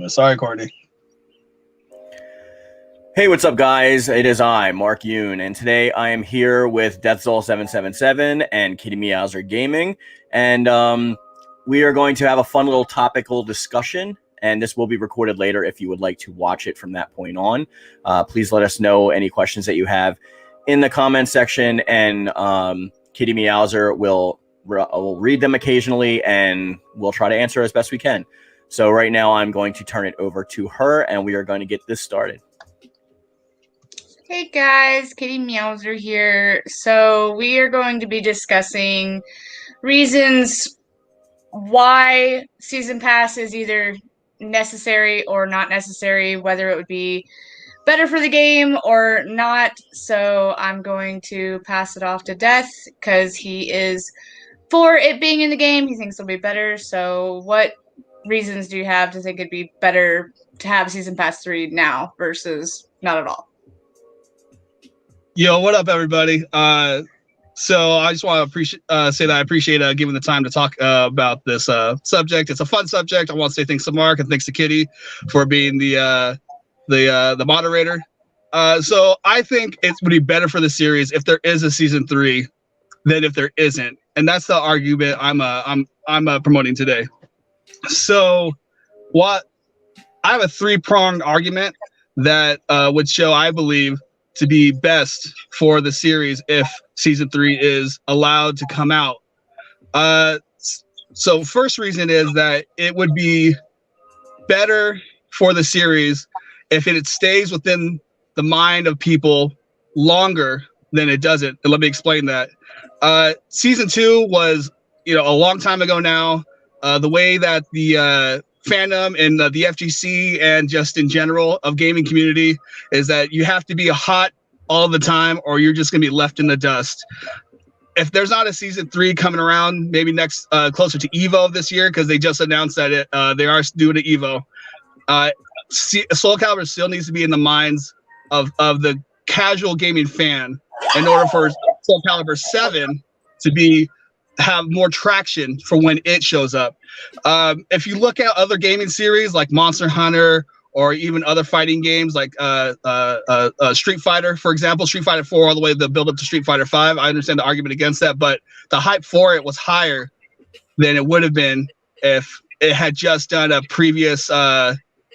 Sorry, Courtney. Hey, what's up, guys? It is I, Mark Yoon, and today I am here with Deathxul777 and KittyMeowser Gaming, and we are going to have a fun little topical discussion, and this will be recorded later if you would like to watch it from that point on. Please let us know any questions that you have in the comment section, and KittyMeowser will read them occasionally, and we'll try to answer as best we can. So right now I'm going to turn it over to her, and we are going to get this started. Hey guys, KittyMeowser here. So we are going to be discussing reasons why Season Pass is either necessary or not necessary, whether it would be better for the game or not. So I'm going to pass it off to Death because he is for it being in the game. He thinks it'll be better. So what reasons do you have to think it'd be better to have Season Pass 3 now versus not at all? Yo, what up, everybody? So I just want to say that I appreciate giving the time to talk about this subject. It's a fun subject. I want to say thanks to Mark and thanks to Kitty for being the moderator. So I think it would be better for the series if there is a season 3 than if there isn't, and that's the argument I'm promoting today. So what I have a 3-pronged argument that would show, I believe, to be best for the series if season 3 is allowed to come out. So first reason is that it would be better for the series if it stays within the mind of people longer than it doesn't. And let me explain that. Season 2 was, a long time ago now. The way that the fandom and the FGC and just in general of gaming community is that you have to be hot all the time or you're just gonna be left in the dust. If there's not a season 3 coming around, maybe next closer to Evo this year, because they just announced that they are doing an Evo. Soul Calibur still needs to be in the minds of the casual gaming fan in order for Soul Calibur 7 to have more traction for when it shows up. If you look at other gaming series like Monster Hunter or even other fighting games like Street Fighter, for example, Street Fighter 4 all the way the build up to Street Fighter 5, I understand the argument against that, but the hype for it was higher than it would have been if it had just done a previous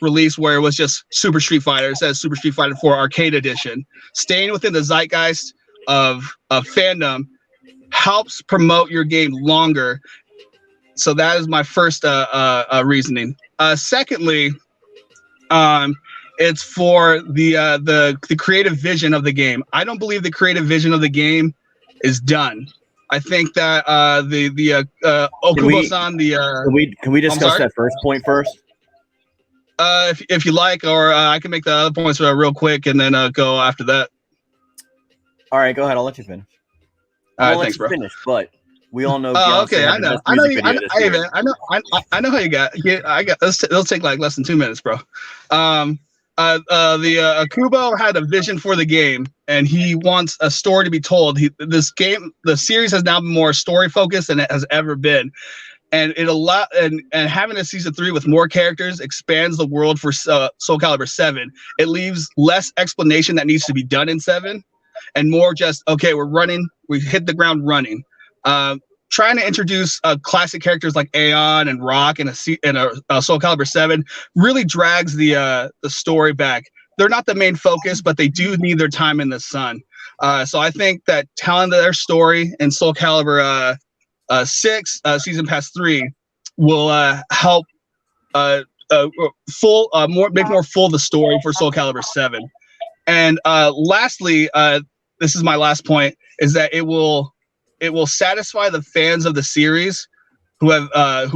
release where it was just Super Street Fighter. It says Super Street Fighter 4 Arcade Edition. Staying within the zeitgeist of fandom helps promote your game longer. So that is my first reasoning. Secondly, it's for the creative vision of the game. I don't believe the creative vision of the game is done. I think that the Okubo-san, can we discuss that first point first? If you like, or I can make the other points real quick and then go after that. All right, go ahead. I'll let you finish. All right, thanks, bro. Finish, but we all know. Okay, I know how you got. Yeah, it'll take like less than 2 minutes, bro. Kubo had a vision for the game, and he wants a story to be told. The series has now been more story focused than it has ever been, and and having a season 3 with more characters expands the world for Soul Calibur 7. It leaves less explanation that needs to be done in 7, and more just okay, we're running. We hit the ground running. Trying to introduce classic characters like Aeon and Rock in a Soul Calibur 7 really drags the story back. They're not the main focus, but they do need their time in the sun. So I think that telling their story in Soul Calibur 6 Season Pass 3 will help make more full the story for Soul Calibur 7. And lastly, this is my last point, is that it will satisfy the fans of the series who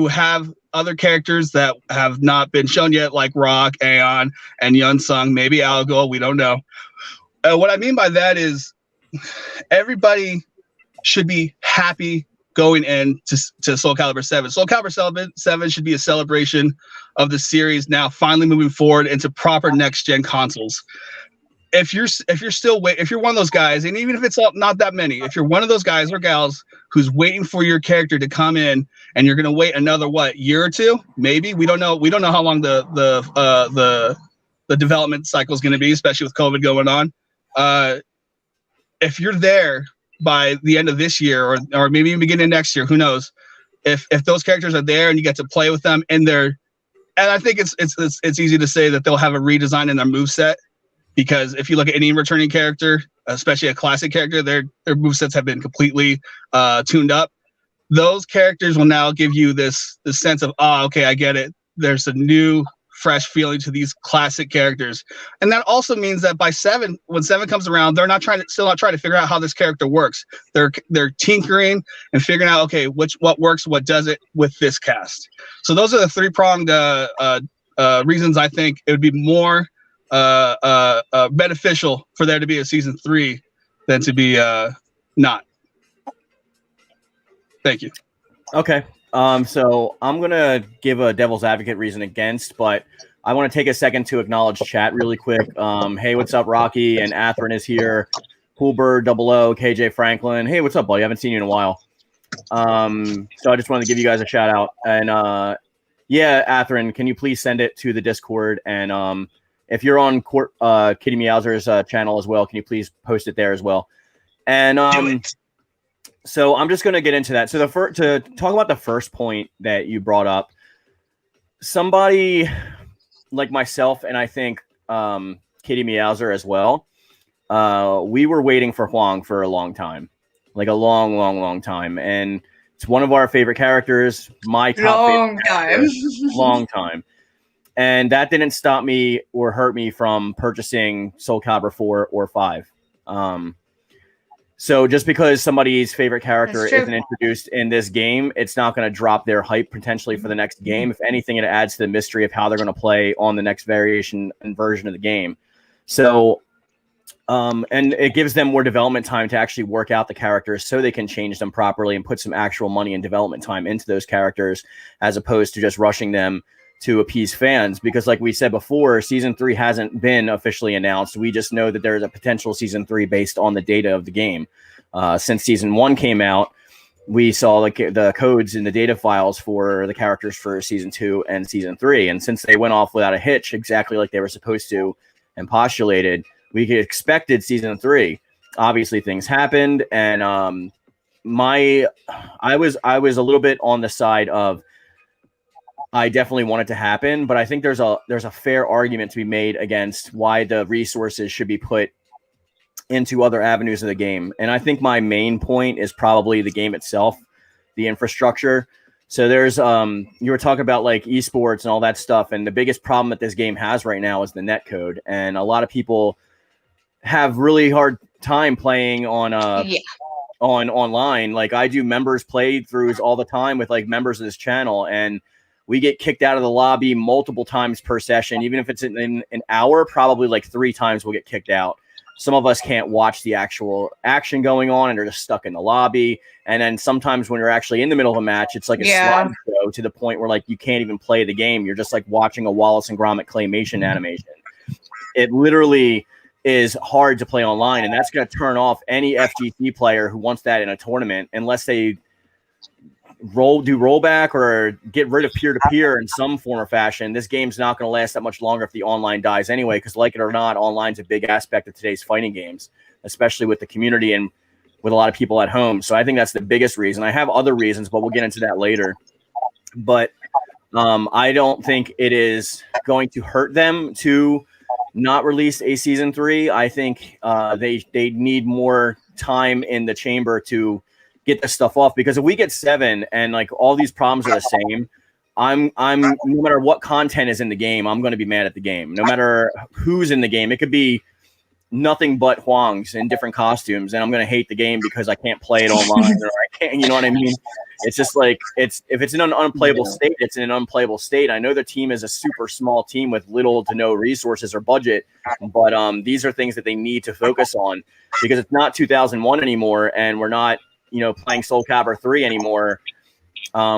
have other characters that have not been shown yet, like Rock, Aeon, and Yoon-Sung, maybe Algo, we don't know. What I mean by that is everybody should be happy going into Soul Calibur 7. Soul Calibur 7 should be a celebration of the series now finally moving forward into proper next-gen consoles. if you're still if you're one of those guys, and even if it's not that many, if you're one of those guys or gals who's waiting for your character to come in, and you're gonna wait another year or two, maybe, we don't know how long the development cycle is gonna be, especially with COVID going on. If you're there by the end of this year, or maybe even beginning of next year, who knows? If those characters are there and you get to play with them, and I think it's easy to say that they'll have a redesign in their moveset. Because if you look at any returning character, especially a classic character, their movesets have been completely tuned up. Those characters will now give you this sense of, okay, I get it. There's a new, fresh feeling to these classic characters. And that also means that by 7, when 7 comes around, they're still not trying to figure out how this character works. They're tinkering and figuring out, okay, what works, what doesn't with this cast. So those are the 3-pronged reasons I think it would be more beneficial for there to be a season 3 than to be not. Thank you. Okay. So I'm gonna give a devil's advocate reason against, but I want to take a second to acknowledge chat really quick. Hey, what's up, Rocky? And Atherin is here. Coolbird 00, KJ Franklin. Hey, what's up, buddy? I haven't seen you in a while. So I just wanted to give you guys a shout out. And yeah, Atherin, can you please send it to the Discord? And if you're on KittyMeowser's channel as well, can you please post it there as well? And so I'm just going to get into that. So to talk about the first point that you brought up, somebody like myself, and I think KittyMeowser as well, we were waiting for Huang for a long time, like a long time. And it's one of our favorite characters, my top favorite character, long time. And that didn't stop me or hurt me from purchasing Soul Calibur 4 or 5. So just because somebody's favorite character isn't introduced in this game, it's not going to drop their hype potentially for the next game. If anything, it adds to the mystery of how they're going to play on the next variation and version of the game. So, and it gives them more development time to actually work out the characters so they can change them properly and put some actual money and development time into those characters, as opposed to just rushing them to appease fans. Because like we said before, season 3 hasn't been officially announced. We just know that there's a potential season 3 based on the data of the game. Since season 1 came out, we saw like the codes in the data files for the characters for season 2 and season 3. And since they went off without a hitch, exactly like they were supposed to and postulated, we expected season 3. Obviously things happened. And I was a little bit on the side of, I definitely want it to happen, but I think there's a fair argument to be made against why the resources should be put into other avenues of the game. And I think my main point is probably the game itself, the infrastructure. So there's you were talking about like esports and all that stuff, and the biggest problem that this game has right now is the netcode. And a lot of people have really hard time playing on online. Like I do members playthroughs all the time with like members of this channel, and we get kicked out of the lobby multiple times per session. Even if it's in an hour, probably like 3 times we'll get kicked out. Some of us can't watch the actual action going on and are just stuck in the lobby. And then sometimes when you're actually in the middle of a match, it's like a slideshow to the point where like you can't even play the game. You're just like watching a Wallace and Gromit claymation animation. It literally is hard to play online, and that's going to turn off any FGC player who wants that in a tournament, unless they do rollback or get rid of peer-to-peer in some form or fashion. This game's not going to last that much longer if the online dies anyway, because like it or not, online's a big aspect of today's fighting games, especially with the community and with a lot of people at home. So I think that's the biggest reason. I have other reasons, but we'll get into that later. But I don't think it is going to hurt them to not release a season 3. I think they need more time in the chamber to get this stuff off, because if we get 7 and like all these problems are the same, I'm no matter what content is in the game, I'm going to be mad at the game. No matter who's in the game, it could be nothing but Huangs in different costumes, and I'm going to hate the game because I can't play it online, or I can't, you know what I mean? It's just like, if it's in an unplayable state, it's in an unplayable state. I know the team is a super small team with little to no resources or budget, but these are things that they need to focus on, because it's not 2001 anymore, and we're not, playing Soul Calibur 3 anymore,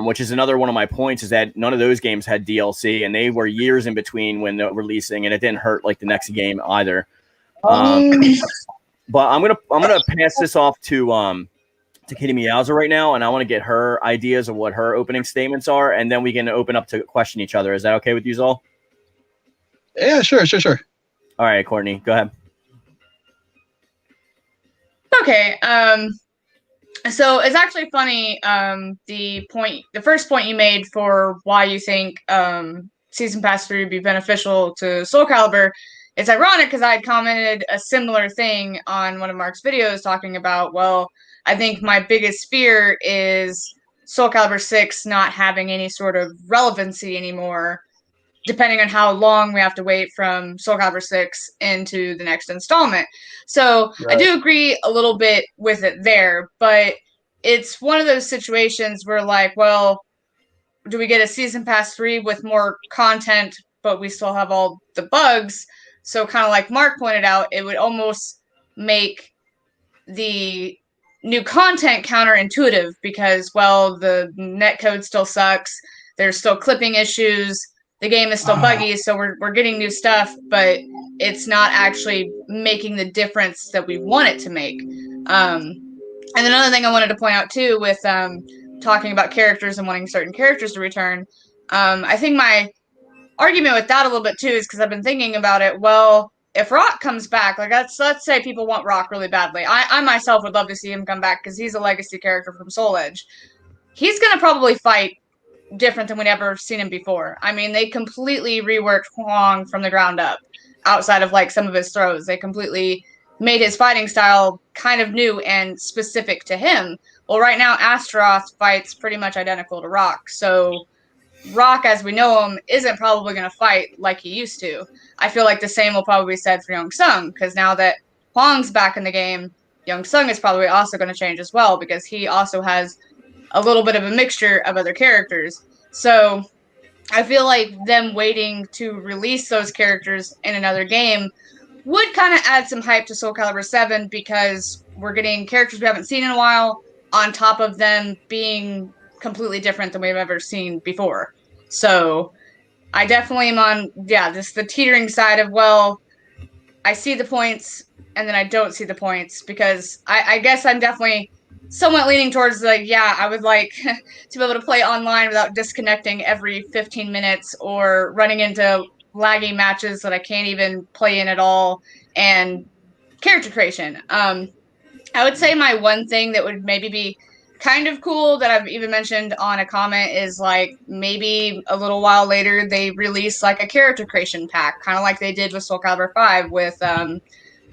which is another one of my points, is that none of those games had DLC, and they were years in between when they're releasing, and it didn't hurt like the next game either. But I'm gonna pass this off to KittyMeowser right now, and I want to get her ideas of what her opening statements are, and then we can open up to question each other. Is that okay with you all? Yeah, sure. All right, Courtney, go ahead. Okay. So it's actually funny. The first point you made for why you think Season Pass 3 would be beneficial to Soul Calibur. It's ironic because I had commented a similar thing on one of Mark's videos talking about, well, I think my biggest fear is Soul Calibur 6 not having any sort of relevancy anymore, depending on how long we have to wait from Soul Calibur 6 into the next installment. So right. I do agree a little bit with it there, but it's one of those situations where, like, well, do we get a Season Pass 3 with more content, but we still have all the bugs? So kind of like Mark pointed out, it would almost make the new content counterintuitive because, well, the netcode still sucks. There's still clipping issues. The game is still buggy, so we're getting new stuff, but it's not actually making the difference that we want it to make. And another thing I wanted to point out, too, with talking about characters and wanting certain characters to return, I think my argument with that a little bit too is because I've been thinking about it. Well, if Rock comes back, like let's say people want Rock really badly. I myself would love to see him come back because he's a legacy character from Soul Edge. He's gonna probably fight different than we'd ever seen him before. I mean, they completely reworked Hwang from the ground up. Outside of like some of his throws, they completely made his fighting style kind of new and specific to him. Well, right now Astaroth fights pretty much identical to Rock, so Rock, as we know him, isn't probably going to fight like he used to. I feel like the same will probably be said for Young Sung, because now that Hwang's back in the game, Young Sung is probably also going to change as well, because he also has a little bit of a mixture of other characters. So I feel like them waiting to release those characters in another game would kind of add some hype to Soul Calibur 7, because we're getting characters we haven't seen in a while, on top of them being completely different than we've ever seen before. So I definitely am on, just the teetering side of, well, I see the points and then I don't see the points, because I guess I'm definitely somewhat leaning towards I would like to be able to play online without disconnecting every 15 minutes or running into laggy matches that I can't even play in at all, and character creation. I would say my one thing that would maybe be kind of cool that I've even mentioned on a comment is like maybe a little while later they release like a character creation pack, kind of like they did with Soul Calibur 5 with the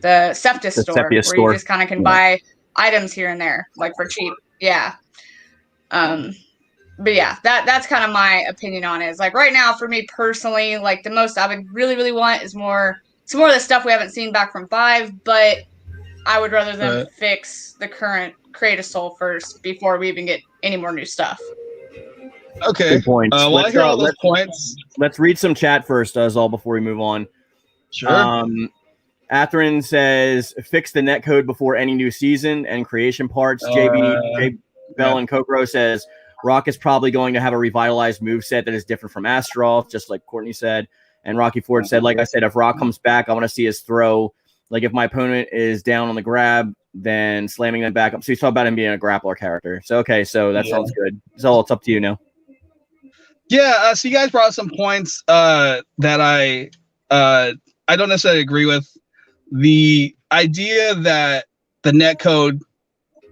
Septis store, where you just kind of can buy items here and there like for cheap. But yeah, that's kind of my opinion on it. Is like right now for me personally, like the most I would really want is some more of the stuff we haven't seen back from 5, but I would rather them fix the current Create a Soul first before we even get any more new stuff. Okay. Good points. Well, I hear all those points. Let's read some chat first, before we move on. Sure. Atherin says, fix the netcode before any new season and creation parts. J Bell and Kokoro says, Rock is probably going to have a revitalized moveset that is different from Astaroth, just like Courtney said. And Rocky Ford said, like I said, if Rock comes back, I want to see his throw. Like if my opponent is down on the grab, then slamming them back up. So you talk about him being a grappler character. So, okay, so that sounds good. So it's up to you now. Yeah, so you guys brought up some points that I don't necessarily agree with. The idea that the netcode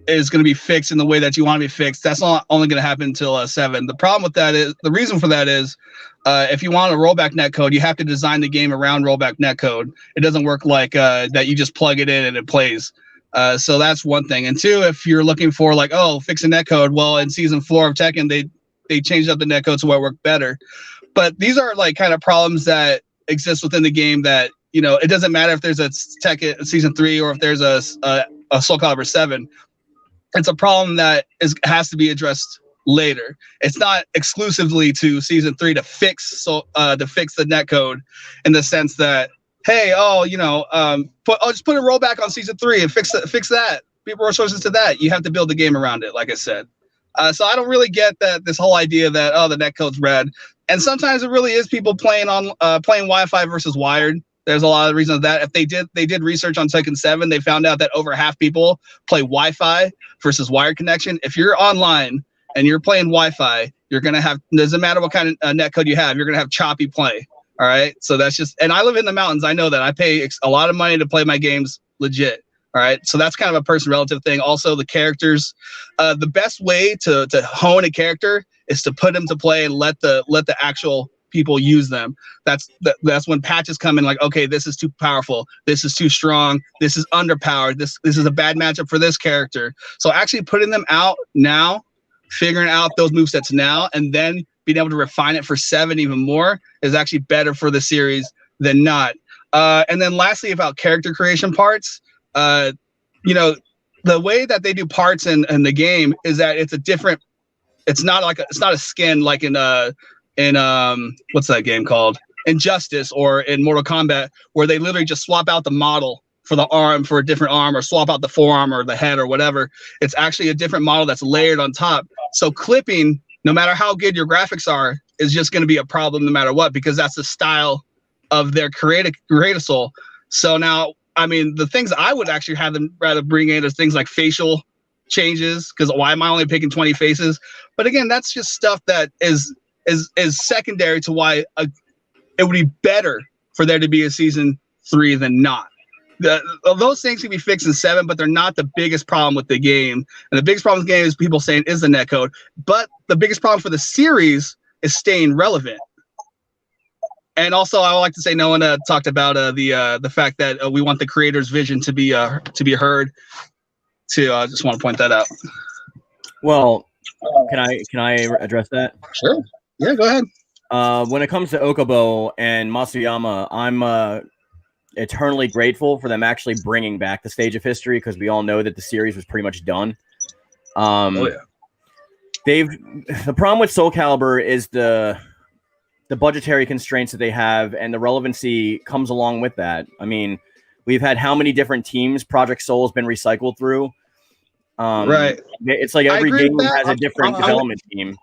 is going to be fixed in the way that you want to be fixed, that's not only going to happen until 7. The problem with that is, the reason for that is, if you want a rollback netcode, you have to design the game around rollback netcode. It doesn't work like that you just plug it in and it plays. So that's one thing. And two, if you're looking for like, fix a netcode, well, in season 4 of Tekken, they changed up the netcode so it worked better. But these are like kind of problems that exist within the game that, it doesn't matter if there's a Tekken season 3 or if there's a Soul Calibur 7. It's a problem that has to be addressed later. It's not exclusively to season 3 to fix the netcode, in the sense that, hey, just put a rollback on season 3 and fix that. People resources to that. You have to build the game around it, like I said. So I don't really get that this whole idea that the netcode's red. And sometimes it really is people playing Wi-Fi versus wired. There's a lot of reasons of that. If they did research on Tekken 7, they found out that over half people play Wi-Fi versus wired connection. If you're online and you're playing Wi-Fi, you're gonna have, doesn't matter what kind of netcode you have, you're gonna have choppy play. All right, so that's just, and I live in the mountains. I know that I pay a lot of money to play my games legit. All right, so that's kind of a person relative thing. Also, the characters, the best way to hone a character is to put them to play and let the actual people use them. That's when patches come in, like, okay, this is too powerful, this is too strong, this is underpowered, this is a bad matchup for this character. So actually putting them out now, figuring out those movesets now, and then being able to refine it for 7 even more is actually better for the series than not. And then lastly, about character creation parts, you know, the way that they do parts in the game is that it's a different, it's not a skin like in what's that game called? Injustice or in Mortal Kombat, where they literally just swap out the model for the arm for a different arm, or swap out the forearm or the head or whatever. It's actually a different model that's layered on top. So clipping, no matter how good your graphics are, is just going to be a problem no matter what, because that's the style of their creative soul. So now, I mean, the things I would actually have them rather bring in is things like facial changes, because why am I only picking 20 faces? But again, that's just stuff that is secondary to why it would be better for there to be a season 3 than not. Those things can be fixed in 7, but they're not the biggest problem with the game. And the biggest problem with the game is people saying is the netcode. But the biggest problem for the series is staying relevant. And also, I would like to say, no one talked about the fact that we want the creator's vision to be heard. I just want to point that out. Well, can I address that? Sure. Yeah, go ahead. When it comes to Okubo and Masuyama, I'm eternally grateful for them actually bringing back the Stage of History, because we all know that the series was pretty much done. Oh yeah. The problem with Soul Calibur is the budgetary constraints that they have, and the relevancy comes along with that. I mean, we've had how many different teams Project Soul has been recycled through. Right. It's like every game has a different development team.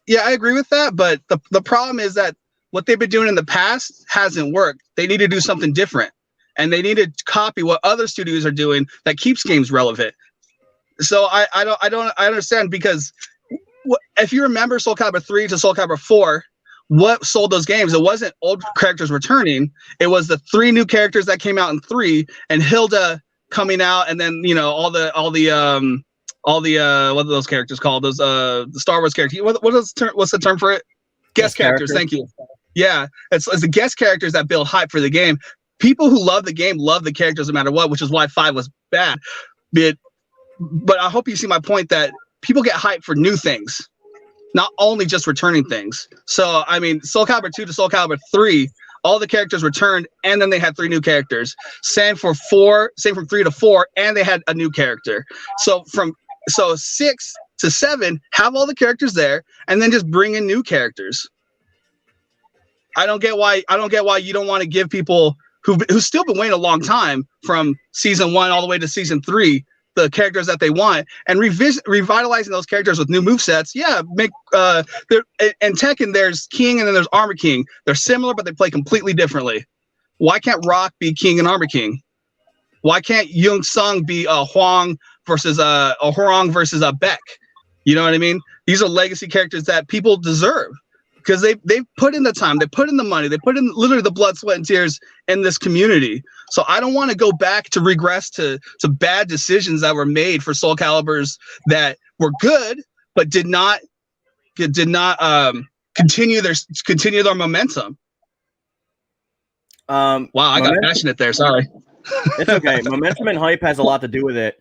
Yeah, I agree with that, but the problem is that what they've been doing in the past hasn't worked. They need to do something different, and they need to copy what other studios are doing that keeps games relevant. So I understand, because if you remember Soul Calibur 3 to Soul Calibur 4, what sold those games? It wasn't old characters returning. It was the 3 new characters that came out in 3, and Hilda coming out, and then, you know, all the what are those characters called? Those the Star Wars characters. What's the term for it? Guest characters. Thank you. Yeah, it's the guest characters that build hype for the game. People who love the game love the characters no matter what, which is why 5 was bad. But I hope you see my point that people get hyped for new things, not only just returning things. So, I mean, Soul Calibur 2 to Soul Calibur 3, all the characters returned, and then they had 3 new characters. Same from 3 to 4, and they had a new character. So 6 to 7, have all the characters there, and then just bring in new characters. I don't get why you don't want to give people who've still been waiting a long time from season 1 all the way to season 3 the characters that they want, and revitalizing those characters with new movesets. Yeah, make in Tekken there's King and then there's Armor King. They're similar, but they play completely differently. Why can't Rock be King and Armor King? Why can't Young Sung be Huang versus Horong versus Beck? You know what I mean? These are legacy characters that people deserve, because they've put in the time, they put in the money, they put in literally the blood, sweat, and tears in this community. So I don't want to go back to regress to bad decisions that were made for Soul Caliburs that were good, but did not continue their momentum. Wow, I got passionate there. Sorry. It's okay. Momentum and hype has a lot to do with it.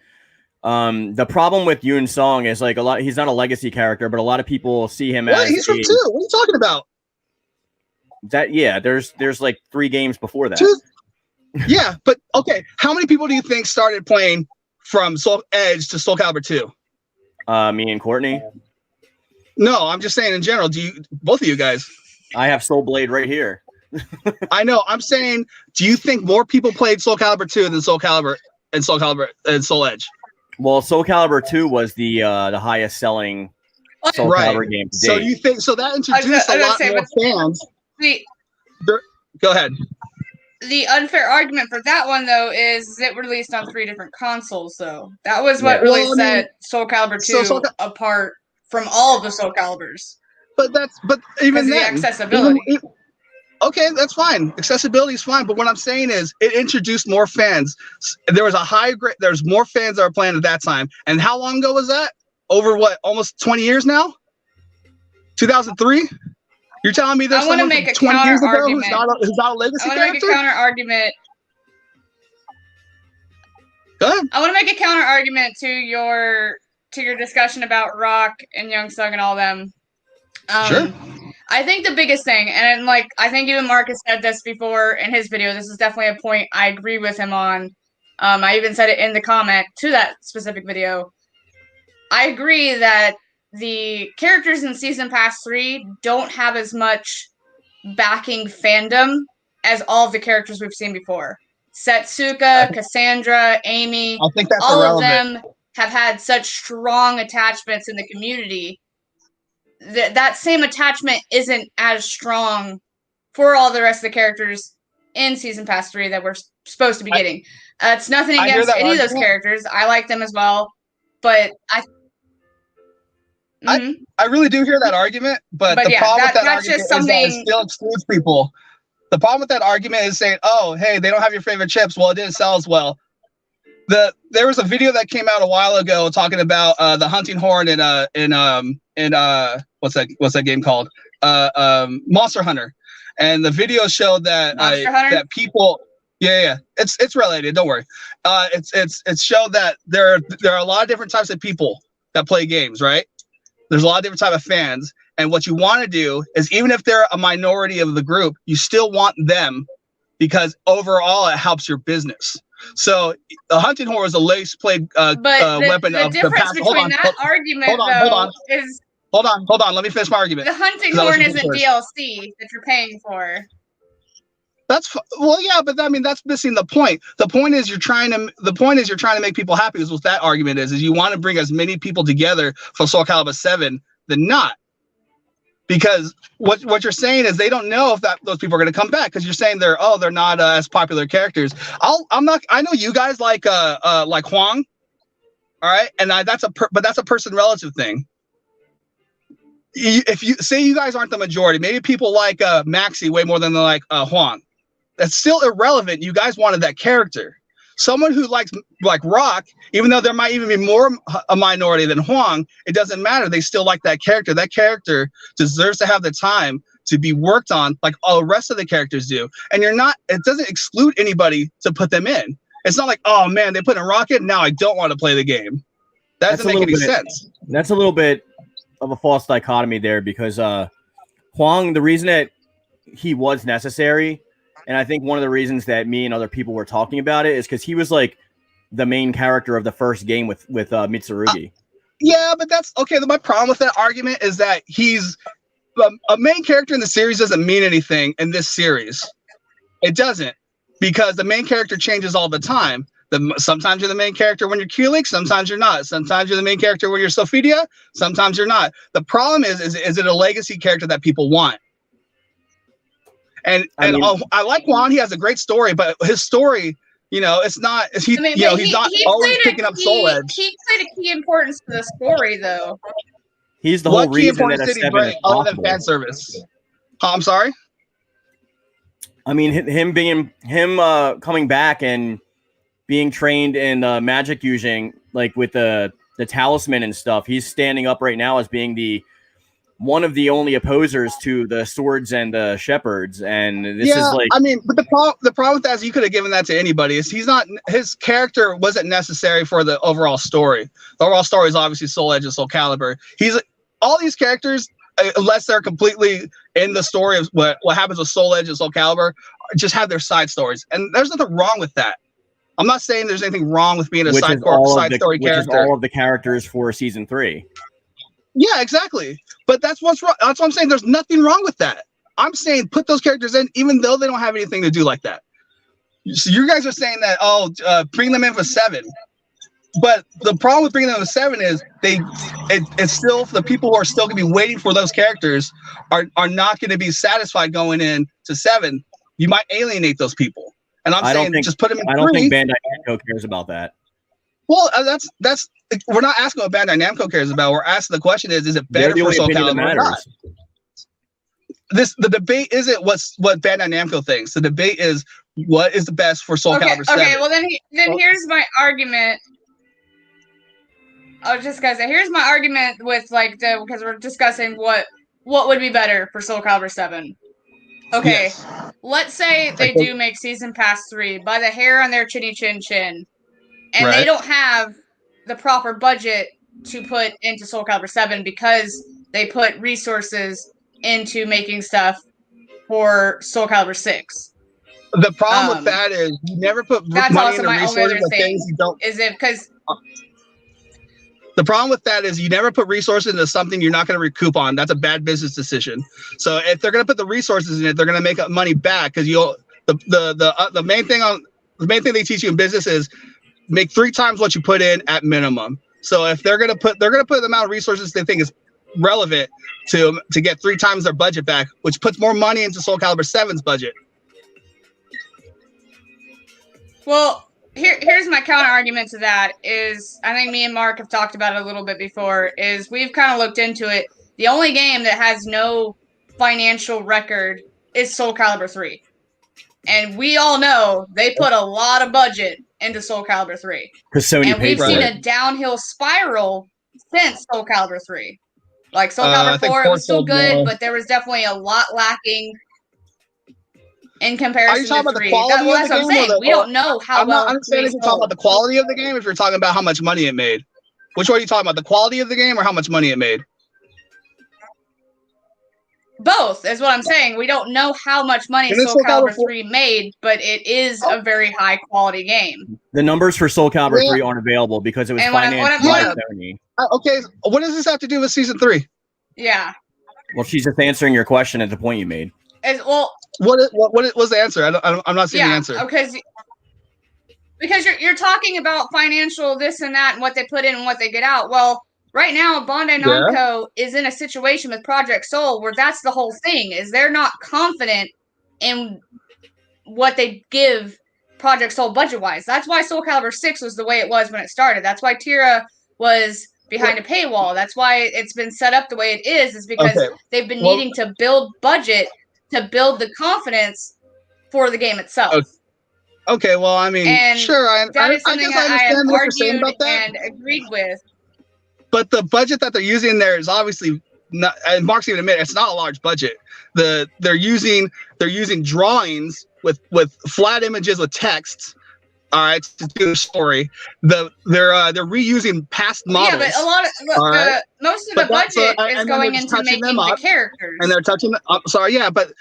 The problem with Yoon Song is like he's not a legacy character, but a lot of people see him as he's from 2. What are you talking about? There's like 3 games before that. 2? Yeah, but okay, how many people do you think started playing from Soul Edge to Soul Calibur 2? Me and Courtney. No, I'm just saying in general. Both of you guys? I have Soul Blade right here. I know. I'm saying, do you think more people played Soul Calibur 2 than Soul Calibur and Soul Edge? Well, Soul Calibur 2 was the highest selling Soul Calibur game to date. So you think that introduced a lot more fans? Go ahead. The unfair argument for that one, though, is it released on 3 different consoles, though. That was what really set Soul Calibur 2 apart from all of the Soul Caliburs. But even then, the accessibility. Okay, that's fine. Accessibility is fine. But what I'm saying is it introduced more fans. There was there's more fans that were playing at that time. And how long ago was that? Over what? Almost 20 years now? 2003? You're telling me there's someone from 20 years ago who's not a legacy character? I want to make a counter argument. Go ahead. I want to make a counter argument to your discussion about Rock and Young Sung and all them. Sure. I think the biggest thing, and like I think even Marcus said this before in his video, this is definitely a point I agree with him on. I even said it in the comment to that specific video. I agree that the characters in Season Pass 3 don't have as much backing fandom as all of the characters we've seen before. Setsuka, Cassandra, Amy, I think that's all irrelevant. of them have had such strong attachments in the community. That same attachment isn't as strong for all the rest of the characters in Season Pass 3 that we're supposed to be getting. It's nothing against any of those characters. I like them as well, but I really do hear that argument, but the problem with that argument is that it still excludes people. The problem with that argument is saying, "Oh, hey, they don't have your favorite chips. Well, it didn't sell as well." There was a video that came out a while ago talking about the hunting horn in what's that game called? Monster Hunter, and the video showed that that people. Yeah, it's related. Don't worry. It's showed that there are a lot of different types of people that play games, right? There's a lot of different type of fans, and what you want to do is, even if they're a minority of the group, you still want them because overall it helps your business. So the hunting horn is the least played weapon of the past. Hold on. Hold on. Let me finish my argument. The hunting horn isn't DLC that you're paying for. Yeah, but I mean that's missing the point. The point is you're trying to make people happy. Is what that argument is you want to bring as many people together for Soul Calibur 7 than not. Because what you're saying is they don't know if those people are going to come back because you're saying they're not as popular characters. I know you guys like Huang, all right, and that's a person relative thing. If you say you guys aren't the majority, maybe people like Maxi way more than they like Huang. That's still irrelevant. You guys wanted that character. Someone who likes Rock, even though there might even be more a minority than Huang, it doesn't matter. They still like that character. That character deserves to have the time to be worked on like all the rest of the characters do. And it doesn't exclude anybody to put them in. It's not like, oh man, they put in Rocket, now I don't want to play the game. That doesn't make any sense. That's a little bit of a false dichotomy there because Huang, the reason that he was necessary, and I think one of the reasons that me and other people were talking about it is because he was like the main character of the first game with Mitsurugi. Yeah, but that's okay. My problem with that argument is that he's a main character in the series doesn't mean anything in this series. It doesn't, because the main character changes all the time. Sometimes you're the main character when you're Kulik, sometimes you're not. Sometimes you're the main character when you're Sophidia, sometimes you're not. The problem is it a legacy character that people want? And I like Juan. He has a great story, but his story, it's not. He's not always picking up Soul Edge. He played a key importance to the story, though. He's the whole reason that S7 is other than fan service. I'm sorry. I mean, him coming back and being trained in magic using, like with the talisman and stuff. He's standing up right now as being one of the only opposers to the swords and the shepherds, and this is like. I mean, but the problem with that is you could have given that to anybody. Is his character wasn't necessary for the overall story. The overall story is obviously Soul Edge and Soul Calibur. All these characters, unless they're completely in the story of what happens with Soul Edge and Soul Calibur, just have their side stories, and there's nothing wrong with that. I'm not saying there's anything wrong with being a side story character. Which is all of the characters for Season 3. Yeah, exactly. But that's what's wrong. That's what I'm saying. There's nothing wrong with that. I'm saying put those characters in, even though they don't have anything to do like that. So you guys are saying that, bring them in for 7. But the problem with bringing them to 7 is it's still the people who are still going to be waiting for those characters are not going to be satisfied going in to 7 you might alienate those people. And I'm saying just put them in free. I don't think Bandai Namco cares about that. Well, that's we're not asking what Bandai Namco cares about. We're asking the question is it better for Soul Calibur or not? The debate isn't what Bandai Namco thinks. The debate is what is the best for Soul Calibur 7. Okay, well then here's my argument. I was just gonna say, here's my argument with because we're discussing what would be better for Soul Calibur 7. Okay, yes. Let's say they do make Season Pass 3 by the hair on their chinny chin chin, and they don't have the proper budget to put into Soul Calibur 7 because they put resources into making stuff for Soul Calibur 6. The problem with that is you never put money into resources for things you don't. The problem with that is you never put resources into something you're not going to recoup on. That's a bad business decision. So if they're going to put the resources in it, they're going to make money back because the main thing they teach you in business is make 3 times what you put in at minimum. So if they're going to put the amount of resources they think is relevant to get 3 times their budget back, which puts more money into Soul Calibur 7's budget. Well, here's my counter argument to that is I think me and Mark have talked about it a little bit before is we've kind of looked into it. The only game that has no financial record is Soul Calibur 3. And we all know they put a lot of budget into Soul Calibur 3. Because Sony and we've seen a downhill spiral since Soul Calibur 3. Like Soul Calibur 4, it was still good, but there was definitely a lot lacking in comparison to 3. Are you talking about the quality of the game? I'm saying. We don't know how well. I'm saying if you're talking about the quality of the game, if you're talking about how much money it made. Which one are you talking about? The quality of the game or how much money it made? Both is what I'm saying. We don't know how much money Soul Calibur 3 made, but it is a very high quality game. The numbers for Soul Calibur 3 aren't available because it was financed by Sony. Okay, what does this have to do with Season 3? Yeah. Well, she's just answering your question at the point you made. What was the answer? I'm not seeing the answer. Because you're talking about financial this and that and what they put in and what they get out. Well, right now Bandai Namco is in a situation with Project Soul where that's the whole thing is they're not confident in what they give Project Soul budget wise. That's why Soul Calibur 6 was the way it was when it started. That's why Tira was behind a paywall. That's why it's been set up the way it is because they've been needing to build budget to build the confidence for the game itself. Okay, well, I mean, sure, I guess I understand what you're saying about that. And agreed with. But the budget that they're using there is obviously not, and Mark's even admit it's not a large budget. They're using drawings with flat images with text. All right, to do the story. They're reusing past models. Yeah, but a lot of most of the budget is going into making the characters. And they're touching. But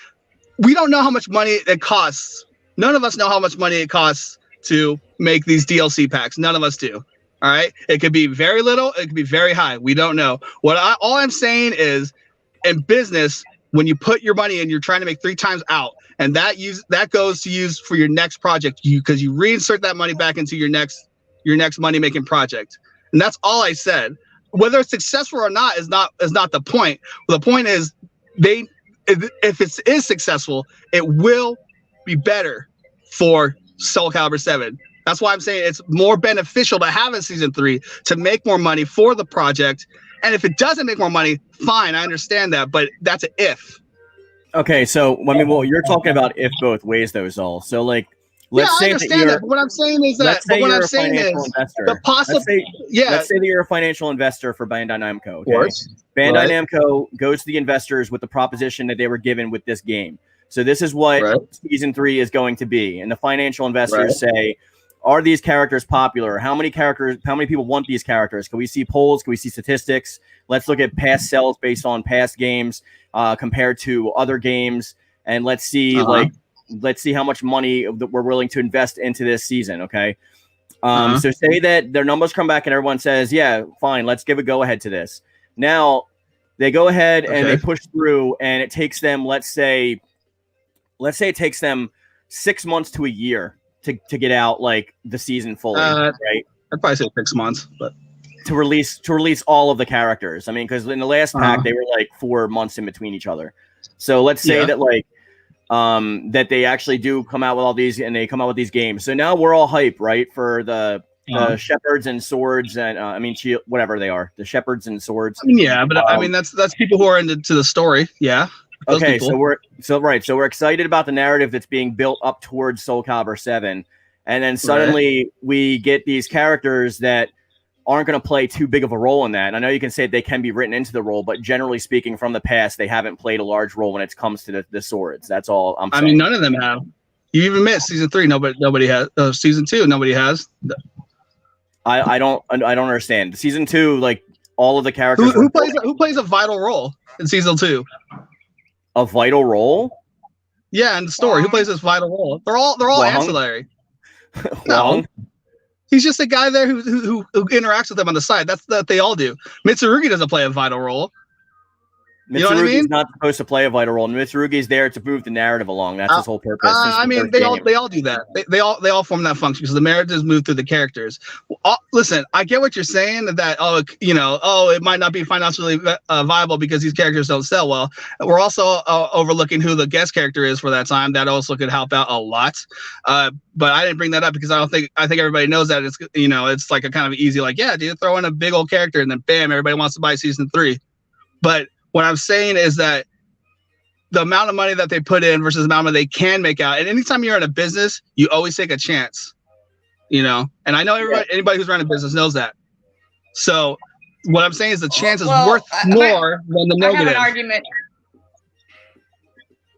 we don't know how much money it costs. None of us know how much money it costs to make these DLC packs. None of us do. All right, it could be very little. It could be very high. We don't know. All I'm saying is, in business, when you put your money in, you're trying to make 3 times out. And that goes to use for your next project because you reinsert that money back into your next money making project. And that's all I said. Whether it's successful or not is not the point. The point is if it is successful, it will be better for Soul Calibur 7. That's why I'm saying it's more beneficial to have a Season 3 to make more money for the project. And if it doesn't make more money, fine, I understand that, but that's an if. Okay, so you're talking about if both ways, though, Zol. So, let's say I understand that. But what I'm saying is that. But what I'm saying is the possible. Let's say that you're a financial investor for Bandai Namco. Okay? Bandai Namco goes to the investors with the proposition that they were given with this game. So this is what Season 3 is going to be, and the financial investors say, "Are these characters popular? How many people want these characters? Can we see polls? Can we see statistics? Let's look at past sales based on past games." Compared to other games, and let's see how much money that we're willing to invest into this season. Okay, so say that their numbers come back and everyone says, "Yeah, fine, let's give a go ahead to this." Now they go ahead and they push through, and it takes them, let's say it takes them 6 months to a year to get out the season fully, right? I'd probably say 6 months, but. To release all of the characters. I mean, because in the last pack they were 4 months in between each other. So let's say that that they actually do come out with all these, and they come out with these games. So now we're all hype, right, for the shepherds and swords, and I mean, whatever they are, the shepherds and swords. Yeah, but I mean, that's people who are into the story. Yeah. Okay, so we're excited about the narrative that's being built up towards Soul Calibur 7, and then suddenly we get these characters that aren't going to play too big of a role in that. And I know you can say they can be written into the role, but generally speaking, from the past, they haven't played a large role when it comes to the swords. That's all I'm saying. I mean, none of them have. You even missed season 3. Nobody has. Season 2, nobody has. I don't understand. Season 2, like all of the characters. Who plays a vital role in season 2? A vital role? Yeah, in the story, who plays this vital role? They're all ancillary. No. He's just a guy there who interacts with them on the side. That's that they all do. Mitsurugi doesn't play a vital role. You know what I mean? Mitsurugi's not supposed to play a vital role. Mitsurugi's there to move the narrative along. That's his whole purpose. I mean, they all do that. They all form that function because the narratives move through the characters. Listen, I get what you're saying that it might not be financially viable because these characters don't sell well. We're also overlooking who the guest character is for that time. That also could help out a lot. But I didn't bring that up because I think everybody knows that it's like a kind of easy, like, yeah, dude, throw in a big old character and then bam, everybody wants to buy season 3. But what I'm saying is that the amount of money that they put in versus the amount of money they can make out, and anytime you're in a business, you always take a chance, And I know anybody who's running a business knows that. So what I'm saying is the chance is worth more than the negative. I have an argument.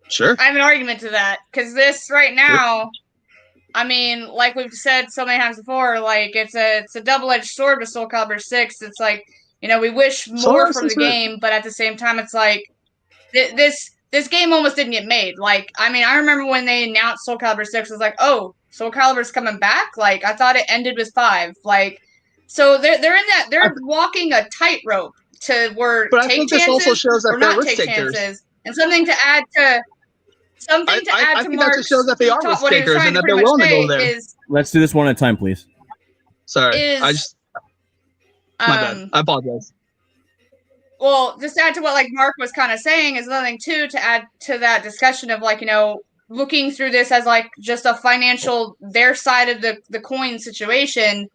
Sure. I have an argument to that because this right now, I mean, like we've said so many times before, like it's a double-edged sword with Soul Calibur 6. It's like, we wish more from the game, but at the same time, it's like this game almost didn't get made. Like, I mean, I remember when they announced Soul Calibur 6, it was like, oh, Soul Calibur's coming back? Like, I thought it ended with 5. Like, so they're in that, they're walking a tightrope to where but take I think chances this also shows that or not take takers. Chances. And something to add to I think that just shows that they are risk takers and that they're willing to go there. Let's do this one at a time, please. Sorry, my bad. I apologize. Well, just to add to what like Mark was kind of saying is another thing too to add to that discussion of like looking through this as like just a financial their side of the coin situation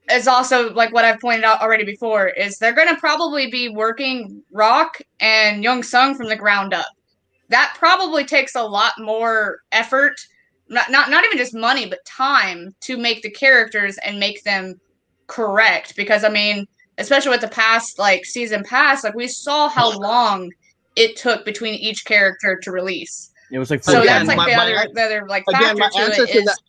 is also like what I've pointed out already before is they're going to probably be working Rock and Young Sung from the ground up. That probably takes a lot more effort, not even just money, but time to make the characters and make them correct. Because I mean, especially with the past like season pass, like we saw how long it took between each character to release. It was like so that's like the other like factor to it is.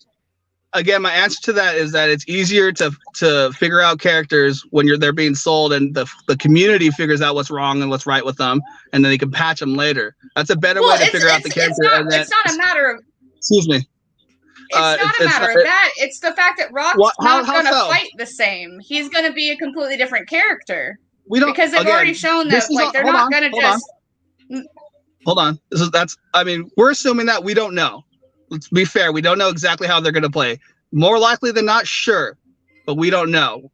Again, my answer to that is that it's easier to figure out characters when they're being sold and the community figures out what's wrong and what's right with them, and then they can patch them later. That's a better way to figure out the character. It's not a matter of. Excuse me. It's not a matter of that. It's the fact that Rock's not going to fight the same. He's going to be a completely different character. Because they've already shown that like they're not going to just. Hold on. We're assuming that we don't know. Let's be fair. We don't know exactly how they're going to play. More likely than not, sure, but we don't know.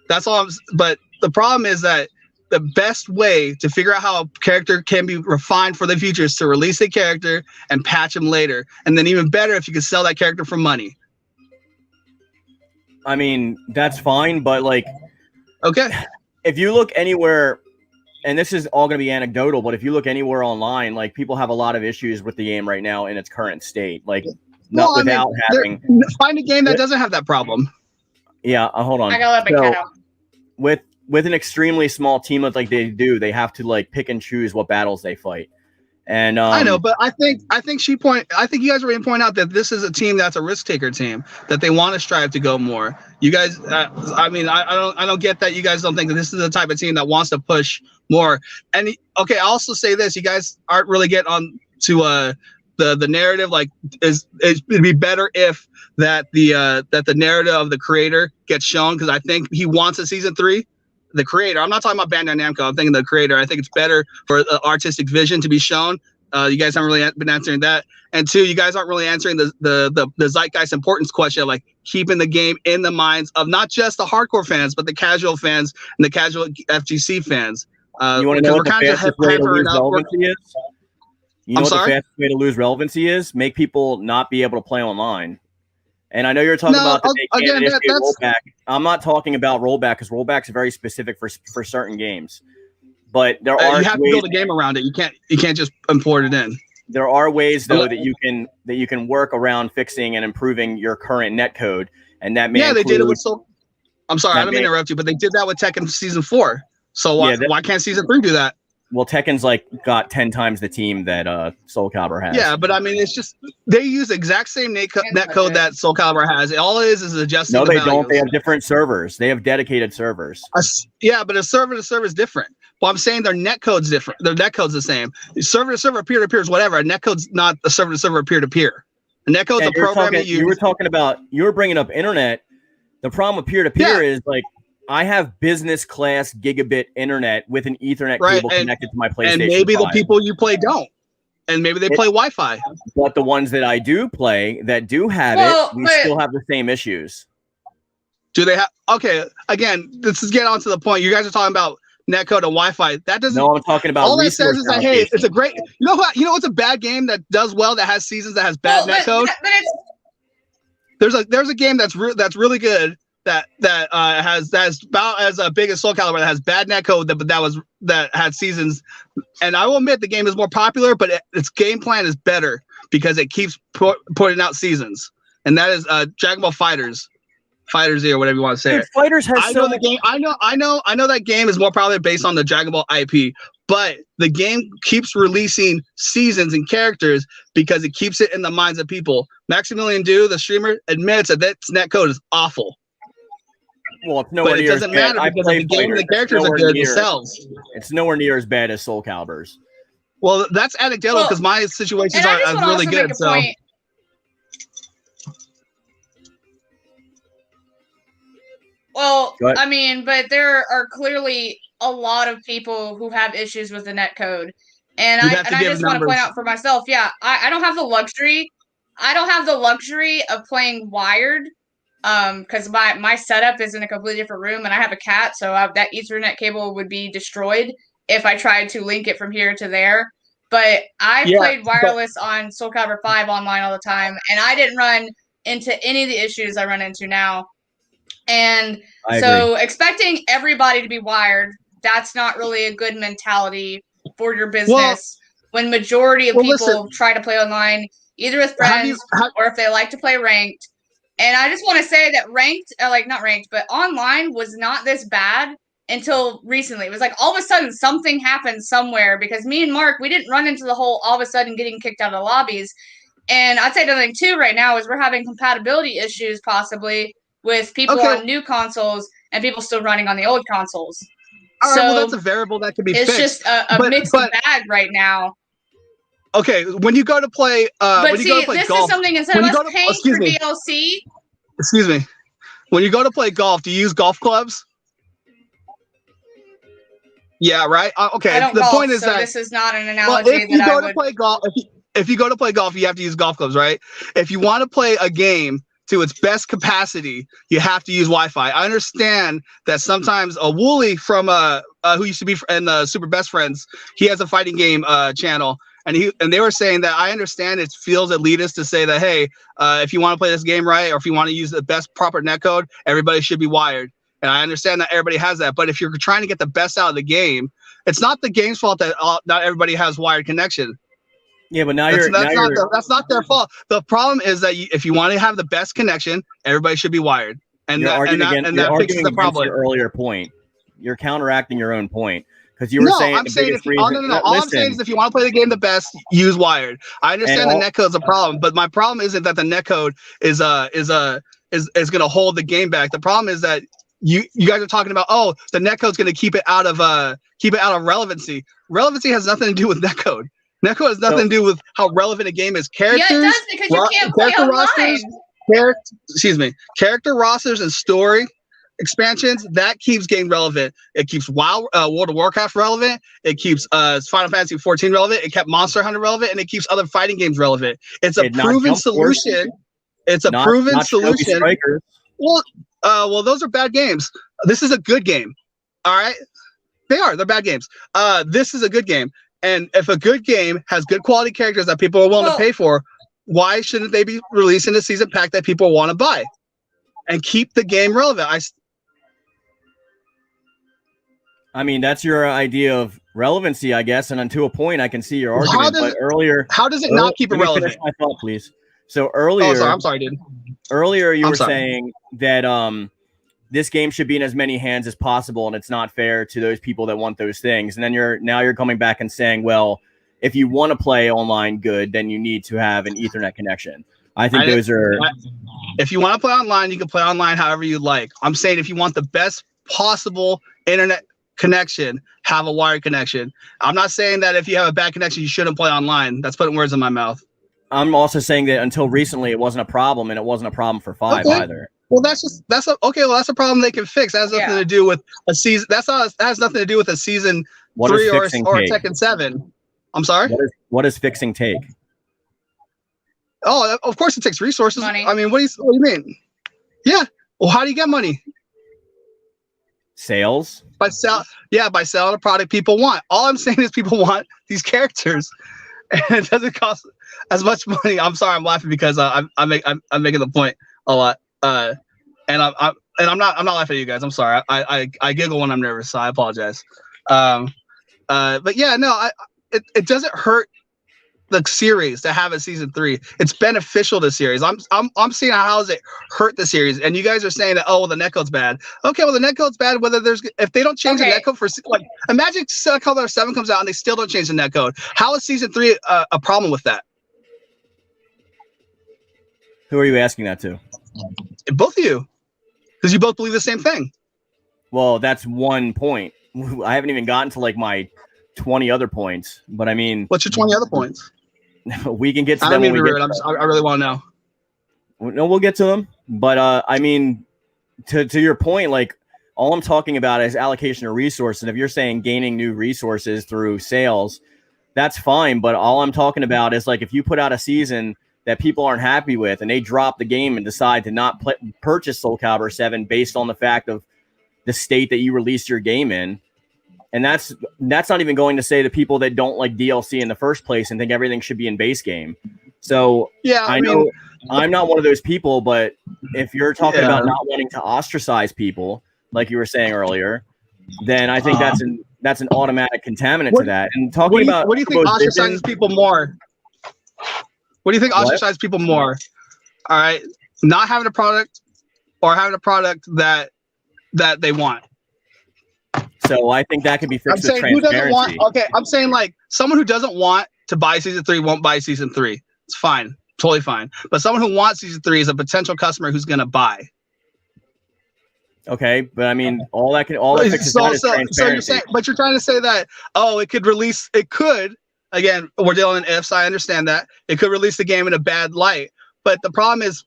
That's all. But the problem is that the best way to figure out how a character can be refined for the future is to release a character and patch them later. And then even better if you can sell that character for money. I mean, that's fine, but like, okay, if you look anywhere, and this is all going to be anecdotal, but if you look anywhere online, like people have a lot of issues with the game right now in its current state. Like, find a game that doesn't have that problem. Yeah, hold on. I gotta let my cat out. With an extremely small team like they do, they have to like pick and choose what battles they fight. And I know, but I think you guys were going to point out that this is a team that's a risk taker team, that they want to strive to go more. You guys, I don't get that you guys don't think that this is the type of team that wants to push more. And okay, I'll also say this: you guys aren't really getting on to the narrative. Like, it'd be better if that the narrative of the creator gets shown, because I think he wants a season 3. The creator, I'm not talking about Bandai Namco, I'm thinking the creator. I think it's better for the artistic vision to be shown. You guys haven't really been answering that. And 2, you guys aren't really answering the zeitgeist importance question of like keeping the game in the minds of not just the hardcore fans, but the casual fans and the casual FGC fans. You want to know what the fastest way to lose relevancy is? You know I'm what sorry? the fastest way to lose relevancy is? Make people not be able to play online. And I know you're talking about that they can't initiate rollback. I'm not talking about rollback because rollback is very specific for certain games. But there are you have to build a game around it. You can't just import it in. There are ways though that you can work around fixing and improving your current netcode, and that may they did it with I'm sorry, I don't mean to interrupt you, but they did that with Tekken Season 4. So why can't Season 3 do that? Well, Tekken's got 10 times the team that Soul Calibur has. Yeah, but I mean, it's just they use the exact same netcode that Soul Calibur has. All it is adjusting. No, they don't. They have different servers. They have dedicated servers. Yeah, but a server to server is different. Well, I'm saying their netcode's different. Their netcode's the same. Server to server, peer to peer is whatever. A netcode's not a server to server, peer to peer. A netcode's a program you were bringing up internet. The problem with peer to peer is I have business class gigabit internet with an Ethernet cable connected to my PlayStation. And maybe 5. the people you play don't. And maybe they play Wi-Fi. But the ones that I do play that do have we still have the same issues. Do they have? Okay, again, let's just get on to the point. You guys are talking about netcode and Wi-Fi. That doesn't. No, I'm talking about. All that says is that hey, it's a great. You know what? You know what's a bad game that does well that has seasons that has bad netcode. There's a game that's really good that has about as big as Soul Calibur that has bad netcode that had seasons. And I will admit the game is more popular, but its game plan is better because it keeps putting out seasons. And that is Dragon Ball Fighters. Fighters or whatever you want to say. Dude, Fighters has I know that game is more probably based on the Dragon Ball IP, but the game keeps releasing seasons and characters because it keeps it in the minds of people. Maximilian Do, the streamer, admits that netcode is awful. Well, it's nowhere but it near doesn't matter because the game and the characters are good themselves. It's nowhere near as bad as Soul Calibur's. Well, that's anecdotal because my situations are really good. So. Well, I mean, but there are clearly a lot of people who have issues with the netcode. And I just want to point out for myself, I don't have the luxury. I don't have the luxury of playing wired because my setup is in a completely different room and I have a cat, so that Ethernet cable would be destroyed if I tried to link it from here to there. But I played wireless on Soul Calibur 5 online all the time, and I didn't run into any of the issues I run into now. And so expecting everybody to be wired, that's not really a good mentality for your business when majority of people try to play online, either with friends or if they like to play ranked. And I just want to say that ranked, not ranked, but online was not this bad until recently. It was like all of a sudden something happened somewhere because me and Mark, we didn't run into the whole all of a sudden getting kicked out of the lobbies. And I'd say another thing too right now is we're having compatibility issues possibly with people on new consoles and people still running on the old consoles. All right, well, that's a variable that can be fixed. It's just a mixed bag right now. Okay, when you go to play, but when you go to play this golf, is something instead of us paying for DLC. Excuse me. When you go to play golf, do you use golf clubs? Yeah, right. Okay. The point is that this is not an analogy. If you go to play golf, if you go to play golf, you have to use golf clubs, right? If you want to play a game to its best capacity, you have to use Wi-Fi. I understand that sometimes a Wooly from who used to be in the Super Best Friends, he has a fighting game channel, and they were saying that I understand it feels elitist to say that hey, if you want to play this game right, or if you want to use the best proper netcode, everybody should be wired. And I understand that everybody has that, but if you're trying to get the best out of the game, it's not the game's fault that not everybody has wired connection. Yeah, but that's not their fault. The problem is that if you want to have the best connection, everybody should be wired, and that fixes the problem. Your earlier point, you're counteracting your own point because you were saying I'm saying all I'm saying is if you want to play the game the best, use wired. I understand the netcode's a problem, but my problem isn't that the netcode is going to hold the game back. The problem is that you guys are talking about the netcode's going to keep it out of relevancy. Relevancy has nothing to do with netcode. Netcode has nothing to do with how relevant a game is. Characters, yeah, it does because you can't play online. Character rosters and story expansions, that keeps game relevant. It keeps World of Warcraft relevant. It keeps Final Fantasy 14 relevant. It kept Monster Hunter relevant, and it keeps other fighting games relevant. It's a proven solution. It's a proven solution. Well, those are bad games. This is a good game. All right, they're bad games. This is a good game. And if a good game has good quality characters that people are willing to pay for, why shouldn't they be releasing a season pack that people want to buy and keep the game relevant? I mean, that's your idea of relevancy, I guess. And to a point, I can see your argument. How does it not keep it relevant? My thought, please. So earlier, I'm sorry, dude. Earlier, you were saying that this game should be in as many hands as possible, and it's not fair to those people that want those things. And then you're coming back and saying, well, if you want to play online good, then you need to have an Ethernet connection. I think those are. If you want to play online, you can play online however you like. I'm saying if you want the best possible internet connection, have a wired connection. I'm not saying that if you have a bad connection, you shouldn't play online. That's putting words in my mouth. I'm also saying that until recently, it wasn't a problem, and it wasn't a problem for 5 either. Well, that's a problem they can fix. That has nothing to do with a season. That has nothing to do with a season 3 or Tekken 7. I'm sorry. What does fixing take? Oh, of course it takes resources. Money. I mean, what do you mean? Yeah. Well, how do you get money? Sales. By selling a product people want. All I'm saying is people want these characters, and it doesn't cost as much money. I'm sorry, I'm laughing because I'm making the point a lot. And I'm not laughing at you guys. I'm sorry. I giggle when I'm nervous, so I apologize. But yeah, no, it doesn't hurt the series to have a season 3. It's beneficial to the series. I'm seeing how does it hurt the series, and you guys are saying that the netcode's bad. Okay, well the netcode's bad. If they don't change the netcode for imagine Color 7 comes out and they still don't change the netcode. How is season 3 a problem with that? Who are you asking that to? Both of you, because you both believe the same thing. Well, that's one point. I haven't even gotten to my 20 other points, but I mean, what's your 20 other points? We can get to them. I really want to know. No, we'll get to them. But I mean, to your point, all I'm talking about is allocation of resources. And if you're saying gaining new resources through sales, that's fine. But all I'm talking about is if you put out a season that people aren't happy with, and they drop the game and decide to not purchase Soul Calibur 7 based on the fact of the state that you released your game in. And that's not even going to say the people that don't like DLC in the first place and think everything should be in base game. So yeah, I know I'm not one of those people, but if you're talking about not wanting to ostracize people, like you were saying earlier, then I think that's an automatic contaminant to that. And what do you think ostracizes people more? What do you think ostracizes people more? All right, not having a product or having a product that they want. So I think that could be fixed with transparency. I'm saying someone who doesn't want to buy season 3 won't buy season 3. It's fine, totally fine. But someone who wants season 3 is a potential customer who's going to buy. Okay, but I mean, all that fixes that is transparency. You're trying to say that it could. Again, we're dealing in ifs. I understand that it could release the game in a bad light. But the problem is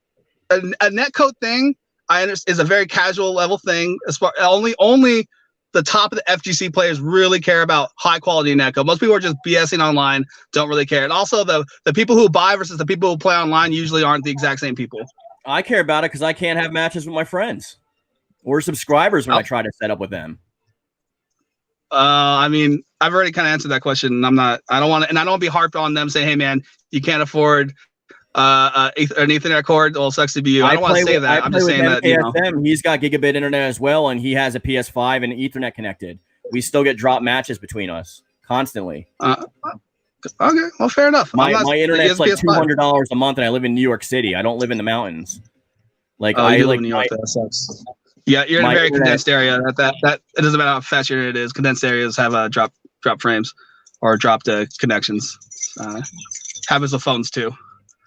a netcode thing. I understand is a very casual level thing. As far only the top of the FGC players really care about high quality netcode. Most people are just BSing online, don't really care. And also the people who buy versus the people who play online usually aren't the exact same people. I care about it because I can't have matches with my friends or subscribers when I try to set up with them. I mean, I've already kind of answered that question. I don't want to be harped on them saying, hey man, you can't afford an Ethernet cord. Well, sucks to be you. I don't want to say that. I'm just saying that he's got gigabit internet as well, and he has a PS5 and Ethernet connected. We still get drop matches between us constantly. Okay, well, fair enough. My internet's like $200 a month, and I live in New York City. I don't live in the mountains. I live in New York. That sucks. Yeah, you're in a very condensed area. That it doesn't matter how fast your internet is. Condensed areas have drop frames or dropped connections. Happens with phones too.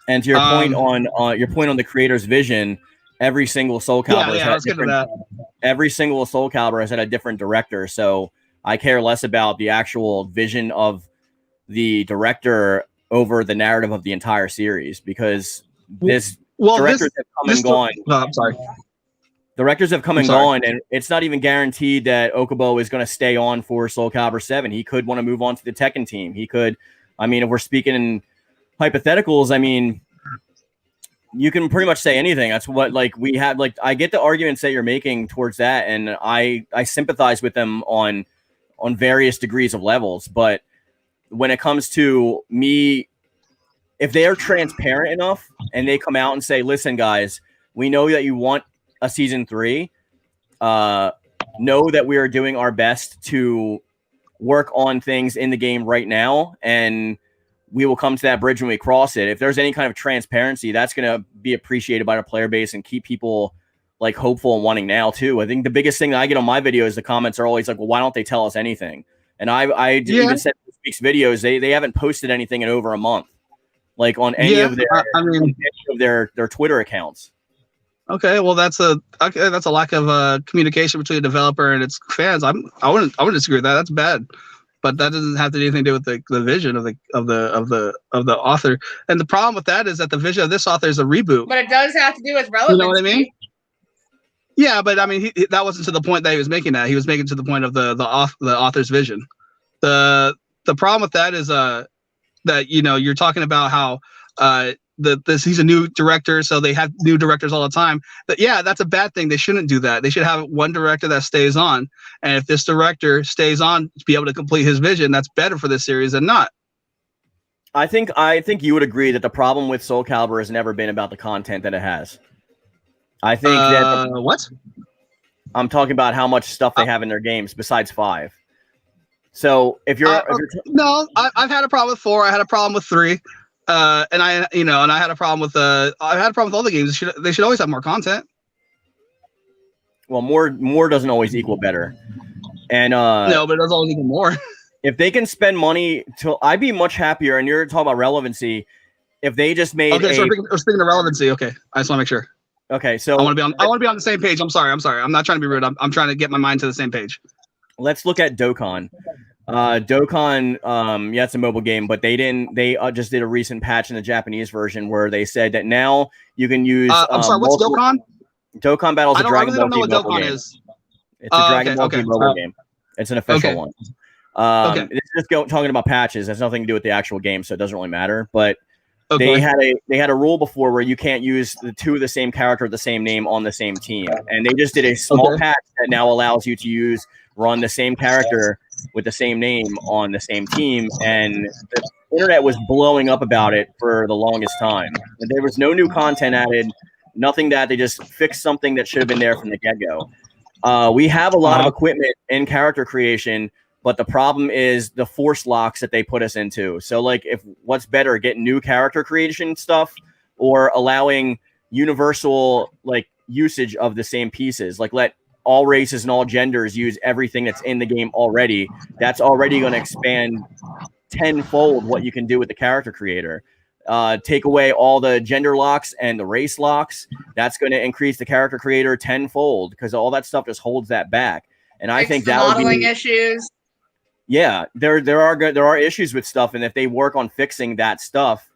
And to your point on the creator's vision, every single Soul Calibur every single Soul Calibur has had a different director. So I care less about the actual vision of the director over the narrative of the entire series because directors have come and gone. No, I'm sorry. Directors have come and gone, and it's not even guaranteed that Okubo is going to stay on for Soul Calibur 7. He could want to move on to the Tekken team. He could, if we're speaking in hypotheticals, you can pretty much say anything. That's what we have. I get the arguments that you're making towards that, and I sympathize with them on various degrees of levels. But when it comes to me, if they are transparent enough and they come out and say, listen, guys, we know that you want a season 3, know that we are doing our best to work on things in the game right now, and we will come to that bridge when we cross it. If there's any kind of transparency, that's going to be appreciated by the player base and keep people like hopeful and wanting now too. I think the biggest thing that I get on my videos, the comments are always like, well, why don't they tell us anything? And I even said in this week's videos, they haven't posted anything in over a month, like on any of their their Twitter accounts. Okay, well that's a lack of communication between the developer and its fans. I wouldn't disagree with that. That's bad, but that doesn't have anything to do with the vision of the author. And the problem with that is that the vision of this author is a reboot. But it does have to do with relevancy. You know what I mean? Yeah, but I mean that wasn't to the point that he was making that. He was making to the point of the author's vision. The problem with that is that you're talking about how he's a new director, so they have new directors all the time. But yeah, that's a bad thing. They shouldn't do that. They should have one director that stays on. And if this director stays on to be able to complete his vision, that's better for this series than not. I think you would agree that the problem with Soul Calibur has never been about the content that it has. I think that what? I'm talking about how much stuff they have in their games besides 5. So if you're I've had a problem with 4. I had a problem with 3. And I had a problem with all the games. They should always have more content. Well, more doesn't always equal better. And no, but it doesn't always equal more. If they can spend money I'd be much happier. And you're talking about relevancy. If they just made so we're speaking of relevancy. Okay, I just want to make sure. Okay, so I want to be on the same page. I'm sorry. I'm not trying to be rude. I'm trying to get my mind to the same page. Let's look at Dokkan. Dokkan, it's a mobile game, but they just did a recent patch in the Japanese version where they said that now you can use. I'm sorry, what's Dokkan? Dokkan Battle's a Dragon Ball G mobile game. It's a Dragon Ball G mobile game. It's an official one. It's just talking about patches. It has nothing to do with the actual game, so it doesn't really matter. But they had a rule before where you can't use the 2 of the same character with the same name on the same team, and they just did a small patch that now allows you to run the same character with the same name on the same team, and the internet was blowing up about it for the longest time. And there was no new content added, nothing that they just fixed something that should have been there from the get-go. We have a lot of equipment in character creation, but the problem is the force locks that they put us into. So like, what's better, getting new character creation stuff or allowing universal like usage of the same pieces? Like let all races and all genders use everything that's in the game already. That's already going to expand tenfold what you can do with the character creator. Take away all the gender locks and the race locks. That's going to increase the character creator tenfold because all that stuff just holds that back. And I think that modeling issues. Yeah, there are issues with stuff, and if they work on fixing that stuff,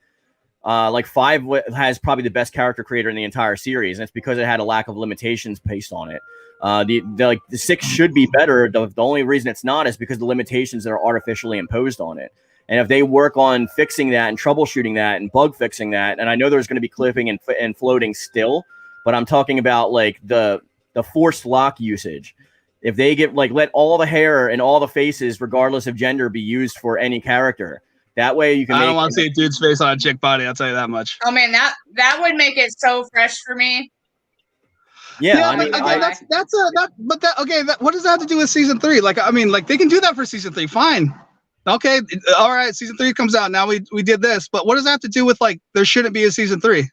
like 5 has probably the best character creator in the entire series, and it's because it had a lack of limitations based on it. The 6 should be better. The only reason it's not is because the limitations that are artificially imposed on it. And if they work on fixing that and troubleshooting that and bug fixing that, and I know there's going to be clipping and floating still, but I'm talking about like the forced lock usage. If they let all the hair and all the faces, regardless of gender, be used for any character, that way you can. I don't want to see a dude's face on a chick body. I'll tell you that much. Oh man, that would make it so fresh for me. Yeah, I mean, what does that have to do with season 3? Like, I mean, like they can do that for season 3. Fine. Okay, all right. Season 3 comes out now. We did this, but what does that have to do with like there shouldn't be a season 3?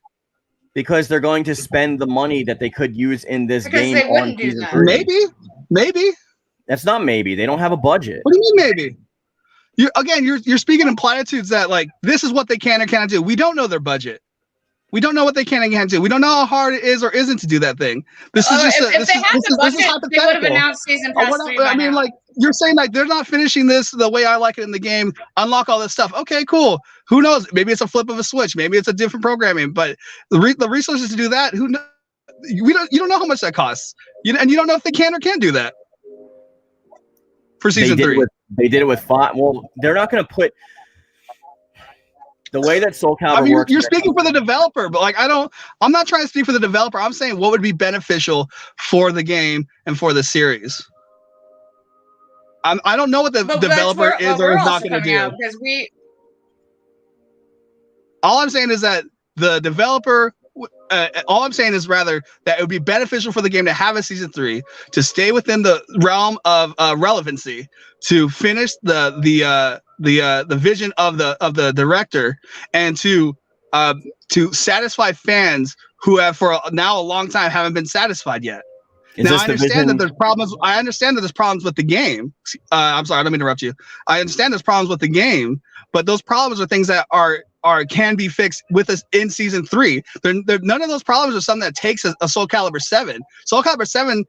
Because they're going to spend the money that they could use in this game on season 3. Maybe. That's not maybe. They don't have a budget. What do you mean maybe? You're speaking in platitudes that like this is what they can or cannot do. We don't know their budget. We don't know what they can and can't do. We don't know how hard it is or isn't to do that thing. This is just if they had the budget, they would have announced season pass 3 by now. Like you're saying, like they're not finishing this the way I like it in the game. Unlock all this stuff. Okay, cool. Who knows? Maybe it's a flip of a switch. Maybe it's a different programming. But the resources to do that, who knows? You don't know how much that costs. And you don't know if they can or can't do that for season 3. They did it with 5. Well, they're not going to put the way that Soul Calibur works. You're speaking for the developer, but like I'm not trying to speak for the developer. I'm saying what would be beneficial for the game and for the series. I don't know what the developer is or is not going to do. Because all I'm saying is that the developer. All I'm saying is rather that it would be beneficial for the game to have a season 3, to stay within the realm of relevancy, to finish the vision of the director, and to satisfy fans who have for now a long time haven't been satisfied yet. Now I understand that there's problems. I understand that there's problems with the game. I'm sorry, I don't mean to interrupt you. I understand there's problems with the game, but those problems are things that can be fixed with us in season 3. None of those problems are something that takes a Soul Calibur 7. Soul Calibur 7,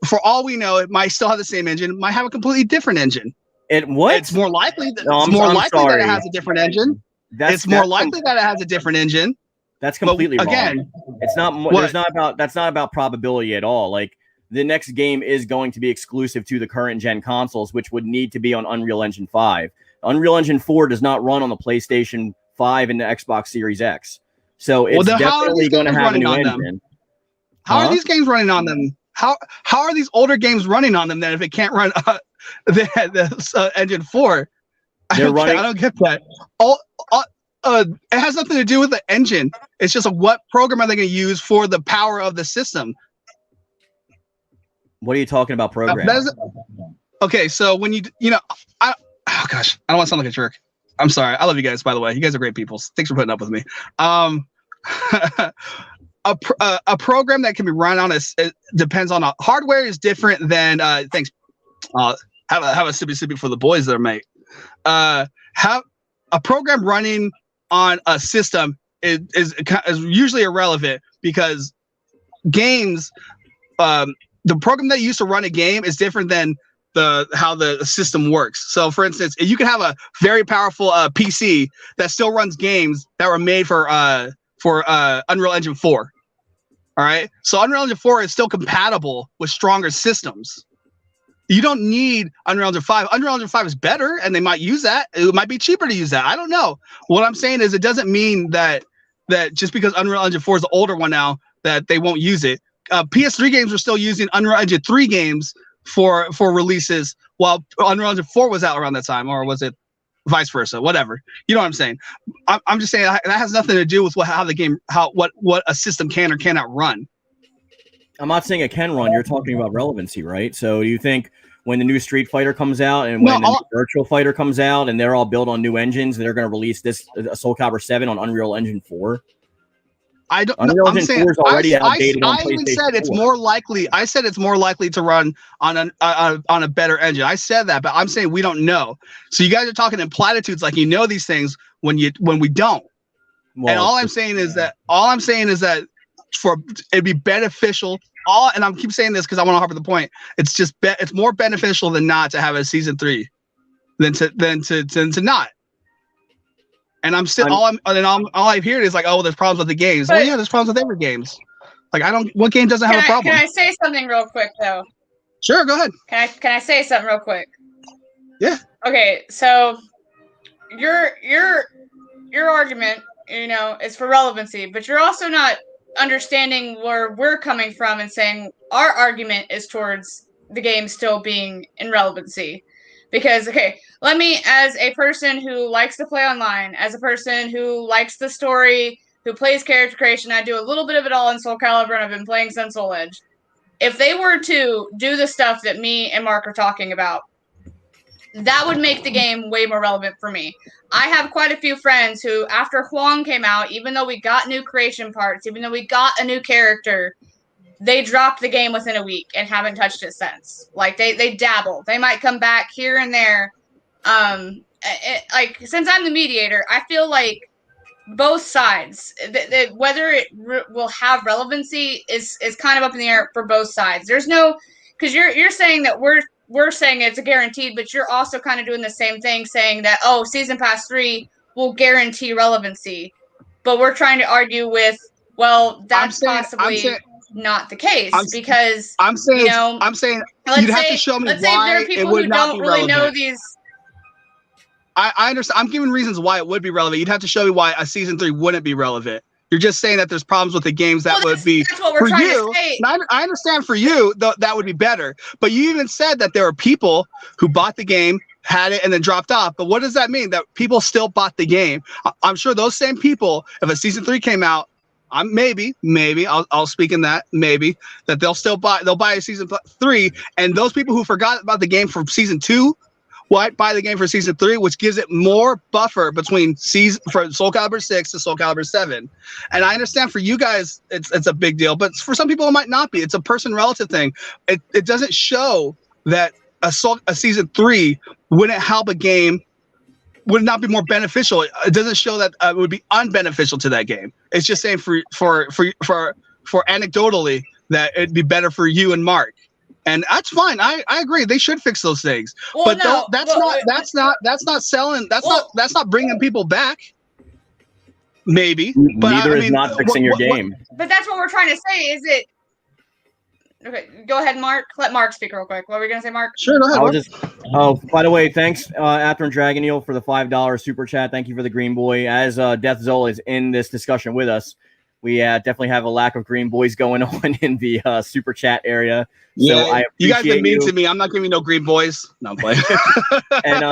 for all we know, it might still have the same engine, might have a completely different engine. It's more likely that that it has a different engine. It's more likely that it has a different engine. That's completely wrong. Again, it's not. That's not about probability at all. Like, the next game is going to be exclusive to the current gen consoles, which would need to be on Unreal Engine 5. Unreal Engine 4 does not run on the PlayStation 5 and the Xbox Series X. So it's definitely going to have a new engine. How are these games running on them? How are these older games running on them then if it can't run the Engine 4? I don't get that. It has nothing to do with the engine. It's just what program are they going to use for the power of the system? What are you talking about, program? Okay, so when oh gosh, I don't want to sound like a jerk. I'm sorry. I love you guys, by the way. You guys are great people. Thanks for putting up with me. A program that can be run on it depends on hardware is different than thanks. Have a sippy for the boys there, mate. Have a program running on a system is usually irrelevant because games. The program that you use to run a game is different than how the system works. So, for instance, you can have a very powerful PC that still runs games that were made for Unreal Engine 4. All right, so Unreal Engine 4 is still compatible with stronger systems. You don't need Unreal Engine 5. Unreal Engine 5 is better, and they might use that. It might be cheaper to use that. I don't know. What I'm saying is, it doesn't mean that just because Unreal Engine 4 is the older one now, that they won't use it. PS3 games were still using Unreal Engine 3 games for releases while Unreal Engine 4 was out around that time, or was it vice versa? Whatever. You know what I'm saying? I'm just saying that has nothing to do with what a system can or cannot run. I'm not saying it can run. You're talking about relevancy, right? So do you think when the new Street Fighter comes out and when the new Virtual Fighter comes out and they're all built on new engines, they're going to release this Soul Calibur 7 on Unreal Engine 4? I don't. Unreal Engine 4 is already outdated on PlayStation 4. I even said it's more likely. I said it's more likely to run on a better engine. I said that, but I'm saying we don't know. So you guys are talking in platitudes like you know these things when we don't. Well, and all I'm saying is that it'd be beneficial. And I'm keep saying this because I want to harp the point. It's just it's more beneficial than not to have a season 3 than to not. And I'm still all I've heard is like, oh, there's problems with the games. Well, yeah, there's problems with every games. Like what game doesn't have a problem? Can I say something real quick though? Sure, go ahead. Can I say something real quick? Yeah. Okay, so your argument, is for relevancy, but you're also not understanding where we're coming from and saying our argument is towards the game still being in relevancy. Because, okay, let me, as a person who likes to play online, as a person who likes the story, who plays character creation, I do a little bit of it all in Soul Calibur, and I've been playing since Soul Edge. If they were to do the stuff that me and Mark are talking about, that would make the game way more relevant for me. I have quite a few friends who, after Huang came out, even though we got new creation parts, even though we got a new character, they dropped the game within a week and haven't touched it since. Like, they dabble. They might come back here and there. Since I'm the mediator, I feel like both sides, whether it will have relevancy is kind of up in the air for both sides. There's no, because you're saying that we're saying it's a guaranteed, but you're also kind of doing the same thing, saying that, Season Pass 3 will guarantee relevancy. But we're trying to argue with, well, that's possibly not the case, because I'm saying you'd have to show me why it would not be relevant. I understand. I'm giving reasons why it would be relevant. You'd have to show me why a season 3 wouldn't be relevant, You're just saying that there's problems with the games that would be that's what we're for trying you. to say. I understand for you that would be better. But you even said that there are people who bought the game, had it, and then dropped off. But what does that mean? That people still bought the game? I'm sure those same people, if a season 3 came out, maybe I'll speak in that maybe that they'll buy a season 3, and those people who forgot about the game from season 2 buy the game for season 3, which gives it more buffer between for Soul Calibur 6 to Soul Calibur 7. And I understand for you guys it's a big deal, but for some people it might not be. It's a person relative thing. It doesn't show that a season 3 wouldn't help a game, would not be more beneficial. It doesn't show that it would be unbeneficial to that game. It's just saying for anecdotally that it'd be better for you and Mark. And that's fine. I agree. They should fix those things. Well, but no, that's not selling. That's not bringing people back. Maybe. But neither is not fixing your game. But that's what we're trying to say. Is it? Okay, go ahead, Mark. Let Mark speak real quick. What were we gonna say, Mark? Sure, go ahead. Oh, by the way, thanks, After and Dragon Eel, for the $5 super chat. Thank you for the green boy. As Deathxul is in this discussion with us, we definitely have a lack of green boys going on in the super chat area. So yeah, you guys are mean to me. I'm not giving you no green boys. No, I'm playing. And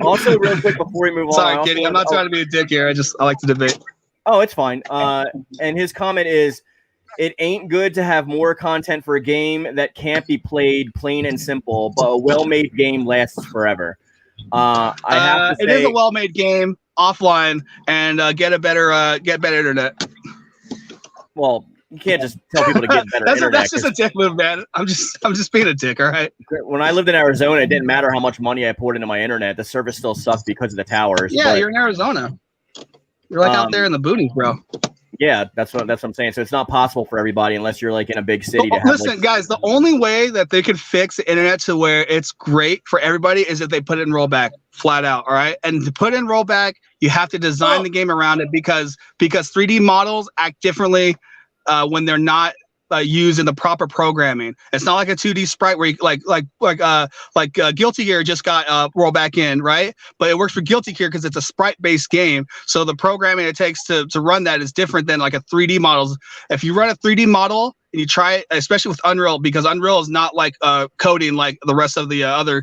also, real quick before we move on. Sorry, Kitty. I'm not trying to be a dick here. I like to debate. Oh, it's fine. And his comment is, it ain't good to have more content for a game that can't be played plain and simple, but a well-made game lasts forever. I have to say, it is a well-made game offline, and get better internet. Well, you can't just tell people to get better internet. That's just a dick move, man. I'm just being a dick, all right? When I lived in Arizona, it didn't matter how much money I poured into my internet. The service still sucked because of the towers. Yeah, you're in Arizona. You're like out there in the boonies, bro. Yeah, that's what I'm saying. So it's not possible for everybody unless you're like in a big city. Listen, guys, the only way that they could fix the internet to where it's great for everybody is if they put it in rollback, flat out. All right, and to put in rollback, you have to design the game around it because 3D models act differently when they're not used in the proper programming. It's not like a 2D sprite where you, like Guilty Gear just got rollback in, right? But it works for Guilty Gear because it's a sprite-based game. So the programming it takes to run that is different than like a 3D model. If you run a 3D model and you try it, especially with Unreal, because Unreal is not like coding like the rest of the other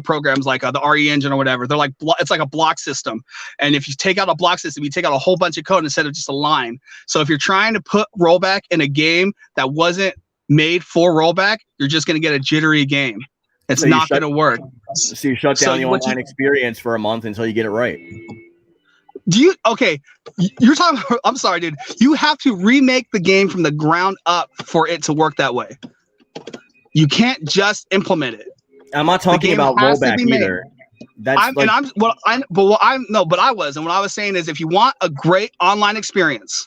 programs like the RE engine or whatever. They're like it's like a block system. And if you take out a block system, you take out a whole bunch of code instead of just a line. So if you're trying to put rollback in a game that wasn't made for rollback, you're just going to get a jittery game. It's not going to work. So you shut down the online experience for a month until you get it right. You're talking about, I'm sorry, dude. You have to remake the game from the ground up for it to work that way. You can't just implement it. I'm not talking about rollback either. I was. And what I was saying is if you want a great online experience,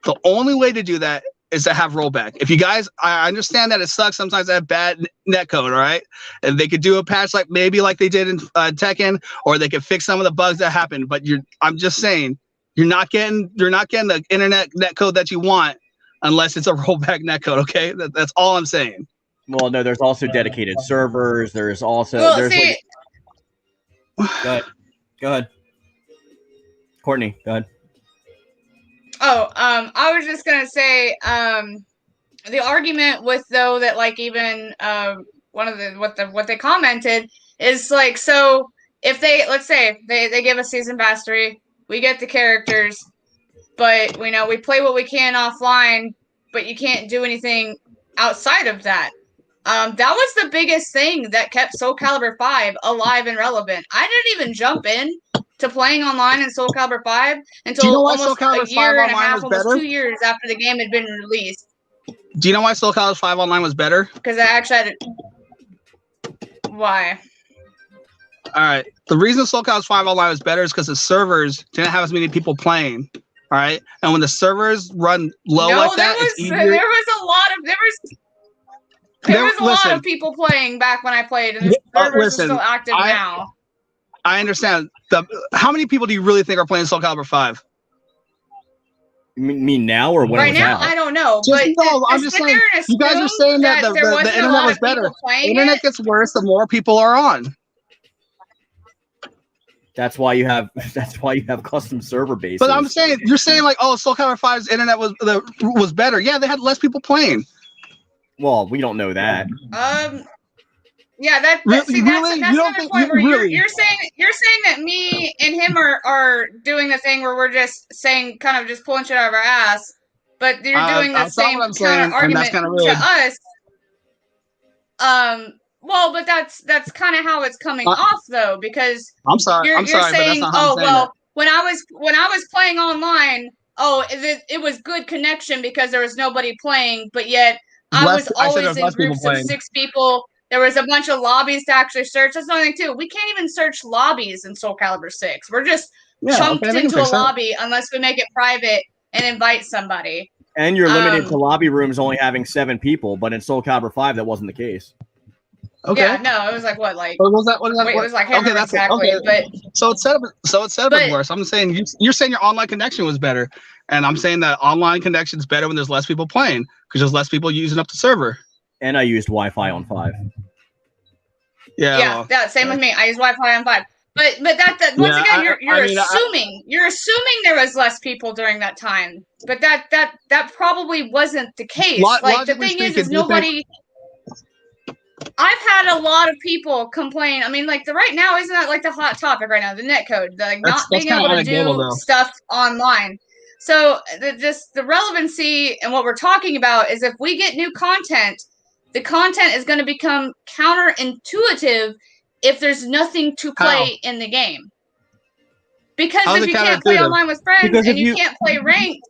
the only way to do that is to have rollback. If you guys, I understand that it sucks sometimes to have bad netcode, all right? And they could do a patch like maybe like they did in Tekken, or they could fix some of the bugs that happened. But I'm just saying, you're not getting the internet netcode that you want unless it's a rollback netcode. Okay, that's all I'm saying. Well, no, there's also dedicated servers. There's also Go ahead, Courtney. Go ahead. Oh, I was just gonna say, the argument with though that like even one of what they commented is like, so if let's say they give us season pass 3, we get the characters, but we play what we can offline, but you can't do anything outside of that. That was the biggest thing that kept Soul Calibur 5 alive and relevant. I didn't even jump in to playing online in Soul Calibur 5 until almost a year and a half, almost 2 years after the game had been released. Do you know why Soul Calibur 5 online was better? Because I actually had Why? All right. The reason Soul Calibur 5 online was better is because the servers didn't have as many people playing. All right. And when the servers run low it's easier. There was a lot of people playing back when I played, and the servers are still active now. I understand. How many people do you really think are playing Soul Calibur 5? You mean now or when right it was now? out? I don't know. I'm just saying. You guys are saying that the internet was better. The internet gets worse the more people are on. That's why you have custom server bases. But I'm saying you're saying like, oh, Soul Calibur 5's internet was better. Yeah, they had less people playing. Well, we don't know that. Yeah, that's really? another point where you're saying that me and him are doing the thing where we're just saying kind of just pulling shit out of our ass, but you're doing the same counter argument to us. Well, but that's kind of how it's coming off though, because I'm sorry, you're saying, but that's not how I'm saying that. when I was playing online, it was good connection because there was nobody playing, but yet I was always in groups of 6 people. There was a bunch of lobbies to actually search. That's another thing too. We can't even search lobbies in Soul Calibur 6. We're just chunked into a lobby unless we make it private and invite somebody. And you're limited to lobby rooms only having 7 people, but in Soul Calibur 5 that wasn't the case. Okay. Yeah, no, it was like what, like what was that? It was like okay, that's exactly. Okay. But so it's set up worse. I'm saying you're saying your online connection was better, and I'm saying that online connection is better when there's less people playing because there's less people using up the server. And I used Wi-Fi on 5. Yeah, same with me. I use Wi-Fi on 5. But that once again, you're assuming there was less people during that time. But that probably wasn't the case. Like the thing is nobody. I've had a lot of people complain. I mean, like right now, isn't that like the hot topic right now? The netcode, like not being able to do stuff online. So the relevancy and what we're talking about is if we get new content, the content is going to become counterintuitive if there's nothing to play in the game. Because if you can't play online with friends and you can't play ranked.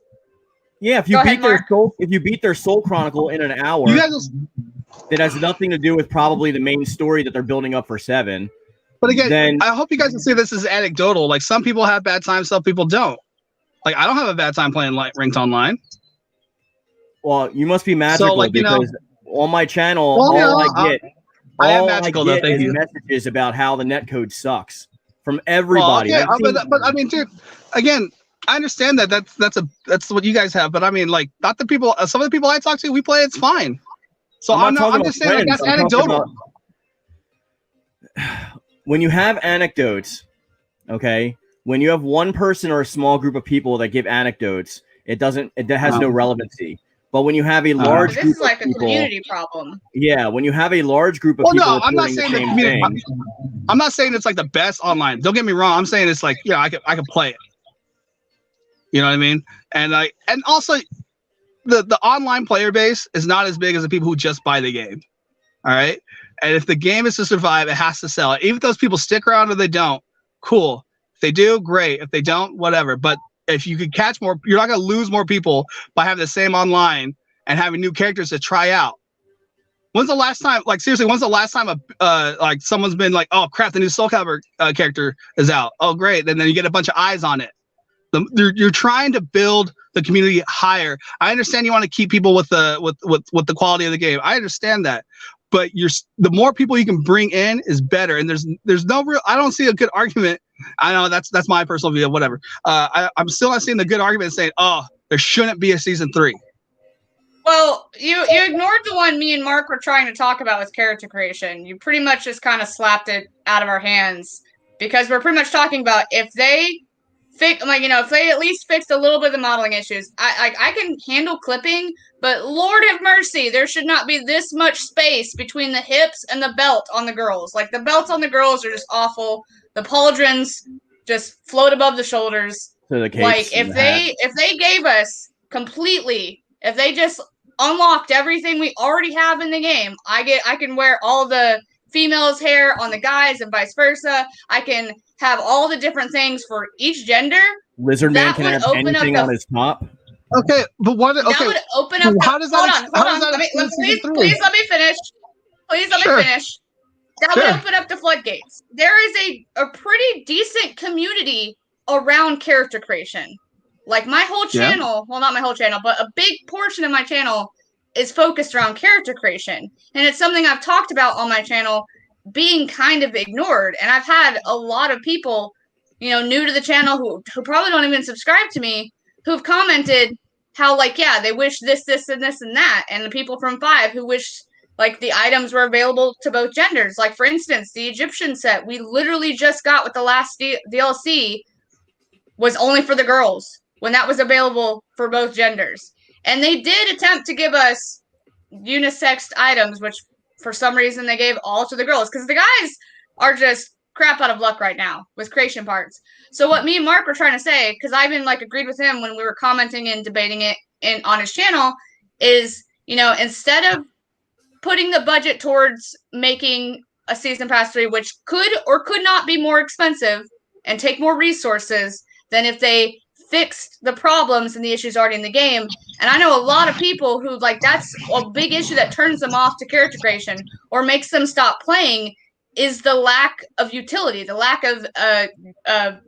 Yeah, if you beat their Soul Chronicle in an hour, it has nothing to do with probably the main story that they're building up for 7. But again, I hope you guys can see this as anecdotal. Like some people have bad times, some people don't. Like I don't have a bad time playing ranked online. Well, you must be magical because on my channel, I am magical though. Thank you. Messages about how the netcode sucks from everybody. But I mean, dude, again, I understand that that's what you guys have. But I mean, like, not the people. Some of the people I talk to, we play. It's fine. So I'm just saying like, that's anecdotal. When you have anecdotes, okay, when you have one person or a small group of people that give anecdotes, it has no relevancy. But when you have a large group this is like of people, a community problem. Yeah, when you have a large group of people I'm not saying I'm not saying it's like the best online. Don't get me wrong. I'm saying it's like, yeah, I could play it. You know what I mean? And also the online player base is not as big as the people who just buy the game. All right? And if the game is to survive, it has to sell it. Even if those people stick around or they don't, cool. If they do, great. If they don't, whatever. But if you could catch more, you're not going to lose more people by having the same online and having new characters to try out. When's the last time, like seriously, like someone's been like, oh crap, the new Soul Calibur character is out. Oh great, and then you get a bunch of eyes on it. You're trying to build the community higher. I understand you want to keep people with the quality of the game. I understand that, but the more people you can bring in is better. And there's no real. I don't see a good argument. I know that's my personal view. Whatever. I'm still not seeing the good argument saying, oh, there shouldn't be a season 3. Well, you ignored the one me and Mark were trying to talk about with character creation. You pretty much just kind of slapped it out of our hands because we're pretty much talking about if they if they at least fixed a little bit of the modeling issues. I can handle clipping, but Lord have mercy, there should not be this much space between the hips and the belt on the girls. Like the belts on the girls are just awful. The pauldrons just float above the shoulders. So like if they gave us completely, if they just unlocked everything we already have in the game, I can wear all the females' hair on the guys and vice versa. I can have all the different things for each gender. Lizard Man can have anything on his top. Okay, but what? Okay, that would open up. How does that? Hold on. Please let me finish. Please let me finish. That would open up the floodgates. There is a pretty decent community around character creation. Like my whole channel, well, not my whole channel, but a big portion of my channel is focused around character creation. And it's something I've talked about on my channel being kind of ignored. And I've had a lot of people, new to the channel who probably don't even subscribe to me, who've commented how, like, yeah, they wish this, and this, and that. And the people from 5 who wish Like, the items were available to both genders. Like, for instance, the Egyptian set we literally just got with the last DLC was only for the girls when that was available for both genders. And they did attempt to give us unisex items, which for some reason they gave all to the girls, because the guys are just crap out of luck right now with creation parts. So what me and Mark were trying to say, because I even like agreed with him when we were commenting and debating it on his channel, is, you know, instead of putting the budget towards making a season pass 3, which could or could not be more expensive and take more resources than if they fixed the problems and the issues already in the game. And I know a lot of people who, like, that's a big issue that turns them off to character creation or makes them stop playing, is the lack of utility, the lack of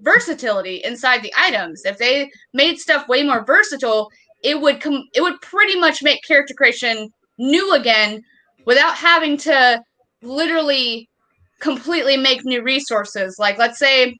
versatility inside the items. If they made stuff way more versatile, it would pretty much make character creation new again without having to literally completely make new resources. Like, let's say,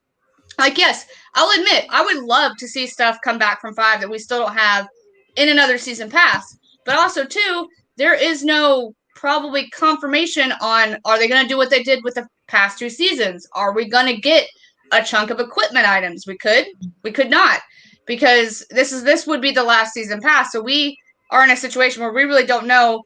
like, yes, I'll admit, I would love to see stuff come back from 5 that we still don't have in another season pass. But also, too, there is no probably confirmation on, are they going to do what they did with the past 2 seasons? Are we going to get a chunk of equipment items? We could not, because this would be the last season pass. So we are in a situation where we really don't know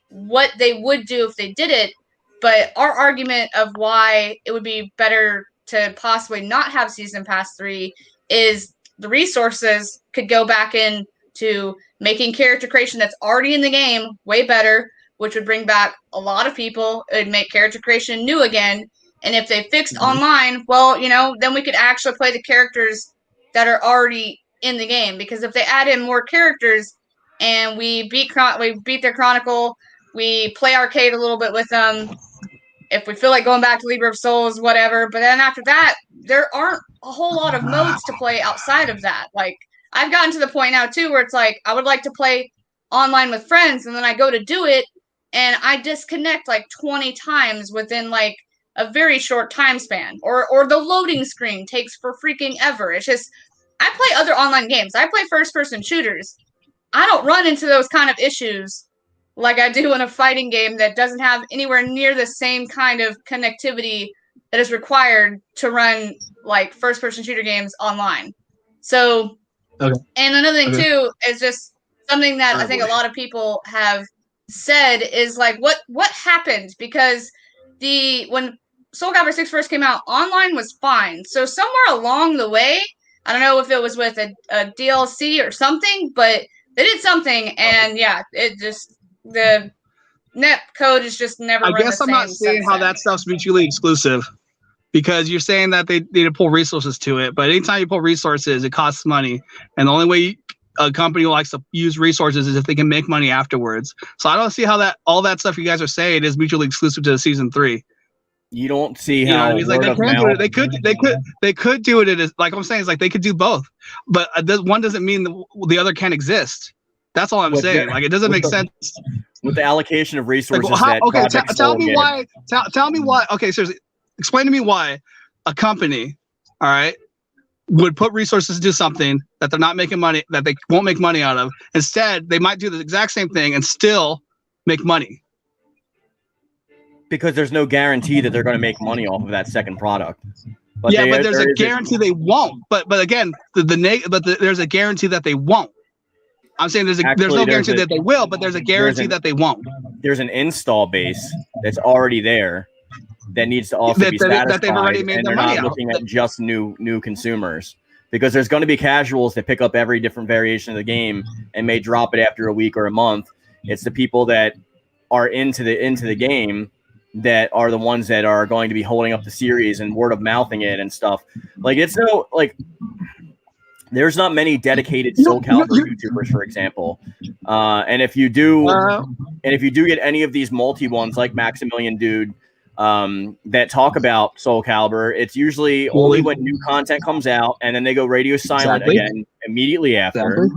what they would do if they did it. But our argument of why it would be better to possibly not have season pass 3 is the resources could go back into making character creation that's already in the game way better, which would bring back a lot of people. It would make character creation new again. And if they fixed online, well, you know, then we could actually play the characters that are already in the game. Because if they add in more characters and we beat their Chronicle, we play arcade a little bit with them, if we feel like going back to Libra of Souls, whatever. But then after that, there aren't a whole lot of modes to play outside of that. Like, I've gotten to the point now, too, where it's like, I would like to play online with friends, and then I go to do it, and I disconnect like 20 times within like a very short time span. Or the loading screen takes for freaking ever. It's just, I play other online games. I play first-person shooters. I don't run into those kind of issues like I do in a fighting game that doesn't have anywhere near the same kind of connectivity that is required to run like first-person shooter games online. So, and another thing too is just something that I think a lot of people have said is like, what happened? Because when Soul Calibur 6 first came out, online was fine. So somewhere along the way, I don't know if it was with a DLC or something, but they did something, and yeah, it just, the Netcode is just never. I guess I'm not seeing how that stuff's mutually exclusive, because you're saying that they need to pull resources to it, but anytime you pull resources, it costs money, and the only way a company likes to use resources is if they can make money afterwards. So I don't see how all that stuff you guys are saying is mutually exclusive to season 3. You don't see how, you know what I mean? Like, they can do it. They could do it. Like I'm saying, it's like they could do both, but one doesn't mean the other can't exist. That's all I'm saying. Like, it doesn't make sense with the allocation of resources. Like, okay, tell me why. Tell me why. Okay, seriously, explain to me why a company, all right, would put resources to do something that they're not making money, that they won't make money out of. Instead, they might do the exact same thing and still make money. Because there's no guarantee that they're going to make money off of that second product. But but there's a guarantee they won't. But again, there's a guarantee that they won't. I'm saying there's no guarantee that they will, but there's a guarantee that they won't. There's an install base that's already there that needs to also be satisfied, that they've already made their money out. Looking at just new consumers, because there's going to be casuals that pick up every different variation of the game and may drop it after a week or a month. It's the people that are into the game that are the ones that are going to be holding up the series and word of mouthing it and stuff. Like, it's no, like, there's not many dedicated Soul Calibur YouTubers, for example. And if you do get any of these multi ones like Maximilian Dude that talk about Soul Calibur, it's usually only when new content comes out, and then they go radio silent again immediately after.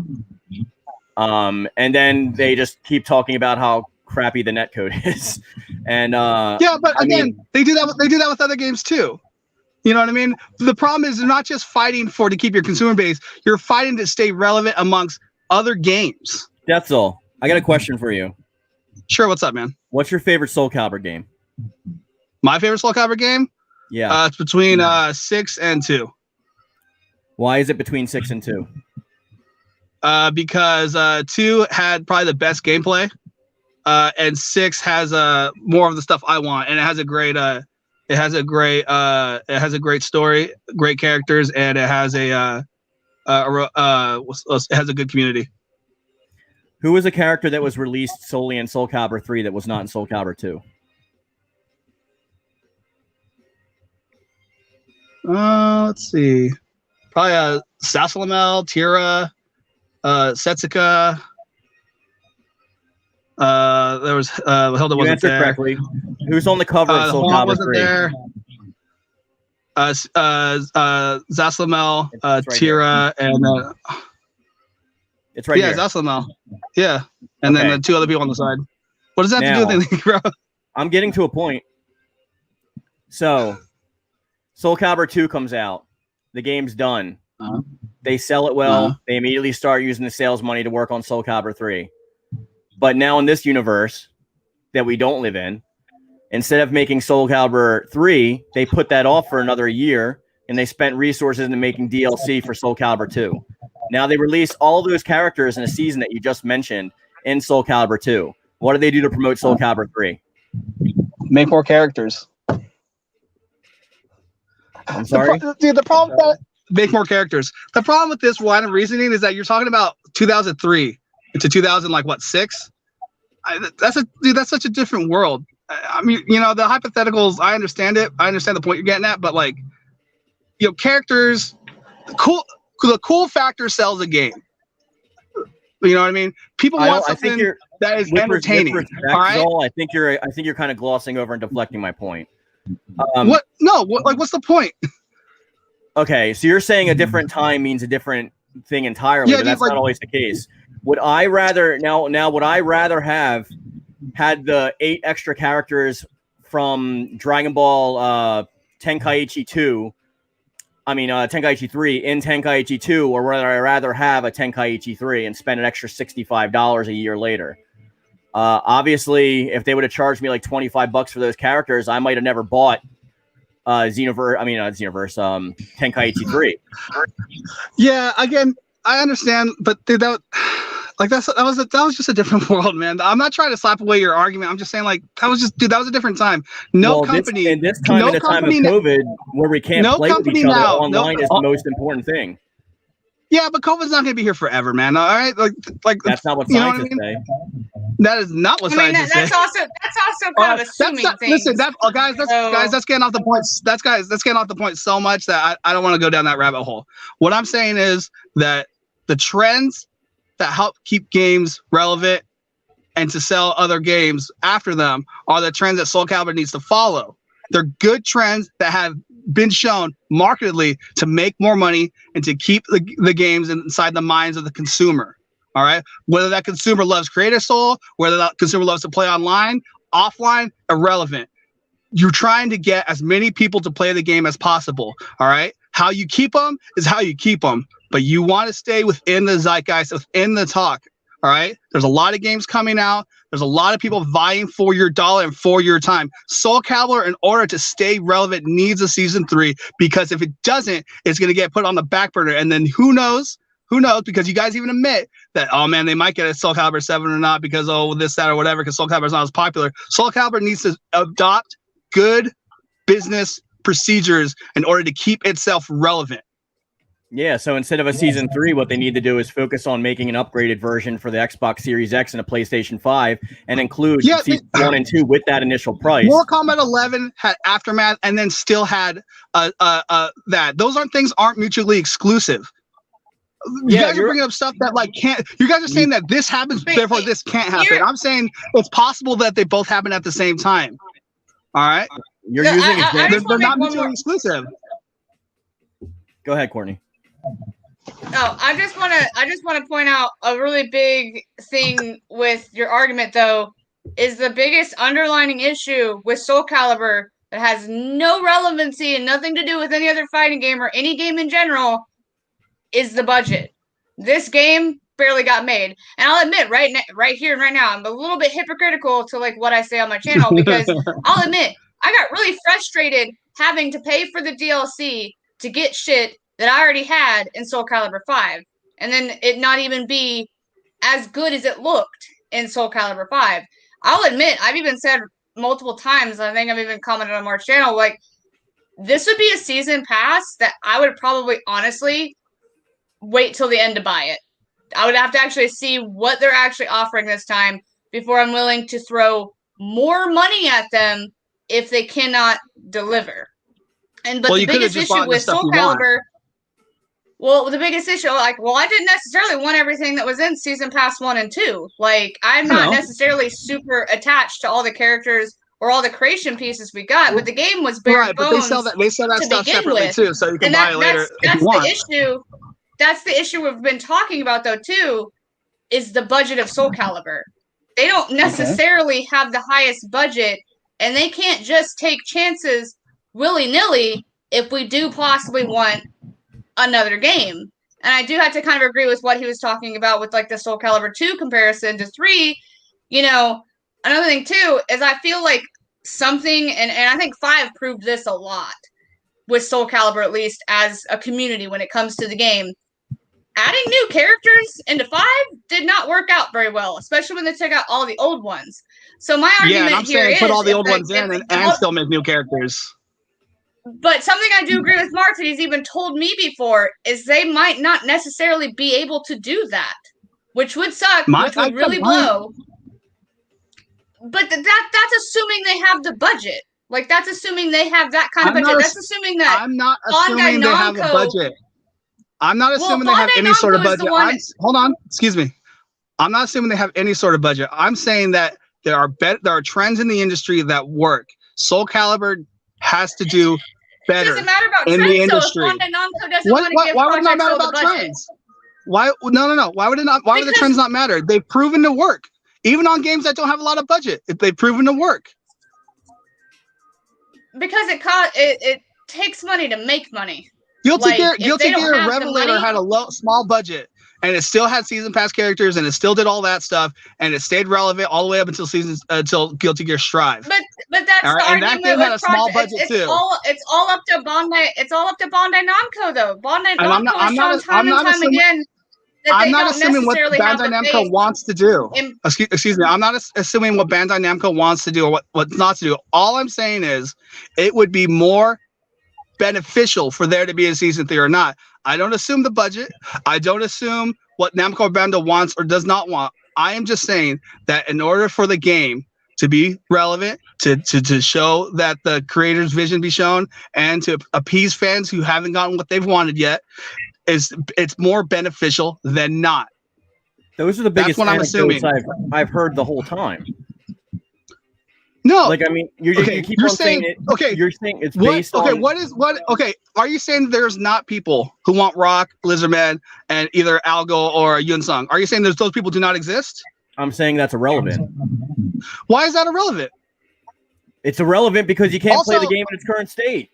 And then they just keep talking about how crappy the netcode is. And but again, they do that with other games too. You know what I mean? The problem is, they're not just fighting to keep your consumer base. You're fighting to stay relevant amongst other games. Deathxul, I got a question for you. Sure. What's up, man? What's your favorite Soul Calibur game? My favorite Soul Calibur game? Yeah. It's between 6 and 2. Why is it between 6 and 2? Because 2 had probably the best gameplay, and 6 has more of the stuff I want, and it has a great story, great characters, and it has it has a good community. Who was a character that was released solely in Soul Calibur 3 that was not in Soul Calibur 2? Let's see. Probably Sassalamel, Tira, Setsuka. There was Hilda wasn't there. Correctly. Who's on the cover of Soul Calibur 3? There. Zaslamel, right Tira, and it's right here. Zaslamel. Yeah, and then the 2 other people on the side. What does that have to do with anything, bro? I'm getting to a point. So, Soul Calibur 2 comes out. The game's done. They sell it well. They immediately start using the sales money to work on Soul Calibur 3. But now in this universe that we don't live in, instead of making Soul Calibur 3, they put that off for another year, and they spent resources into making DLC for Soul Calibur 2. Now they release all those characters in a season that you just mentioned in Soul Calibur 2. What do they do to promote Soul Calibur 3? Make more characters. I'm sorry? The problem with that, make more characters. The problem with this line of reasoning is that you're talking about 2003 to 2006. That's such a different world. I mean, the hypotheticals, I understand it. I understand the point you're getting at, but characters, the cool factor sells a game. You know what I mean? People want something that is entertaining. All right? I think you're kind of glossing over and deflecting my point. What? No. What's the point? Okay, so you're saying a different time means a different thing entirely, but that's not always the case. Would I rather have had the 8 extra characters from Dragon Ball Tenkaichi 2? I mean, Tenkaichi 3 in Tenkaichi 2, or would I rather have a Tenkaichi 3 and spend an extra $65 a year later? Obviously, if they would have charged me like $25 for those characters, I might have never bought Tenkaichi 3. Yeah, again, I understand, but dude, that was just a different world, man. I'm not trying to slap away your argument. I'm just saying, that was a different time. In a time of COVID, where we can't play with each other, online is the most important thing. Yeah, but COVID's not going to be here forever, man. All right, that's not what scientists say. That is not what scientists say. That's also kind of assuming things. Listen, guys, that's getting off the point. That's getting off the point so much that I don't want to go down that rabbit hole. What I'm saying is that the trends that help keep games relevant and to sell other games after them are the trends that Soul Calibur needs to follow. They're good trends that have been shown markedly to make more money and to keep the games inside the minds of the consumer. All right. Whether that consumer loves Creator Soul, whether that consumer loves to play online, offline, irrelevant. You're trying to get as many people to play the game as possible. All right. How you keep them is how you keep them. But you want to stay within the zeitgeist, within the talk. All right. There's a lot of games coming out. There's a lot of people vying for your dollar and for your time. Soul Calibur, in order to stay relevant, needs a season 3, because if it doesn't, it's going to get put on the back burner. And then who knows? Because you guys even admit that, oh man, they might get a Soul Calibur 7 or not because, this, that, or whatever, because Soul Calibur is not as popular. Soul Calibur needs to adopt good business procedures in order to keep itself relevant. Yeah, so instead of a season 3, what they need to do is focus on making an upgraded version for the Xbox Series X and a PlayStation 5 and include season 1 and 2 with that initial price. Mortal Kombat 11 had Aftermath and then still had that. Those aren't mutually exclusive. You guys are bringing up stuff that can't. You guys are saying that this happens, therefore this can't happen. I'm saying it's possible that they both happen at the same time. All right, you're using they're not mutually exclusive. Go ahead, Courtney. Oh, I just want to point out a really big thing with your argument, though, is the biggest underlining issue with Soul Calibur that has no relevancy and nothing to do with any other fighting game or any game in general is the budget. This game barely got made. And I'll admit, right here and right now, I'm a little bit hypocritical to like what I say on my channel, because I'll admit I got really frustrated having to pay for the DLC to get shit that I already had in Soul Calibur 5, and then it not even be as good as it looked in Soul Calibur 5. I'll admit, I've even said multiple times, I think I've even commented on Mark's channel, like, this would be a season pass that I would probably honestly wait till the end to buy it. I would have to actually see what they're actually offering this time before I'm willing to throw more money at them if they cannot deliver. But the biggest issue with Soul Calibur, the biggest issue, I didn't necessarily want everything that was in Season Pass 1 and 2. Like, I'm not necessarily super attached to all the characters or all the creation pieces we got, but the game was bare bones. But they sell that stuff separately too, so you can buy it later if you want. That's the issue we've been talking about, though, too, is the budget of Soul Calibur. They don't necessarily have the highest budget, and they can't just take chances willy-nilly if we do possibly want another game. And I do have to kind of agree with what he was talking about with, like, the Soul Calibur 2 comparison to 3. You know, another thing, too, is I feel like something, and I think 5 proved this a lot, with Soul Calibur, at least, as a community when it comes to the game. Adding new characters into 5 did not work out very well, especially when they took out all the old ones. So my argument here is, put all the old ones in and still make new characters. But something I do agree with Mark that he's even told me before is they might not necessarily be able to do that, which would suck, which would really blow. But that's assuming they have the budget. Like, that's assuming they have that kind of budget. That's assuming that I'm not assuming they have a budget. I'm not assuming they have any sort of budget. Hold on, excuse me. I'm not assuming they have any sort of budget. I'm saying that there are trends in the industry that work. Soul Calibur has to do better it doesn't matter about in trends, the industry. So if Bandai Namco doesn't want to give why would it not matter about trends? Why? No. Why would it not? Why would the trends not matter? They've proven to work, even on games that don't have a lot of budget. They've proven to work. Because it takes money to make money. Guilty Gear Revelator had a small budget, and it still had season pass characters, and it still did all that stuff, and it stayed relevant all the way up until Guilty Gear Strive. But that's the argument. And that game had a small budget too. It's all up to Bandai. It's all up to Bandai Namco, though. Bandai Namco has shown time and time again that I'm not assuming what Bandai Namco wants to do. Excuse me. I'm not assuming what Bandai Namco wants to do or what not to do. All I'm saying is it would be more beneficial for there to be a season 3 or not. I don't assume the budget. I don't assume what Namco Bandai wants or does not want. I am just saying that in order for the game to be relevant, to show that the creator's vision be shown, and to appease fans who haven't gotten what they've wanted yet, it's more beneficial than not. Those are the biggest anecdotes I've heard the whole time. No, like, I mean, you keep on saying it. Okay, you're saying it's based on. Okay, are you saying there's not people who want Rock, Lizardman, and either Algo or Yunsung? Are you saying those people do not exist? I'm saying that's irrelevant. Why is that irrelevant? It's irrelevant because you can't play the game in its current state.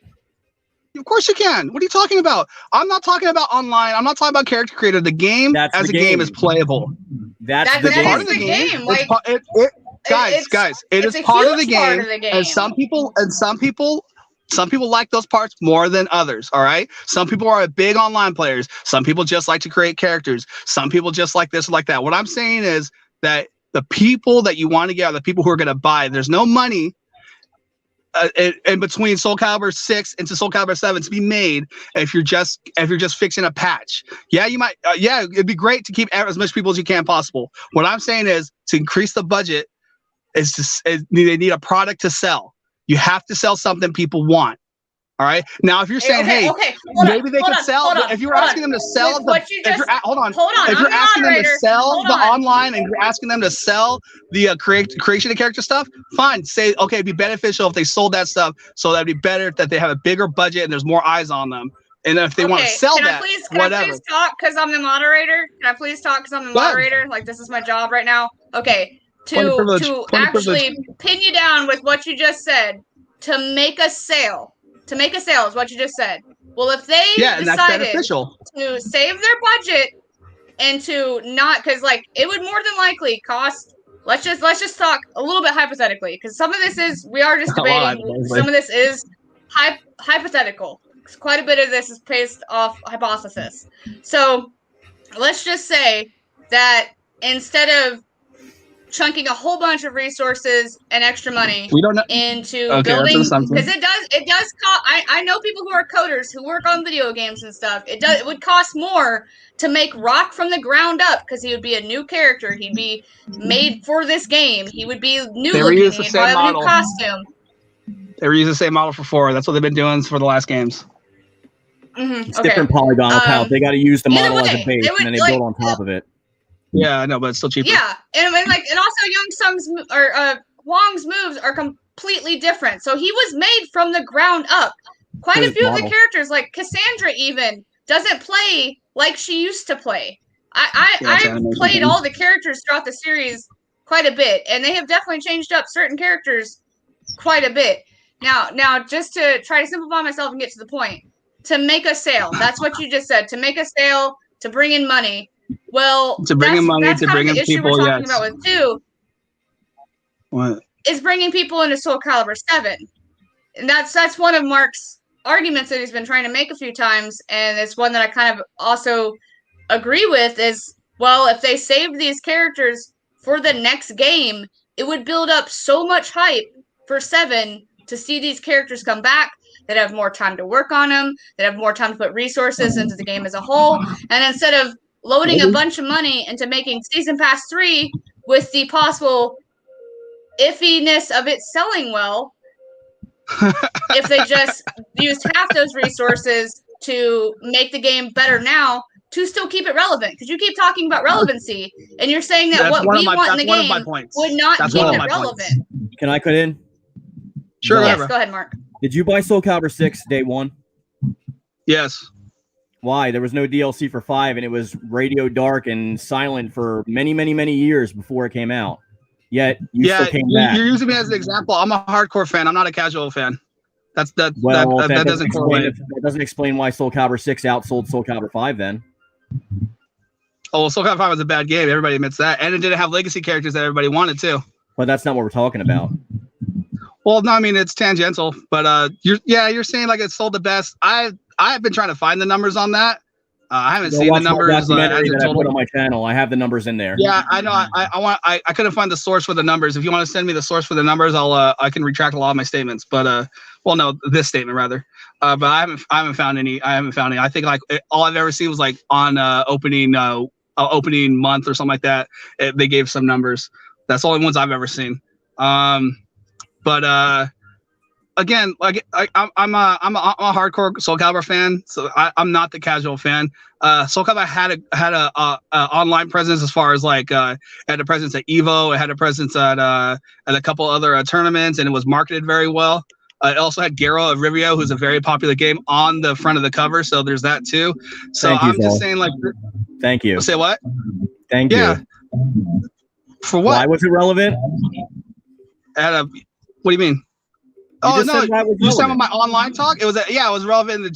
Of course you can. What are you talking about? I'm not talking about online. I'm not talking about character creator. The game as a game is playable. That's the game. Like, Guys, it is part of the game, and some people like those parts more than others. All right, some people are big online players. Some people just like to create characters. Some people just like this or like that. What I'm saying is that the people that you want to get are the people who are going to buy. There's no money in between Soul Calibur 6 into Soul Calibur 7 to be made if you're just fixing a patch. Yeah, you might. It'd be great to keep as much people as you can possible. What I'm saying is to increase the budget. They need a product to sell. You have to sell something people want. All right. Now, if you're saying, maybe they could sell. If you're asking them to sell, if you're asking them to sell the online and you're asking them to sell the creation of character stuff, fine. Say, okay, it'd be beneficial if they sold that stuff. So that'd be better that they have a bigger budget and there's more eyes on them. And if they want to sell whatever. Can I please talk because I'm the moderator? Can I please talk because I'm the moderator? Like, this is my job right now. Okay. To actually pin you down with what you just said, to make a sale is what you just said. Well, if they decided to save their budget and to not, because like it would more than likely cost. Let's just talk a little bit hypothetically, because some of this is we are just debating. Some of this is hypothetical. Quite a bit of this is based off hypothesis. So let's just say that instead of chunking a whole bunch of resources and extra money into building, because it does cost. I know people who are coders who work on video games and stuff. It would cost more to make Rock from the ground up, because he would be a new character. He'd be made for this game. He would be new looking. He'd probably have a new costume. They reuse the same model for 4. That's what they've been doing for the last games. It's different polygonal count. They got to use the model as a base, and then they build on top of it. Yeah, I know, but it's still cheaper. Yeah, and also Wong's moves are completely different. So he was made from the ground up. Quite a few of the characters, like Cassandra, even doesn't play like she used to play. I've played all the characters throughout the series quite a bit, and they have definitely changed up certain characters quite a bit. Now, just to try to simplify myself and get to the point, to make a sale. That's what you just said. To make a sale, to bring in money. Well, to bring in money, to bring in people. We're talking about with 2. What is bringing people into Soul Calibur 7, and that's one of Mark's arguments that he's been trying to make a few times, and it's one that I kind of also agree with. Is, well, if they saved these characters for the next game, it would build up so much hype for 7 to see these characters come back. That have more time to work on them, that have more time to put resources into the game as a whole, and instead of loading a bunch of money into making Season Pass 3 with the possible iffiness of it selling well, if they just used half those resources to make the game better now, to still keep it relevant. Because you keep talking about relevancy, and you're saying that what we want in the game would not keep it relevant. Can I cut in? Sure. Yes, go ahead, Mark. Did you buy Soul Calibur 6 day 1? Yes. Why? There was no DLC for 5, and it was radio dark and silent for many, many, many years before it came out. Yet you still came back. You're using me as an example. I'm a hardcore fan. I'm not a casual fan. That doesn't explain why Soul Calibur 6 outsold Soul Calibur 5 then. Oh, well, Soul Calibur 5 was a bad game. Everybody admits that. And it didn't have legacy characters that everybody wanted to. But that's not what we're talking about. Well, no, I mean, it's tangential. But you're saying like it sold the best. I've been trying to find the numbers on that. I haven't seen the numbers. That I put on my channel. I have the numbers in there. Yeah, I know. I couldn't find the source for the numbers. If you want to send me the source for the numbers, I can retract a lot of my statements. But this statement rather. But I haven't found any. I think like all I've ever seen was like on opening month or something like that. They gave some numbers. That's the only ones I've ever seen. Again, like I'm a hardcore Soul Calibur fan, so I'm not the casual fan. Soul Calibur had a online presence as far as like it had a presence at Evo, it had a presence at a couple other tournaments, and it was marketed very well. It also had Garo of Rivio, who's a very popular game, on the front of the cover, so there's that too. So I'm just saying, like, thank you. Say what? Thank you. For what? Why was it relevant? What do you mean? Oh no! You said my online talk. It was relevant in the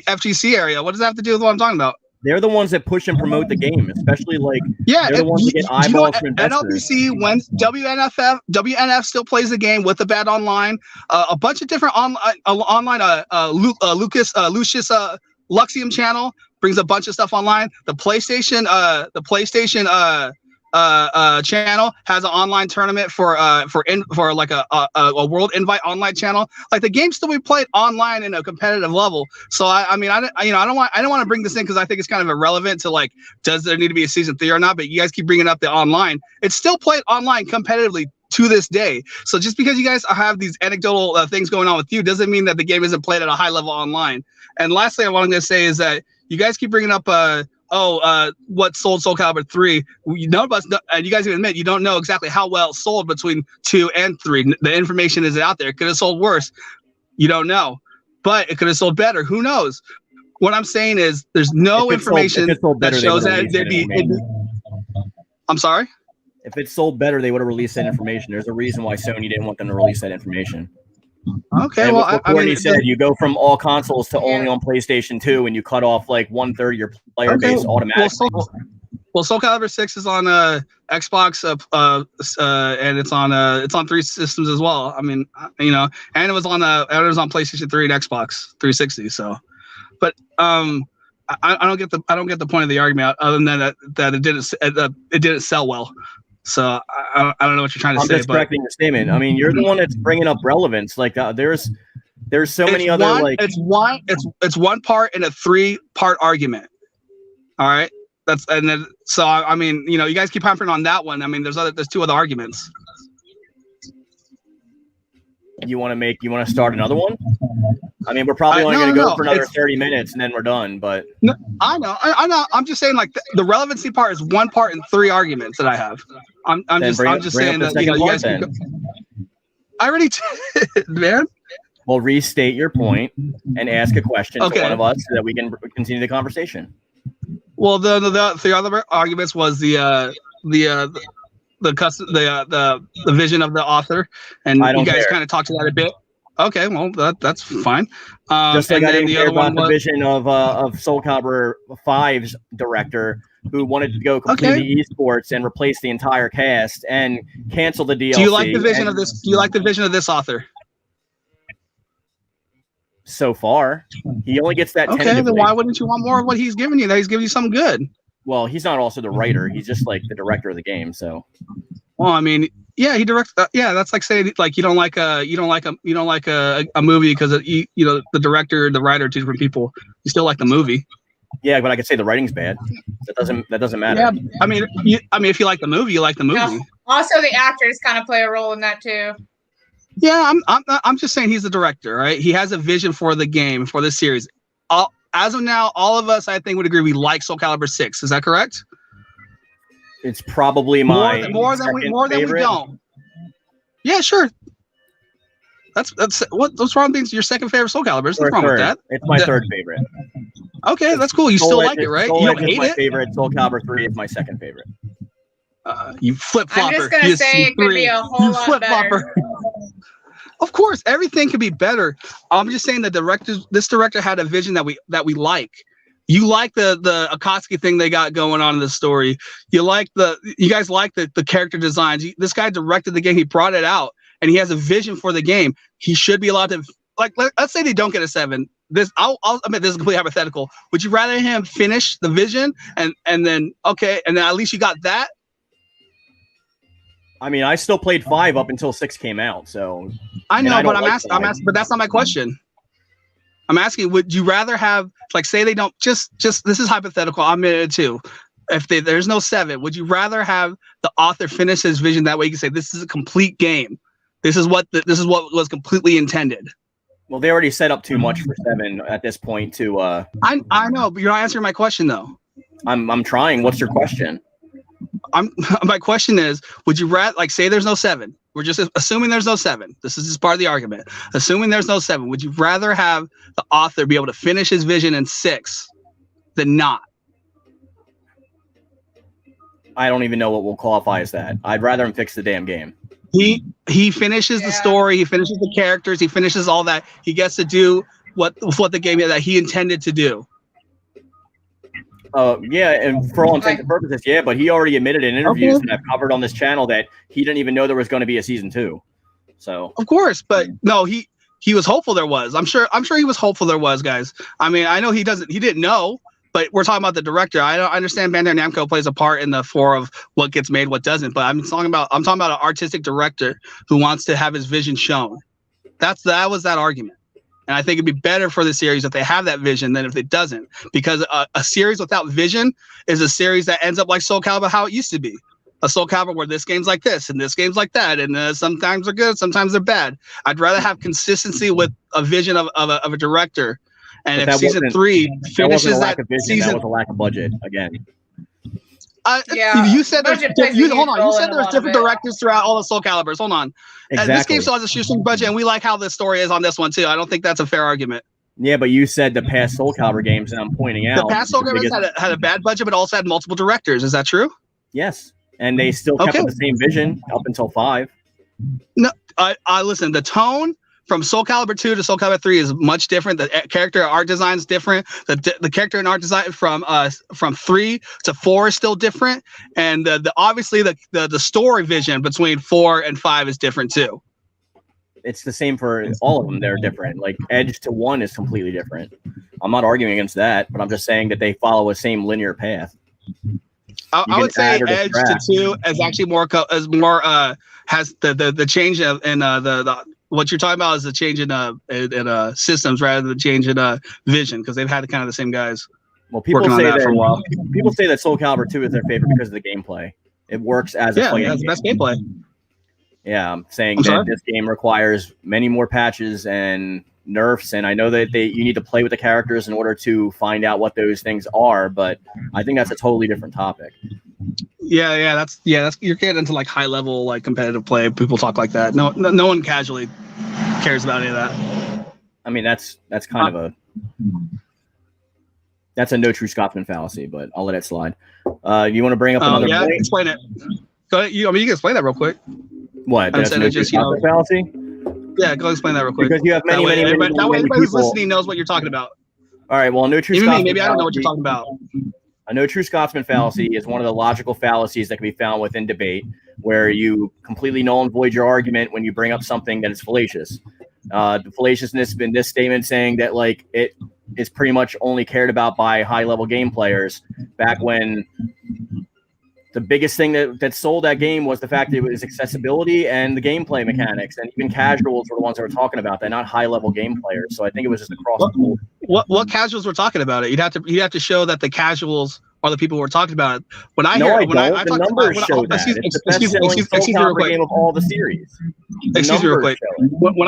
FGC area. What does that have to do with what I'm talking about? They're the ones that push and promote the game, especially like they're the ones that get eyeballs from investors. NLBC, when WNF still plays the game with the bad online. A bunch of different online. Lucius Luxium channel brings a bunch of stuff online. The PlayStation channel has an online tournament for like a world invite online channel. Like the game still be played online in a competitive level. So I don't want to bring this in because I think it's kind of irrelevant to like, does there need to be a season 3 or not? But you guys keep bringing up the online. It's still played online competitively to this day. So just because you guys have these anecdotal things going on with you doesn't mean that the game isn't played at a high level online. And lastly, what I'm going to say is that you guys keep bringing up what sold Soul Calibur 3. None of us, and you guys even admit you don't know exactly how well it sold between 2 and 3. The information is out there. It could have sold worse. You don't know, but it could have sold better. Who knows? What I'm saying is there's no information that shows that there'd be. I'm sorry? If it sold better, they would have released that information. There's a reason why Sony didn't want them to release that information. Okay, and well, I mean, said you go from all consoles to only on PlayStation 2, and you cut off like 1/3 of your player base automatically. Well, Soul Calibur 6 is on Xbox, and it's on 3 systems as well. I mean, you know, and it was on PlayStation 3 and Xbox 360. So, but I don't get the point of the argument other than that it didn't sell well. So I don't know what you're trying to say. I'm just correcting the statement. I mean, you're the one that's bringing up relevance. Like there's so many other like it's one part in a 3-part argument. All right. So I mean, you know, you guys keep hammering on that one. I mean, there's 2 other arguments. You want to start another one? I mean, we're probably only going to go for another 30 minutes and then we're done. But no, I know. I'm just saying, like the relevancy part is one part in 3 arguments that I have. I'm just saying that, you know, you guys can go. I already did, man. Well, restate your point and ask a question to one of us so that we can continue the conversation. Well, the other arguments was the vision of the author, and you guys kind of talked to that a bit. Okay, well that's fine. Just like I didn't care about the vision of Soul Calibur 5's director, who wanted to go completely esports and replace the entire cast and cancel the DLC. Do you like the vision of this? Do you like the vision of this author? So far, he only gets that. Okay, then why wouldn't you want more of what he's giving you? That he's giving you something good. Well, he's not also the writer; he's just like the director of the game. So, well, I mean, yeah, he directs. Yeah, that's like saying like you don't like a movie because you know the director, the writer, 2 different people. You still like the movie. Yeah, but I could say the writing's bad. That doesn't matter. Yeah, I mean, if you like the movie, you like the movie. No. Also, the actors kind of play a role in that too. Yeah, I'm just saying he's the director, right? He has a vision for the game, for this series. As of now, all of us, I think, would agree we like Soul Calibur 6. Is that correct? It's probably my more than we don't. Yeah, sure. That's what's wrong with your second favorite Soul Calibur? There's nothing wrong with that. It's my third favorite. Okay, that's cool. You still like it, right? You don't hate my it. Favorite. Soul Calibur 3 is my second favorite. You flip flopper. I'm just gonna say it could be a whole lot better. Of course, everything could be better. I'm just saying this director had a vision that we like. You like the Akatsuki thing they got going on in the story. You guys like the character designs. This guy directed the game. He brought it out, and he has a vision for the game. He should be allowed to, like, let's say they don't get a 7. I'll admit this is completely hypothetical. Would you rather him finish the vision and then at least you got that? I mean, I still played 5 up until 6 came out, so I know, but I'm asking, but that's not my question. I'm asking, would you rather have, like, say they don't just this is hypothetical. I'm in it too. If there's no 7, would you rather have the author finish his vision that way? You can say this is a complete game. This is what was completely intended. Well, they already set up too much for 7 at this point. To I know, but you're not answering my question though. I'm trying. What's your question? My question is, would you rather, like, say there's no 7? We're just assuming there's no 7. This is just part of the argument. Assuming there's no 7, would you rather have the author be able to finish his vision in 6 than not? I don't even know what will qualify as that. I'd rather him fix the damn game. He finishes the story. He finishes the characters. He finishes all that. He gets to do what the game that he intended to do. Yeah, and for all intents and purposes, yeah, but he already admitted in interviews that I've covered on this channel that he didn't even know there was going to be a season 2. So of course, but no, he was hopeful there was. I'm sure he was hopeful there was, guys. I mean, I know he didn't know, but we're talking about the director. I don't understand Bandai Namco plays a part in the for of what gets made, what doesn't, but I'm talking about an artistic director who wants to have his vision shown. That was that argument. And I think it'd be better for the series if they have that vision than if it doesn't, because a series without vision is a series that ends up like Soul Calibur, how it used to be. A Soul Calibur where this game's like this and this game's like that, and sometimes they're good, sometimes they're bad. I'd rather have consistency with a vision of a director. And but if season 3 finishes that season, that was a lack of budget again. You said hold on. You said there's different directors throughout all the Soul Caliburs. Hold on. Exactly. This game still has a shoestring budget, and we like how the story is on this one too. I don't think that's a fair argument. Yeah, but you said the past Soul Calibur games, and I'm pointing out the past Soul Calibur had a bad budget, but also had multiple directors. Is that true? Yes, and they still kept the same vision up until 5. No, I listen. The tone from Soul Calibur 2 to Soul Calibur 3 is much different. The character art design is different. The character and art design from 3 to 4 is still different, and obviously the story vision between 4 and 5 is different too. It's the same for all of them. They're different. Like Edge to 1 is completely different. I'm not arguing against that, but I'm just saying that they follow a same linear path. I would say Edge to 2 is actually more has the change in the what you're talking about is the change in systems rather than the change in vision, because they've had kind of the same guys. Well, people working say on that for a while. People say that Soul Calibur 2 is their favorite because of the gameplay. It works as a that's the best gameplay. Yeah, I'm saying that this game requires many more patches and nerfs, and I know that you need to play with the characters in order to find out what those things are, but I think that's a totally different topic. That's you're getting into like high level like competitive play. People talk like that. No one casually cares about any of that. I mean, that's kind of that's a no true Scotsman fallacy, but I'll let it slide. You want to bring up another point? Explain it. Go ahead. You can explain that real quick. What? That's no true Scotsman fallacy? Yeah, go explain that real quick. Because you have many everybody who's listening knows what you're talking about. All right. Well, no true Scotsman maybe I don't know what you're talking about. A no true Scotsman fallacy is one of the logical fallacies that can be found within debate, where you completely null and void your argument when you bring up something that is fallacious. The fallaciousness in this statement saying that like it is pretty much only cared about by high level game players, back when the biggest thing that sold that game was the fact that it was accessibility and the gameplay mechanics, and even casuals were the ones that were talking about that, not high level game players. So I think it was just across the board. What casuals were talking about it? You'd have to show that the casuals are the people who are talking about it. When I the numbers show that. It's the best-selling Soul Calibur game of all the series. Excuse me real quick. When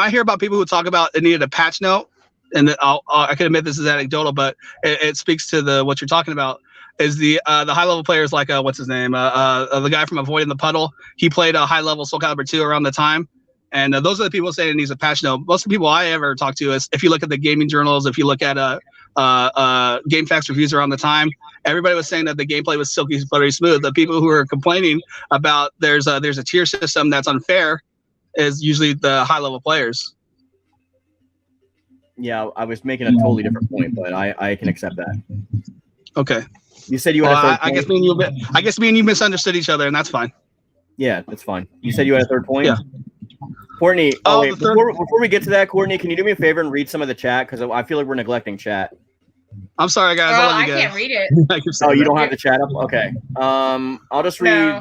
I hear about people who talk about it needed a patch note, and I can admit this is anecdotal, but it speaks to what you're talking about. Is the high level players like what's his name? The guy from Avoiding the Puddle. He played a high level Soul Calibur 2 around the time, and those are the people saying it needs a patch note. Most of the people I ever talk to is if you look at the gaming journals, if you look at Game Facts reviews around the time, everybody was saying that the gameplay was silky, buttery smooth. The people who are complaining about there's a tier system that's unfair is usually the high level players. Yeah, I was making a totally different point, but I can accept that. Okay. You said you had a third point. I guess me and you misunderstood each other, and that's fine. Yeah, that's fine. You said you had a third point? Yeah. Courtney, before we get to that, Courtney, can you do me a favor and read some of the chat? Because I feel like we're neglecting chat. I'm sorry, guys. I can't read it. You don't have the chat up? Okay. I'll just read...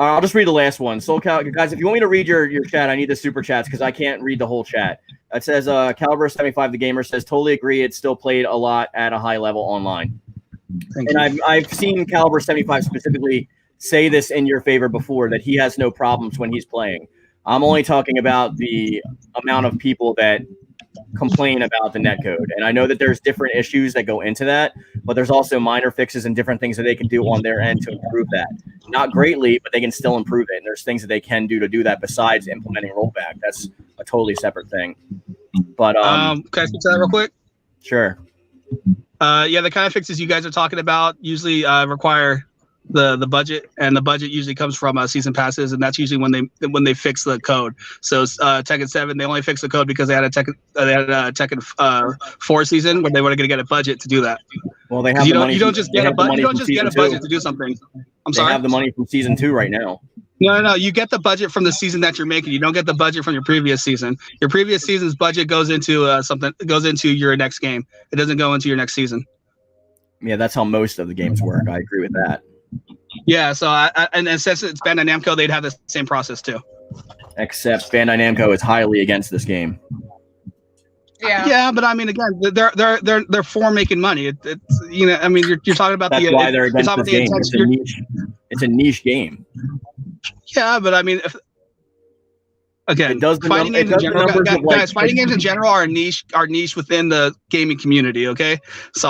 I'll just read the last one. Soul Calibur, guys, if you want me to read your chat, I need the super chats because I can't read the whole chat. It says Calibur 75 the gamer says totally agree. It's still played a lot at a high level online. Thank you. I've seen Calibur 75 specifically say this in your favor before, that he has no problems when he's playing. I'm only talking about the amount of people that complain about the netcode, and I know that there's different issues that go into that, but there's also minor fixes and different things that they can do on their end to improve that. Not greatly, but they can still improve it, and there's things that they can do that besides implementing rollback. That's a totally separate thing. But can I speak to that real quick? Sure. The kind of fixes you guys are talking about usually require the budget, and the budget usually comes from season passes, and that's usually when they fix the code. So Tekken 7, they only fixed the code because they had a Tekken 4 season where they were going to get a budget to do that. Well, they have the money. You don't just get a budget to do something. They have the money from season 2 right now. No. You get the budget from the season that you're making. You don't get the budget from your previous season. Your previous season's budget goes into your next game. It doesn't go into your next season. Yeah, that's how most of the games work. I agree with that. Yeah, so and since it's Bandai Namco, they'd have the same process too. Except Bandai Namco is highly against this game. Yeah, but I mean, again, they're for making money. It's you're talking about that's why they're against this game. It's a niche game. Yeah, but I mean, fighting games in general, guys, fighting games in general are niche within the gaming community. Okay, so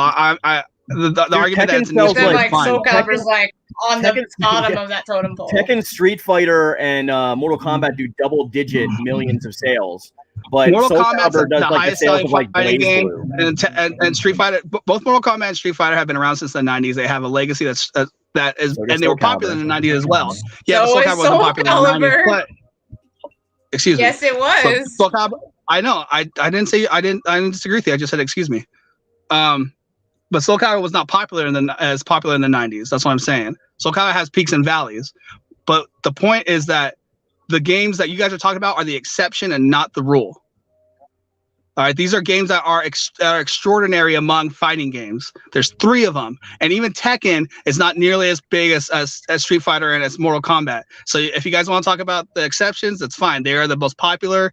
the argument that it's niche like Soul Calibur's like on the bottom of that totem pole. Tekken, Street Fighter, and Mortal Kombat do double-digit millions of sales. But Mortal Kombat's does the like highest selling fighting game, and Street Fighter. Both Mortal Kombat and Street Fighter have been around since the 90s. They have a legacy that's that is, So and they Soul were popular in the 90s as well. Yeah, but So Soul is Calibur wasn't Soul popular in the 90s. Calibur. But excuse me. Yes, it was. Soul Calibur, I know. I didn't say I didn't disagree with you. I just said excuse me. But Soul Calibur was not popular as popular in the 90s. That's what I'm saying. Soul Calibur has peaks and valleys. But the point is that the games that you guys are talking about are the exception and not the rule. All right, these are games that are extraordinary among fighting games. There's 3 of them, and even Tekken is not nearly as big as Street Fighter and as Mortal Kombat. So if you guys want to talk about the exceptions, that's fine. They are the most popular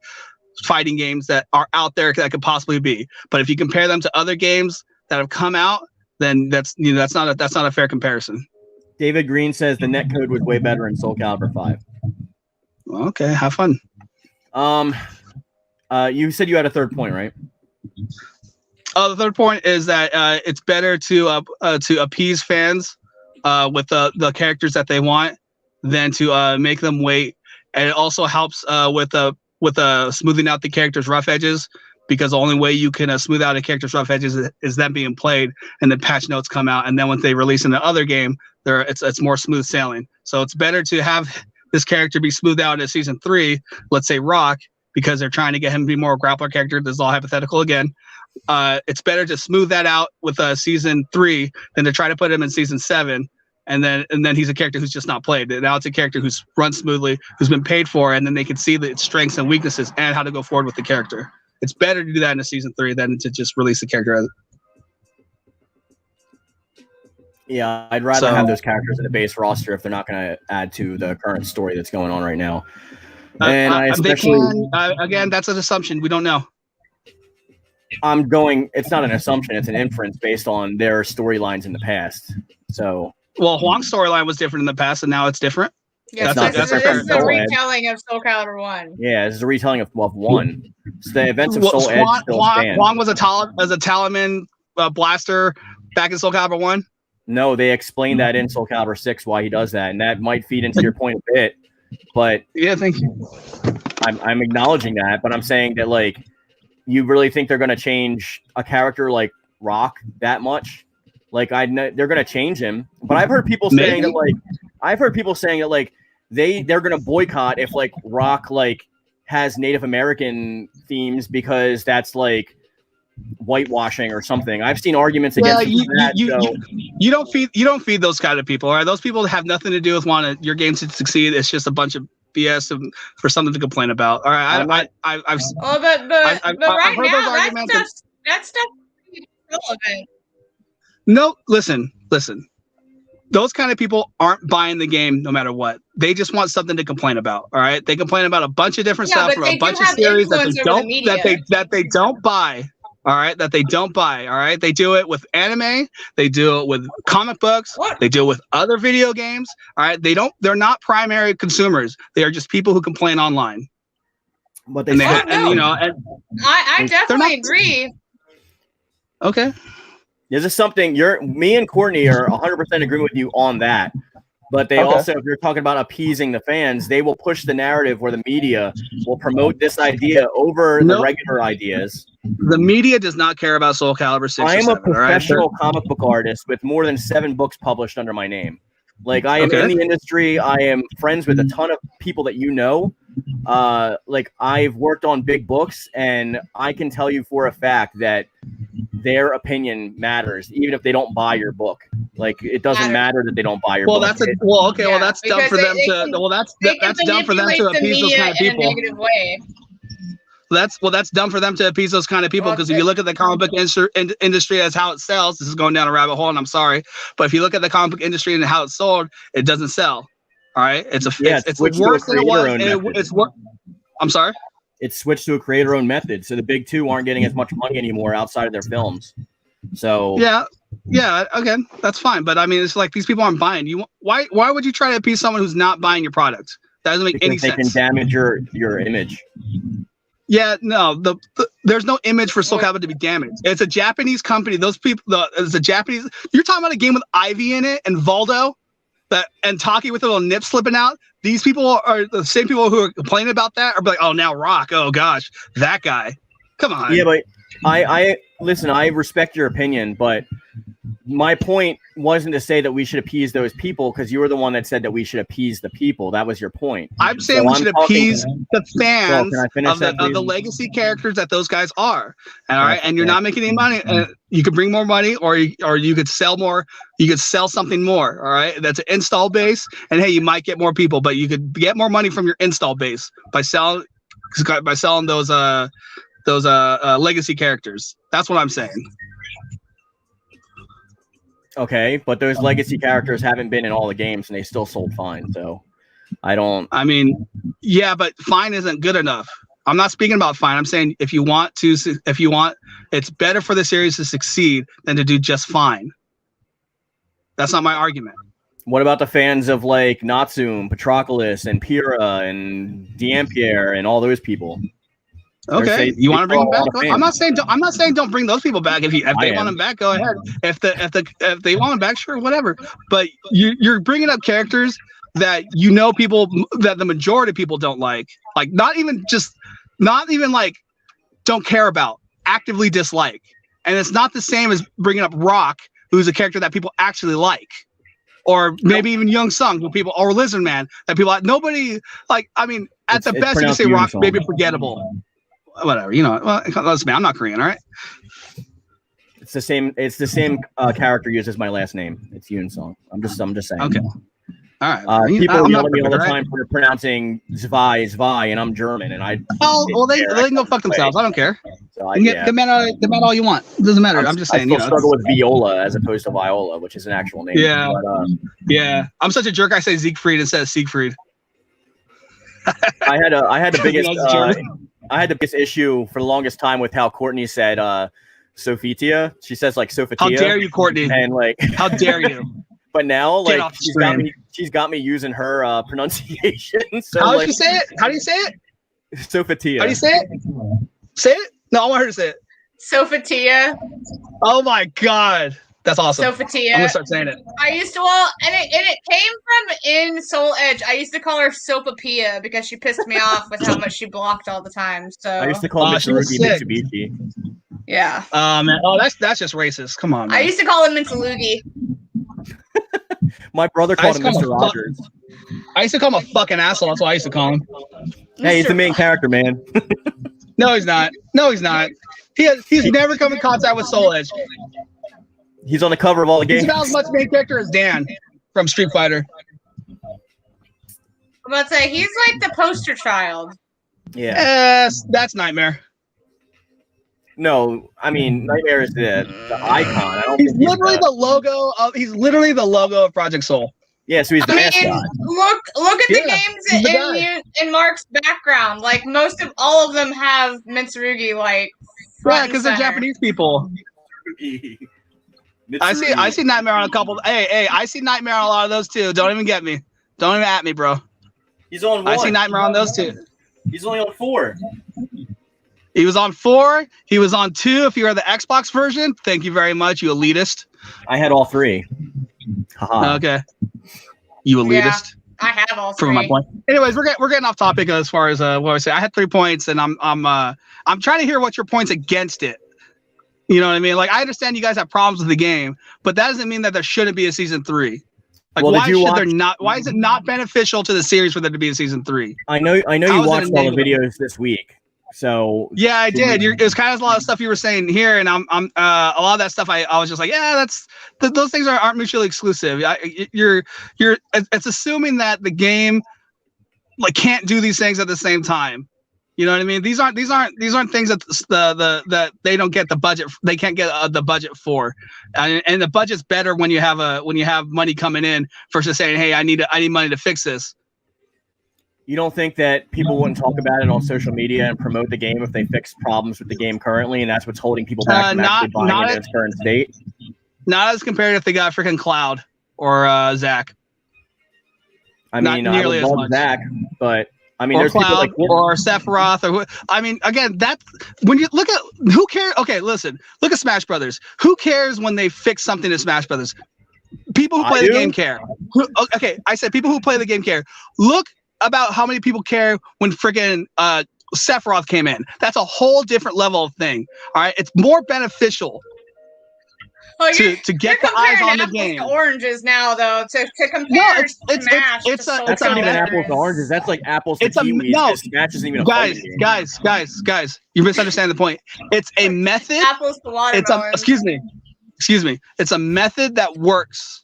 fighting games that are out there that could possibly be. But if you compare them to other games that have come out, then that's not a fair comparison. David Green says the netcode was way better in Soul Calibur 5. Okay, have fun. You said you had a third point, right? The third point is that it's better to appease fans with the characters that they want than to make them wait, and it also helps with smoothing out the characters' rough edges, because the only way you can smooth out a character's rough edges is them being played, and then patch notes come out, and then once they release in the other game, it's more smooth sailing. So it's better to have this character be smoothed out in season 3, let's say Rock, because they're trying to get him to be more a grappler character. This is all hypothetical again. It's better to smooth that out with season 3 than to try to put him in season 7, and then he's a character who's just not played. And now it's a character who's run smoothly, who's been paid for, and then they can see its strengths and weaknesses and how to go forward with the character. It's better to do that in a season 3 than to just release the character. Yeah, I'd rather have those characters in the base roster if they're not going to add to the current story that's going on right now. And I especially, again, that's an assumption. We don't know. It's not an assumption. It's an inference based on their storylines in the past. So, well, Huang's storyline was different in the past, and now it's different. Yeah, this is a retelling of Soul Calibur 1. Yeah, this is a retelling of 1. So the events of Soul Edge still stand. Huang was a Talaman blaster back in Soul Calibur 1? No, they explained that in Soul Calibur 6 why he does that, and that might feed into your point a bit. But yeah, thank you. I'm acknowledging that, but I'm saying that, like, you really think they're going to change a character like Rock that much? Like, they're going to change him, but I've heard people saying that, like, they're going to boycott if, like, Rock, like, has Native American themes because that's, like, whitewashing or something. I've seen arguments against that. You don't feed those kind of people. All right, those people have nothing to do with wanting your game to succeed. It's just a bunch of BS for something to complain about. All right, I've right now that stuff is relevant. No, listen. Those kind of people aren't buying the game no matter what. They just want something to complain about. All right, they complain about a bunch of different stuff from a bunch of series that they don't buy. All right, that they don't buy. All right, they do it with anime, they do it with comic books, they do it with other video games. All right, they're not primary consumers. They are just people who complain online. But I definitely agree. Okay, this is something me and Courtney are 100% agreeing with you on that. But they also, if you're talking about appeasing the fans, they will push the narrative where the media will promote this idea over the regular ideas. The media does not care about Soul Calibur 6. I am a professional comic book artist with more than 7 books published under my name. Like, I am in the industry. I am friends with a ton of people that you know. Like, I've worked on big books, and I can tell you for a fact that their opinion matters, even if they don't buy your book. Like, it doesn't matter that they don't buy your book. That's dumb for them that's dumb for them to appease those kind of people. In a negative way. That's dumb for them to appease those kind of people, because if you look at the comic book industry as how it sells, this is going down a rabbit hole, and I'm sorry, but if you look at the comic book industry and how it's sold, it doesn't sell. All right, it's worse than it was. I'm sorry. It's switched to a creator-owned method, so the big 2 aren't getting as much money anymore outside of their films. So yeah, again, that's fine, but I mean, it's like these people aren't buying. Why would you try to appease someone who's not buying your product? That doesn't make any sense. They can damage your image. Yeah, no, there's no image for Soul Calibur to be damaged. It's a Japanese company. Those people, it's a Japanese. You're talking about a game with Ivy in it and Voldo, and Taki with a little nip slipping out. These people are the same people who are complaining about that. Are like, oh, now Rock. Oh gosh, that guy. Come on. Yeah, but I listen. I respect your opinion, but my point wasn't to say that we should appease those people, because you were the one that said that we should appease the people. That was your point. I'm saying we should appease the fans of the legacy characters that those guys are. All right, and you're not making any money. You could bring more money, or you could sell more. You could sell something more. All right, that's an install base, and hey, you might get more people, but you could get more money from your install base by selling those legacy characters. That's what I'm saying. Okay, but those legacy characters haven't been in all the games, and they still sold fine. So, I mean, yeah, but fine isn't good enough. I'm not speaking about fine. I'm saying if you want, it's better for the series to succeed than to do just fine. That's not my argument. What about the fans of like Natsume, Patroclus, and Pyrrha, and D'Ampierre, and all those people? Okay, you want to bring them back? I'm not saying don't bring those people back. If they want them back, go ahead. If they want them back, sure, whatever. But you're bringing up characters that people that the majority of people don't like not even like don't care about, actively dislike. And it's not the same as bringing up Rock, who's a character that people actually like, or maybe even Young Sung, or Lizard Man that people nobody like. I mean, at the best, you can say Rock maybe forgettable. Whatever, well, listen, man, I'm not Korean, all right? It's the same character used as my last name. It's Yoon-Sung. I'm just saying. Okay. All right. People yell at me all the time for pronouncing Zwei, and I'm German, and I. Oh, well, they can go fuck themselves. I don't care. So get mad all you want. It doesn't matter. I'm just saying. I struggle with Viola as opposed to Viola, which is an actual name. Yeah. But, yeah. I'm such a jerk. I say Siegfried instead of Siegfried. I had the biggest. I had the biggest issue for the longest time with how Courtney said Sophitia. She says like Sophitia. How dare you, Courtney? And like, how dare you? But now, like, she's got me using her pronunciation. So, how does she say it? How do you say it? Sophitia. How do you say it? Say it? No, I want her to say it. Sophitia. Oh my god. That's awesome. Sophitia. I'm gonna start saying it. I used to, and it came from in Soul Edge. I used to call her Sopapia because she pissed me off with how much she blocked all the time. So I used to call her Mitsubishi. Yeah. Man. Oh, that's just racist. Come on, man. I used to call him Mitsulugi. My brother called him Mr. Rogers. I used to call him a fucking asshole. That's what I used to call him. Hey, he's the main character, man. No, he's not. He's never come in contact with Soul Edge. He's on the cover of all the games. He's about as much main character as Dan from Street Fighter. I'm about to say, he's like the poster child. Yeah. That's Nightmare. No, I mean, Nightmare is the icon. He's literally the logo of Project Soul. Yeah, so he's the mascot. Look at the games in Mark's background. Like, most of all of them have Mitsurugi, like, yeah, because they're Japanese people. I see Nightmare on a couple. Hey, I see Nightmare on a lot of those too. Don't even get me. Don't even at me, bro. He's on 1. I see Nightmare on those too. He's only on 4. He was on 4. He was on 2. If you are the Xbox version, thank you very much, you elitist. I had all 3. Haha. Okay. You elitist. Yeah, I have all 3. From my point. Anyways, we're getting off topic as far as what I say. I had 3 points, and I'm trying to hear what your points against it. You know what I mean? Like, I understand you guys have problems with the game, but that doesn't mean that there shouldn't be a season 3. Like, well, why is it not beneficial to the series for there to be a season 3? I know you watched all the videos this week. So yeah, I did. It was kind of a lot of stuff you were saying here, and I'm a lot of that stuff. I was just like, yeah, those things aren't mutually exclusive. It's assuming that the game like can't do these things at the same time. You know what I mean? These aren't things that that they don't get the budget. They can't get the budget for, and the budget's better when you have money coming in versus saying, hey, I need money to fix this. You don't think that people wouldn't talk about it on social media and promote the game if they fixed problems with the game currently, and that's what's holding people back from actually buying it in its current state? Not as compared if they got freaking Cloud or Zach. I mean, I would love Zach, but I mean, there's Cloud, people like or Sephiroth, or I mean, again, that when you look at who cares. Okay, listen, look at Smash Brothers. Who cares when they fix something in Smash Brothers? People who play the game care. Okay, I said people who play the game care. Look about how many people care when freaking Sephiroth came in. That's a whole different level of thing. All right, it's more beneficial to get the eyes on the game. To oranges now, though, to compare Smash to Soul that's not even Calibur apples to oranges. That's like apples to kiwis. No, Smash isn't even a guys, you're misunderstanding the point. It's a method. Apples to watermelons. Excuse me. It's a method that works,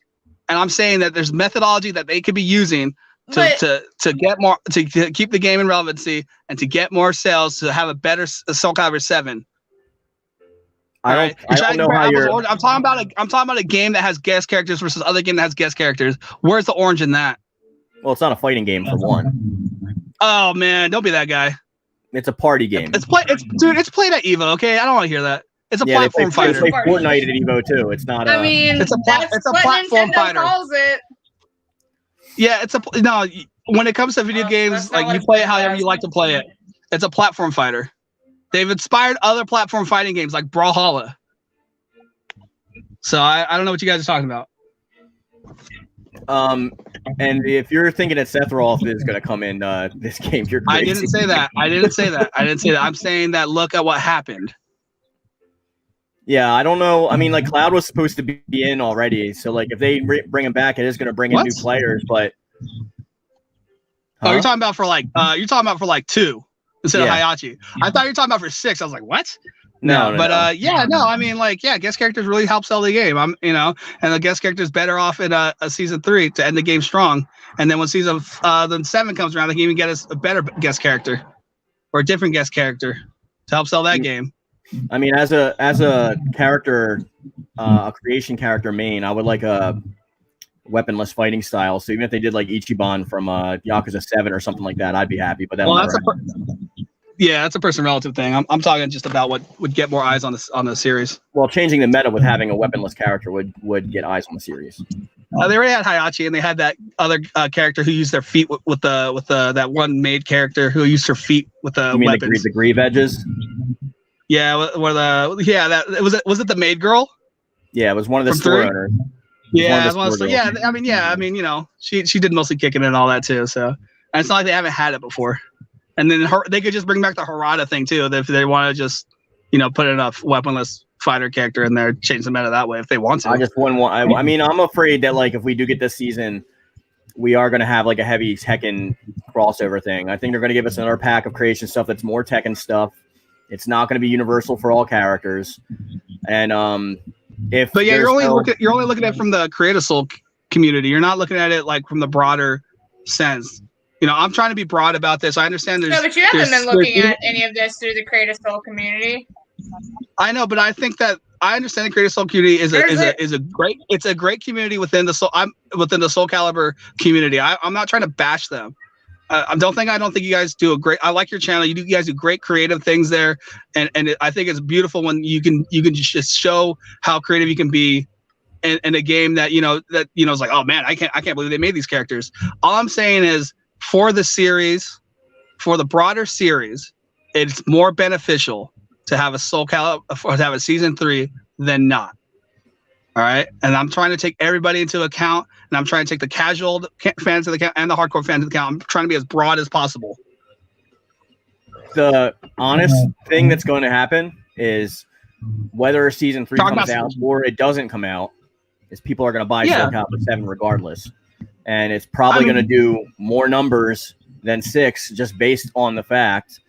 and I'm saying that there's methodology that they could be using to get more, to keep the game in relevancy and to get more sales, to have a better Soul Calibur 7. I don't know how you're. I'm talking about a game that has guest characters versus other game that has guest characters. Where's the orange in that? Well, it's not a fighting game for one. Oh man, don't be that guy. It's a party game. It's played at Evo. Okay, I don't want to hear that. It's a platform fighter. They play Fortnite at Evo too. It's not. I mean, it's a platform Nintendo fighter. Calls it. Yeah, no. When it comes to video games, like you play it however you like to play it. It's a platform fighter. They've inspired other platform fighting games like Brawlhalla. So I don't know what you guys are talking about. And if you're thinking that Sephiroth is going to come in this game, you're crazy. I didn't say that. I'm saying that look at what happened. Yeah, I don't know. I mean, like Cloud was supposed to be in already, so like if they bring him back, it is going to bring in new players. But oh, you're talking about for like 2 instead of Hayachi. I thought you were talking about for 6. I was like, what? No. I mean, like, guest characters really help sell the game. And the guest character is better off in a season 3 to end the game strong. And then when season 7 comes around, they can even get us a better guest character or a different guest character to help sell that game. I mean, as a character, a creation character main, I would like a weaponless fighting style. So even if they did like Ichiban from Yakuza 7 or something like that, I'd be happy. But that's a person relative thing. I'm talking just about what would get more eyes on the series. Well, changing the meta with having a weaponless character would get eyes on the series. They already had Hayachi, and they had that other character who used their feet with that one maid character who used her feet with the weapons. The grieve edges. Yeah, was it the maid girl? Yeah, it was one of the store owners. Yeah, I mean, she did mostly kicking and all that too. So, and it's not like they haven't had it before. And then they could just bring back the Harada thing too, if they want to just, put enough weaponless fighter character in there, change the meta that way if they want to. I mean, I'm afraid that like if we do get this season, we are going to have like a heavy Tekken crossover thing. I think they're going to give us another pack of creation stuff that's more Tekken stuff. It's not going to be universal for all characters, and you're only looking at it from the Creative Soul community. You're not looking at it like from the broader sense. I'm trying to be broad about this. I understand there's. No, but you haven't been looking at any of this through the Creative Soul community. I know, but I think that I understand the Creative Soul community is a great community within the Soul. I'm within the Soul Calibur community. I'm not trying to bash them. I don't think you guys do a great. I like your channel. You guys do great creative things there, and I think it's beautiful when you can just show how creative you can be in a game that is like, oh man, I can't believe they made these characters. All I'm saying is for the series, for the broader series, it's more beneficial to have a Soul Calibur or to have a season 3 than not. All right, and I'm trying to take everybody into account, and I'm trying to take the casual fans of the account and the hardcore fans of the account. I'm trying to be as broad as possible. The honest thing that's going to happen is whether season 3 comes out or it doesn't come out, is people are going to buy Soul Calibur 7 regardless, and it's probably going to do more numbers than 6 just based on the fact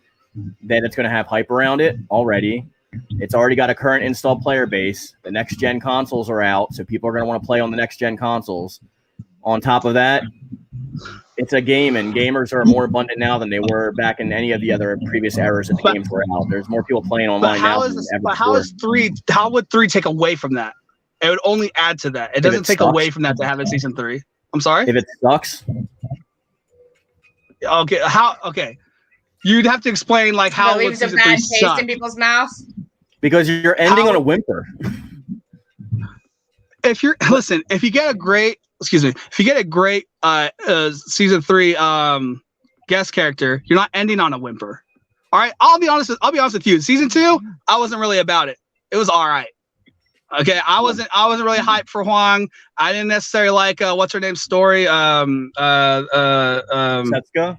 that it's going to have hype around it already. It's already got a current installed player base. The next gen consoles are out, so people are going to want to play on the next gen consoles. On top of that, it's a game, and gamers are more abundant now than they were back in any of the other previous eras that the games were out. There's more people playing online now. How would 3 take away from that? It would only add to that. It doesn't take away from that to have a season 3. I'm sorry? If it sucks? Okay, okay. You'd have to explain like how it leaves a bad taste in people's mouths. Because you're ending on a whimper. If you get a great season 3 guest character, you're not ending on a whimper. All right, I'll be honest with you. Season 2, I wasn't really about it. It was all right. Okay, I wasn't really hyped for Huang. I didn't necessarily like what's her name's story. Setsuka.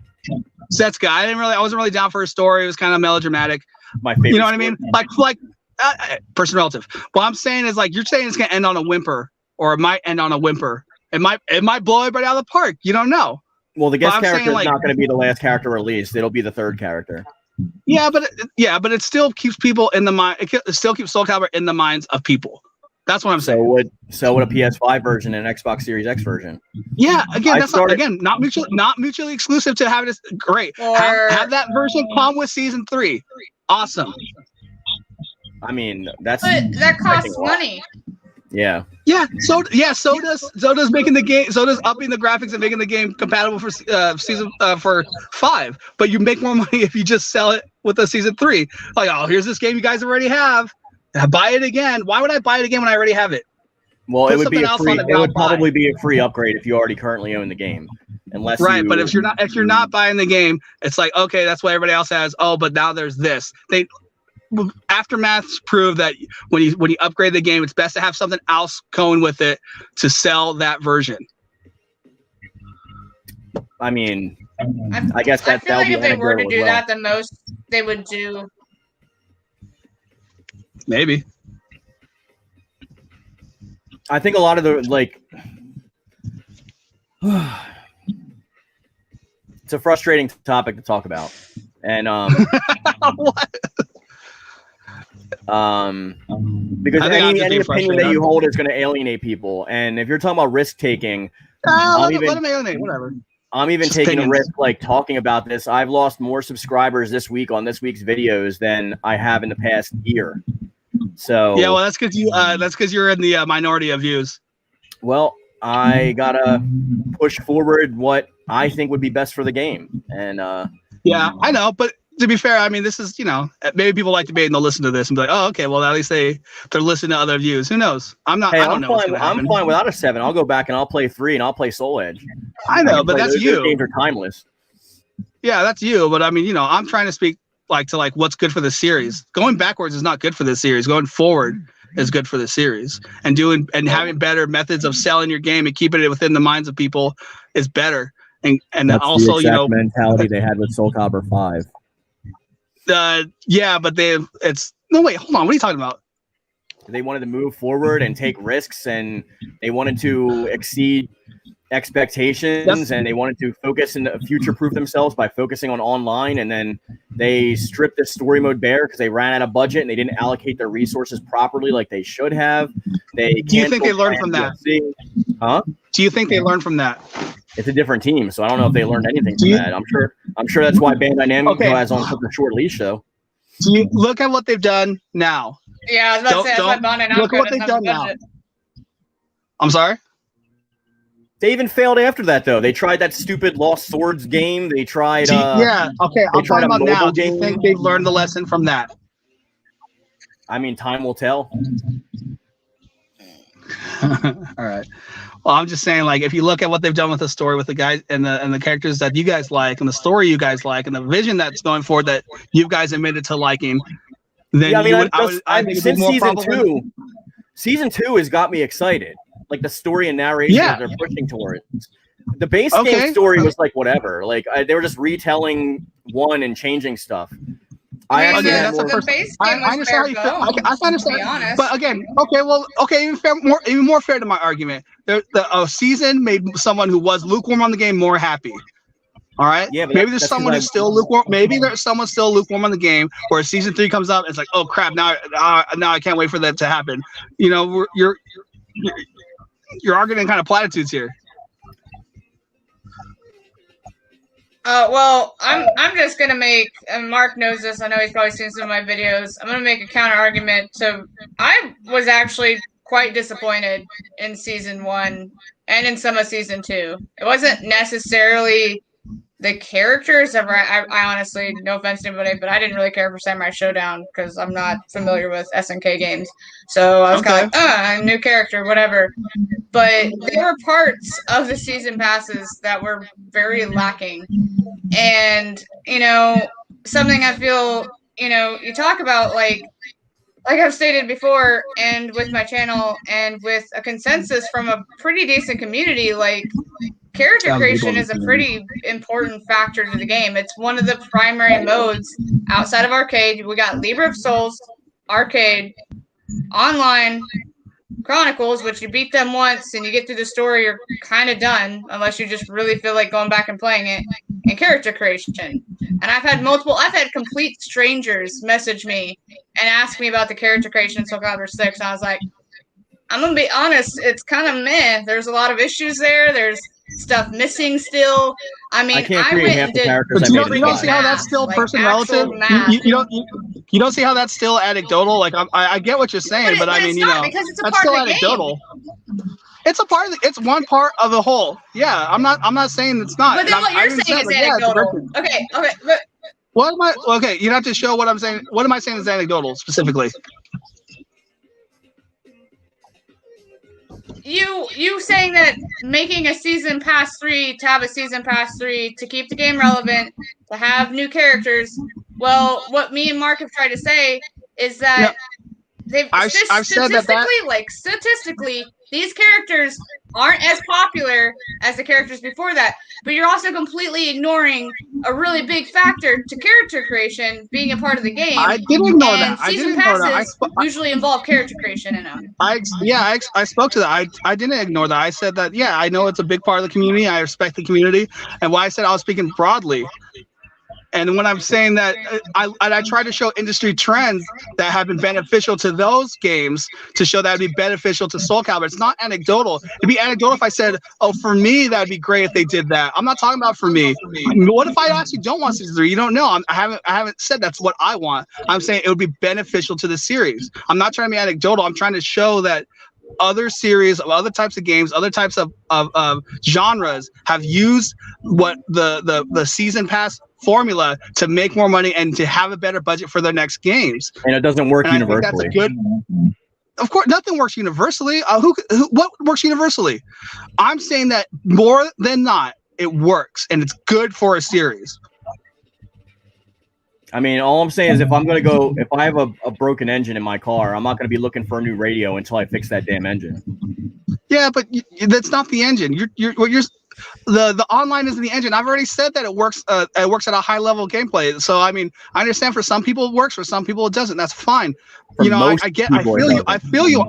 Setsuka. I wasn't really down for his story. It was kind of melodramatic. My favorite. You know what I mean? Like person relative. What I'm saying is, like, you're saying it's gonna end on a whimper, or it might end on a whimper. It might blow everybody out of the park. You don't know. Well, the guest character is like, not going to be the last character released. It'll be the third character. Yeah, but it still keeps people in the mind. It still keeps Soul Calibur in the minds of people. That's what I'm saying. So would a PS5 version and an Xbox Series X version. Yeah, again, not mutually exclusive to have this. Great. Have that version come with Season 3. Awesome. I mean, but that costs money. Yeah. So does making the game. So does upping the graphics and making the game compatible for season for 5. But you make more money if you just sell it with a Season 3. Like, oh, here's this game you guys already have. Buy it again. Why would I buy it again when I already have it? Well, it would be a free. It would probably be a free upgrade if you already currently own the game, unless But if you're not buying the game, it's like, okay, that's what everybody else has. Oh, but now there's this. Aftermaths prove that when you upgrade the game, it's best to have something else going with it to sell that version. I mean, I guess I feel like if they were to do that, the most they would do. Maybe. I think a lot of the it's a frustrating topic to talk about, and because any opinion that you hold is going to alienate people, and if you're talking about risk taking, let them alienate. Whatever. I'm even taking a risk, like talking about this. I've lost more subscribers this week on this week's videos than I have in the past year. So yeah, well, that's because you're in the minority of views. Well, I gotta push forward what I think would be best for the game, and yeah, I know. But to be fair, I mean, this is, maybe people like debate and they'll listen to this and be like, oh, okay, well, at least they're listening to other views. Who knows? I'm not. Hey, I don't know. I'm fine without a 7. I'll go back and I'll play 3 and I'll play Soul Edge. I know, but that's you. Those games are timeless. Yeah, that's you. But I mean, I'm trying to speak to what's good for the series. Going backwards is not good for the series. Going forward is good for the series. And having better methods of selling your game and keeping it within the minds of people is better. And that's also, the exact mentality they had with Soul Calibur 5. Yeah, but no, wait, hold on. What are you talking about? They wanted to move forward and take risks, and they wanted to exceed expectations, and they wanted to focus and future-proof themselves by focusing on online, and then they stripped the story mode bare because they ran out of budget and they didn't allocate their resources properly like they should have. Do you think they learned from that? Huh? Do you think they learned from that? It's a different team, so I don't know if they learned anything from that. I'm sure that's why Bandai Namco has on such a short leash, though. Do you look at what they've done now? Yeah, I was about to say, that's why Bandai Namco look at what they've done now. I'm sorry? They even failed after that, though. They tried that stupid Lost Swords game. They tried. Yeah, okay. I'm talking about now. Do you think they've learned the lesson from that? I mean, time will tell. All right. Well, I'm just saying, if you look at what they've done with the story, with the guys and the characters that you guys like, and the story you guys like, and the vision that's going forward that you guys admitted to liking, then I think since season 2 has got me excited. Like the story and narration that they're pushing towards. The base game story was whatever. They were just retelling 1 and changing stuff. I understand how you feel. But again, even more fair to my argument. The season made someone who was lukewarm on the game more happy. All right. Yeah. Maybe there's someone who's still lukewarm. Maybe there's someone still lukewarm on the game. Where season 3 comes up, it's like, oh crap! Now I can't wait for that to happen. You're arguing kind of platitudes here. Well, I'm just gonna make, and Mark knows this. I know he's probably seen some of my videos. I'm gonna make a counter argument. So I was actually quite disappointed in season 1 and in some of season 2. It wasn't necessarily the characters. I honestly, no offense to anybody, but I didn't really care for Samurai Showdown because I'm not familiar with SNK games. So I was kind of like, a new character, whatever. But there were parts of the season passes that were very lacking. And, something I feel, you talk about like I've stated before, and with my channel and with a consensus from a pretty decent community, character creation is a pretty important factor to the game. It's one of the primary modes outside of arcade. We got Libra of Souls, arcade, online, Chronicles, which you beat them once and you get through the story, you're kind of done unless you just really feel like going back and playing it, and character creation. And I've had complete strangers message me and ask me about the character creation in Soul Calibur 6, and I was like, I'm gonna be honest, it's kind of meh. There's a lot of issues there. There's stuff missing still. I mean, I went and did. You don't see how that's still person relative. You don't see how that's still anecdotal. Like I get what you're saying, but I mean, that's still anecdotal. It's a part of it's one part of the whole. Yeah, I'm not saying it's not. But then what you're saying is anecdotal. Okay, but what am I? Okay, you have to show what I'm saying. What am I saying is anecdotal specifically? You saying that making a season pass 3 to have a season pass 3 to keep the game relevant, to have new characters. Well, what me and Mark have tried to say is that statistically, these characters aren't as popular as the characters before that. But you're also completely ignoring a really big factor to character creation being a part of the game. I didn't ignore that. Season passes usually involve character creation in them. I spoke to that. I didn't ignore that. I said that, yeah, I know it's a big part of the community. I respect the community. And why I said I was speaking broadly. And when I'm saying that, I try to show industry trends that have been beneficial to those games to show that would be beneficial to Soul Calibur. It's not anecdotal. It'd be anecdotal if I said, oh, for me, that'd be great if they did that. I'm not talking about for me. What if I actually don't want season 3? You don't know. I haven't said that's what I want. I'm saying it would be beneficial to the series. I'm not trying to be anecdotal. I'm trying to show that other series of other types of games, other types of genres have used what the season pass formula to make more money and to have a better budget for their next games. And it doesn't work universally. Of course, nothing works universally. What works universally? I'm saying that more than not, it works and it's good for a series. I mean, all I'm saying is if I have a broken engine in my car, I'm not going to be looking for a new radio until I fix that damn engine. Yeah, but that's not the engine. The online isn't the engine. I've already said that it works. It works at a high level of gameplay. So I mean, I understand for some people it works, for some people it doesn't. That's fine. I feel you.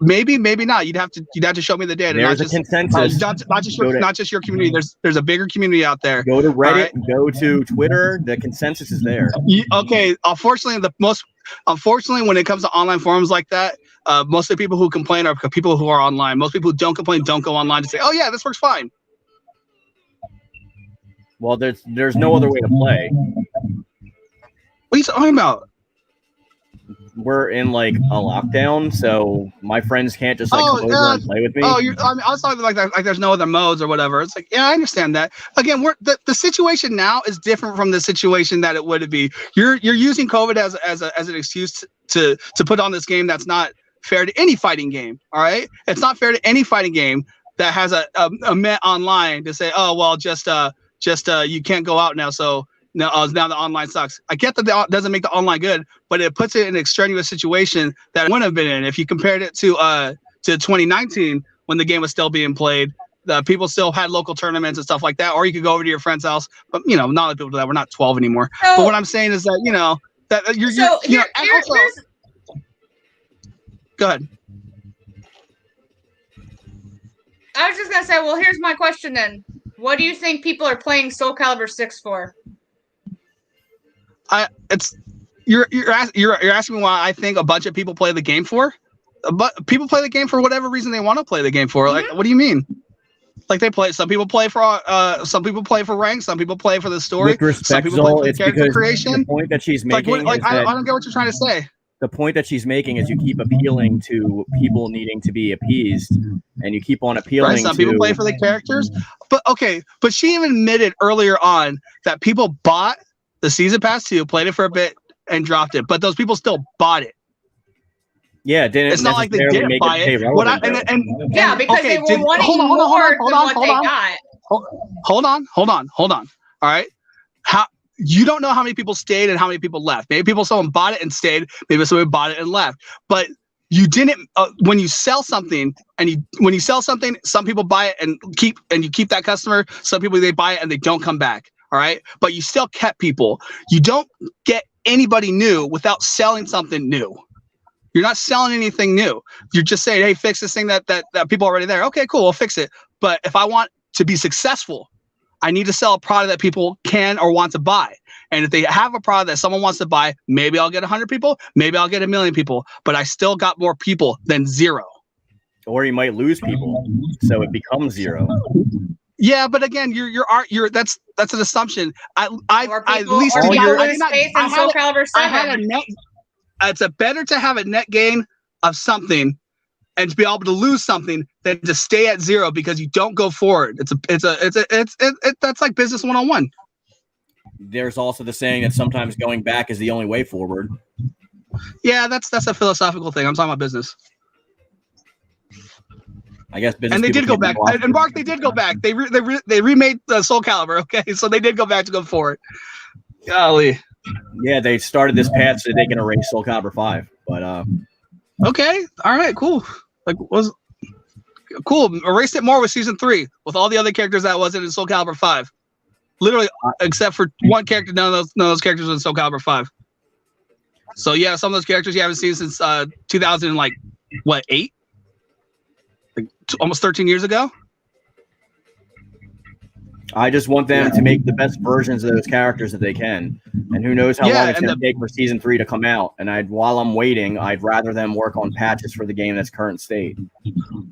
Maybe not. You'd have to show me the data. There's a consensus. Not just your community. There's a bigger community out there. Go to Reddit. Right? Go to Twitter. The consensus is there. Okay. Unfortunately, when it comes to online forums like that, most of the people who complain are people who are online. Most people who don't complain don't go online to say, "Oh yeah, this works fine." Well, there's no other way to play. What are you talking about? We're in like a lockdown, so my friends can't just come over and play with me. I was talking like there's no other modes or whatever. It's like, yeah, I understand that. Again, the situation now is different from the situation that it would be. You're using COVID as an excuse to put on this game that's not fair to any fighting game. All right, it's not fair to any fighting game that has a met online to say, oh well, just you can't go out now, so now the online sucks. I get that doesn't make the online good, but it puts it in an extraneous situation that it wouldn't have been in if you compared it to 2019 when the game was still being played. The people still had local tournaments and stuff like that, or you could go over to your friend's house. But not a lot of people do that. We're not 12 anymore. So, but what I'm saying is that go ahead. I was just gonna say, well, here's my question then. What do you think people are playing Soul Calibur 6 for? You're asking me why I think a bunch of people play the game for? But people play the game for whatever reason they want to play the game for. Like, what do you mean? Like some people play for rank, some people play for the story, with respect, some people play for character creation. The point that she's making I don't get what you're trying to say. The point that she's making is you keep appealing to people needing to be appeased, and you keep on appealing. Right, some people play for the characters, but she even admitted earlier on that people bought the Season Pass 2, played it for a bit, and dropped it. But those people still bought it. Yeah, it's not like they didn't buy it. Because they were wanting more than what they got. Hold on. All right. You don't know how many people stayed and how many people left. Maybe someone bought it and stayed. Maybe someone bought it and left. But you didn't when you sell something when you sell something, some people buy it and you keep that customer. Some people, they buy it and they don't come back. All right, but you still kept people. You don't get anybody new without selling something new. You're not selling anything new. You're just saying, hey, fix this thing that people are already there. Okay, cool, we'll fix it. But if I want to be successful, I need to sell a product that people can or want to buy. And if they have a product that someone wants to buy, maybe I'll get 100 people, maybe I'll get 1 million people, but I still got more people than zero. Or you might lose people, so it becomes zero. Yeah, but again, that's an assumption. I at least or to people I lose space in Soul Calibur 7. I had a net. It's better to have a net gain of something and to be able to lose something than to stay at zero because you don't go forward. That's like business 101. There's also the saying that sometimes going back is the only way forward. Yeah, that's a philosophical thing. I'm talking about business. I guess business. And they did go back. And Mark, they did go back. They remade Soul Calibur. Okay, so they did go back to go forward. Golly. Yeah, they started this path so they can erase Soul Calibur 5. But okay, all right, cool. Cool. Erased it more with season 3 with all the other characters that wasn't in Soul Calibur 5. Literally, except for one character, none of those characters were in Soul Calibur 5. So yeah, some of those characters you haven't seen since 2000, like what, 8? Like almost 13 years ago. I just want them to make the best versions of those characters that they can, and who knows how long it's going to take for season 3 to come out. And while I'm waiting, I'd rather them work on patches for the game in its current state.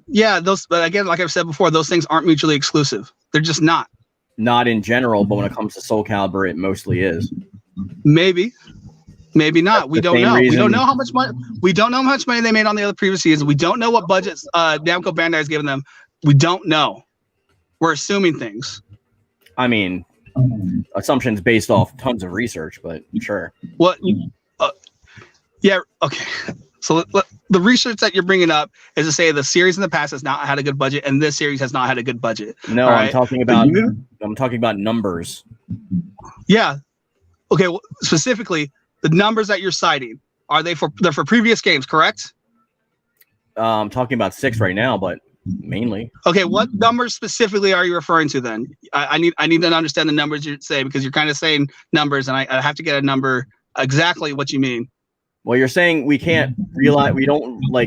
Yeah, but again, like I've said before, those things aren't mutually exclusive. They're just not. Not in general, but when it comes to Soul Calibur, it mostly is. Maybe not. We don't know. We don't know how much money. We don't know how much money they made on the other previous seasons. We don't know what budgets Namco Bandai has given them. We don't know. We're assuming things. I mean, assumptions based off tons of research, but sure. What? Yeah. Okay. So the research that you're bringing up is to say the series in the past has not had a good budget, and this series has not had a good budget. No, I'm talking about numbers. Yeah. Okay. Well, specifically, the numbers that you're citing they're for previous games, correct? I'm talking about 6 right now, but mainly. Okay, what numbers specifically are you referring to then? I need to understand the numbers you're saying, because you're kind of saying numbers, and I have to get a number exactly what you mean. Well, you're saying we don't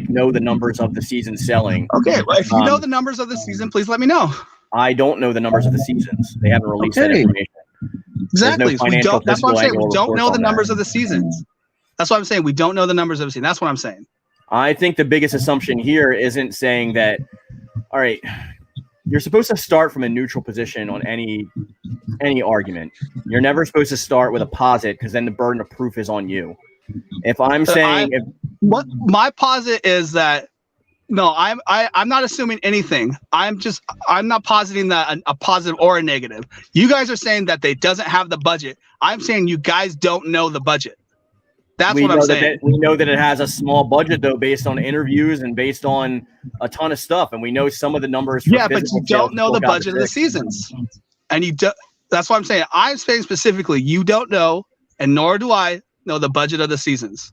know the numbers of the season selling. Okay, well, if you know the numbers of the season, please let me know. I don't know the numbers of the seasons. They haven't released that information. Exactly. So that's what I'm saying. We don't know the numbers of the seasons. That's what I'm saying. We don't know the numbers of the season. That's what I'm saying. I think the biggest assumption here isn't saying that, all right, you're supposed to start from a neutral position on any argument. You're never supposed to start with a posit, because then the burden of proof is on you. If I'm saying what my posit is that no, I'm not assuming anything. I'm not positing that a positive or a negative. You guys are saying that they doesn't have the budget. I'm saying you guys don't know the budget. That's what I'm saying. We know that it has a small budget, though, based on interviews and based on a ton of stuff, and we know some of the numbers. Yeah, but you don't know the budget of the seasons, and you do. That's what I'm saying. I'm saying specifically, you don't know, and nor do I know the budget of the seasons.